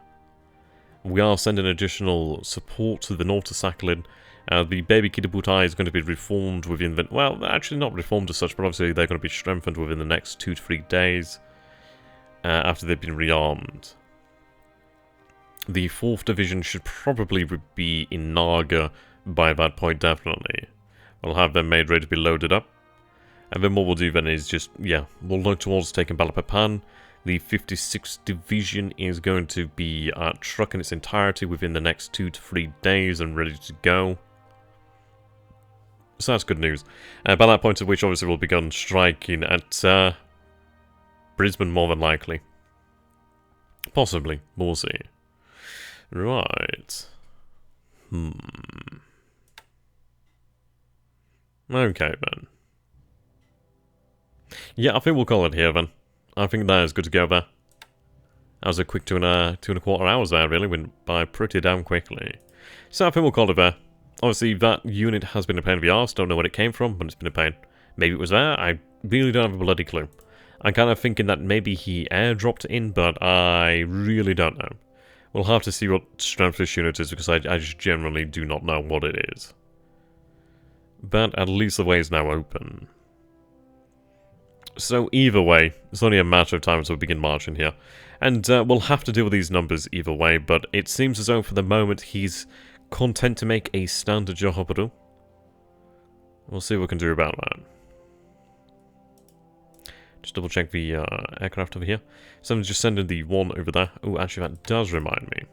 We are sending additional support to the north to Sakhalin. The baby Kido Butai is going to be reformed within the... Well, actually not reformed as such, but obviously they're going to be strengthened within the next 2 to 3 days. After they've been rearmed. The 4th Division should probably be in Naga by that point, definitely. We'll have them made ready to be loaded up. And then what we'll do then is just, yeah, we'll look towards taking Balapapan. The 56th Division is going to be truck in its entirety within the next 2 to 3 days and ready to go. So that's good news. By that point at which obviously we'll begin striking at Brisbane more than likely. Possibly. We'll see. Right. Okay then. Yeah, I think we'll call it here then. I think that is good to go there. That was a quick 2.25 hours there, really. Went by pretty damn quickly. So I think we'll call it there. Obviously, that unit has been a pain in the arse. Don't know where it came from, but it's been a pain. Maybe it was there. I really don't have a bloody clue. I'm kind of thinking that maybe he airdropped in, but I really don't know. We'll have to see what strength this unit is, because I just generally do not know what it is. But at least the way is now open. So either way, it's only a matter of time until we begin marching here. And we'll have to deal with these numbers either way, but it seems as though for the moment he's content to make a standard Johopodo. We'll see what we can do about that. Just double check the aircraft over here. Someone's just sending the one over there. Oh, actually that does remind me.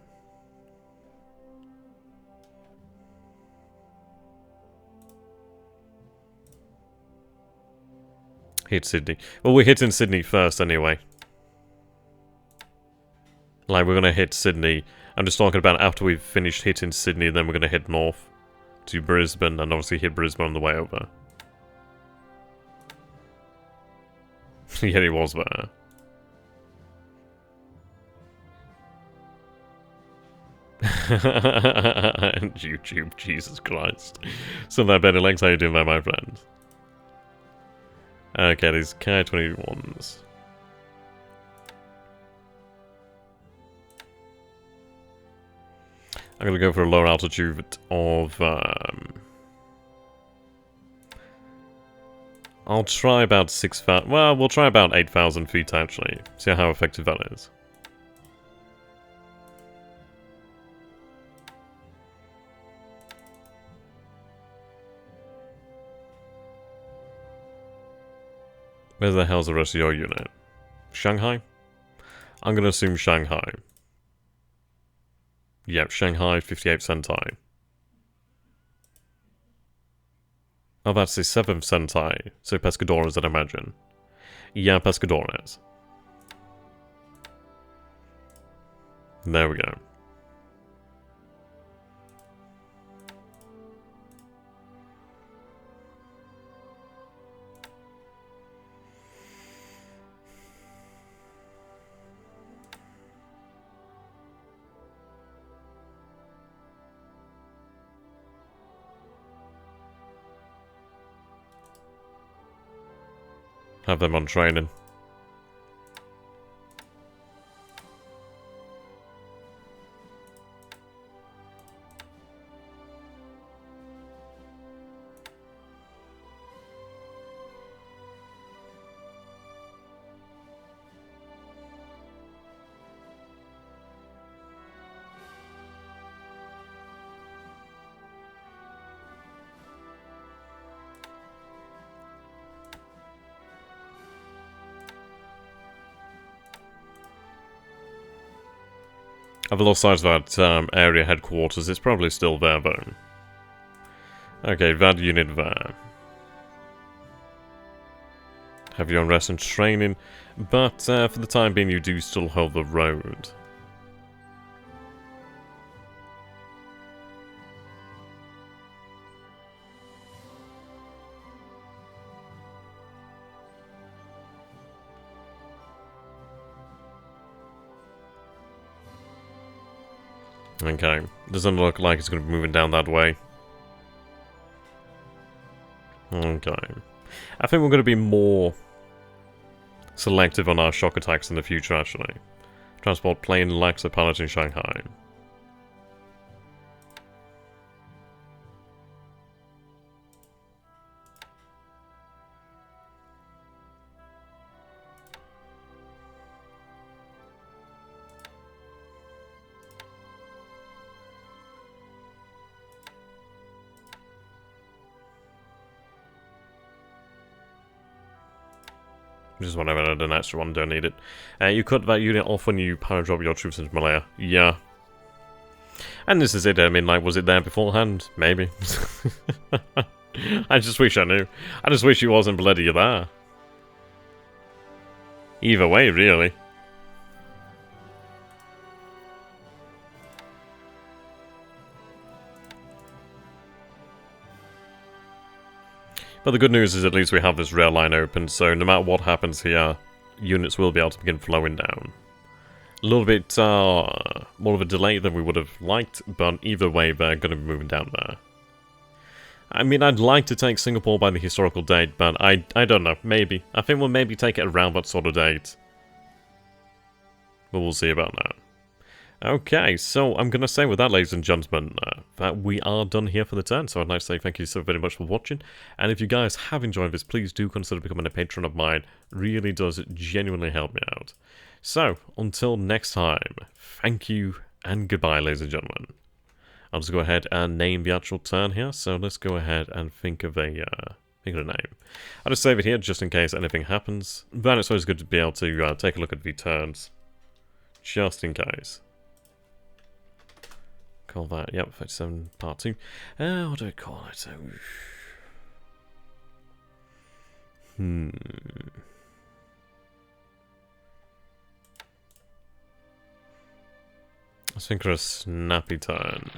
Hit Sydney. Well, we're hitting Sydney first anyway. Like, we're going to hit Sydney. I'm just talking about after we've finished hitting Sydney, then we're going to head north to Brisbane, and obviously hit Brisbane on the way over. Yeah, he was there. YouTube, Jesus Christ. So that better legs, how you doing there, my friend? Okay, these Ki-21s. I'm gonna go for a lower altitude of, I'll try about 6,000, well, we'll try about 8,000 feet actually. See how effective that is. Where the hell's the rest of your unit? Shanghai? I'm gonna assume Shanghai. Yep, Shanghai, 58 Sentai. Oh, that's the 7th Sentai. So Pescadores, I'd imagine. Yeah, Pescadores. There we go. Have them on training. I've lost sight of that area headquarters. It's probably still there, though. Okay, that unit there. Have you on rest and training, but for the time being you do still hold the road. Okay, doesn't look like it's going to be moving down that way. Okay. I think we're going to be more selective on our shock attacks in the future, actually. Transport plane lacks a pilot in Shanghai. Just want to add an extra one, don't need it. You cut that unit off when you power drop your troops into Malaya. Yeah. And this is it, I mean, like, was it there beforehand? Maybe. I just wish I knew. I just wish he wasn't bloody there. Either way, really. But the good news is at least we have this rail line open, so no matter what happens here, units will be able to begin flowing down. A little bit more of a delay than we would have liked, but either way they're going to be moving down there. I mean, I'd like to take Singapore by the historical date, but I don't know, maybe. I think we'll maybe take it around that sort of date. But we'll see about that. Okay, so I'm going to say with that, ladies and gentlemen, that we are done here for the turn. So I'd like to say thank you so very much for watching. And if you guys have enjoyed this, please do consider becoming a patron of mine. Really does genuinely help me out. So, until next time, thank you and goodbye, ladies and gentlemen. I'll just go ahead and name the actual turn here. So let's go ahead and think of a name. I'll just save it here just in case anything happens. But it's always good to be able to take a look at the turns. Just in case. Call that, yep, 37 part 2. What do I call it? Let's think of a snappy turn.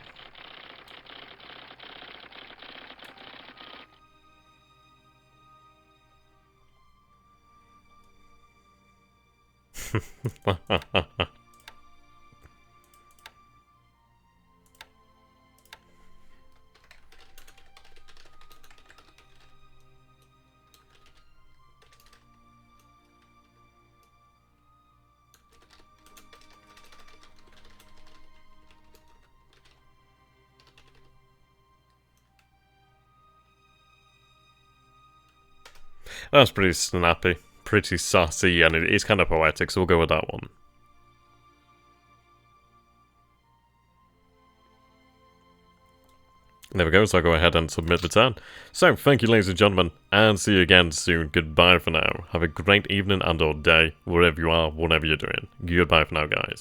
That's pretty snappy, pretty sassy, and it is kind of poetic, so we'll go with that one. There we go, so I'll go ahead and submit the turn. So, thank you ladies and gentlemen, and see you again soon. Goodbye for now. Have a great evening and or day, wherever you are, whatever you're doing. Goodbye for now, guys.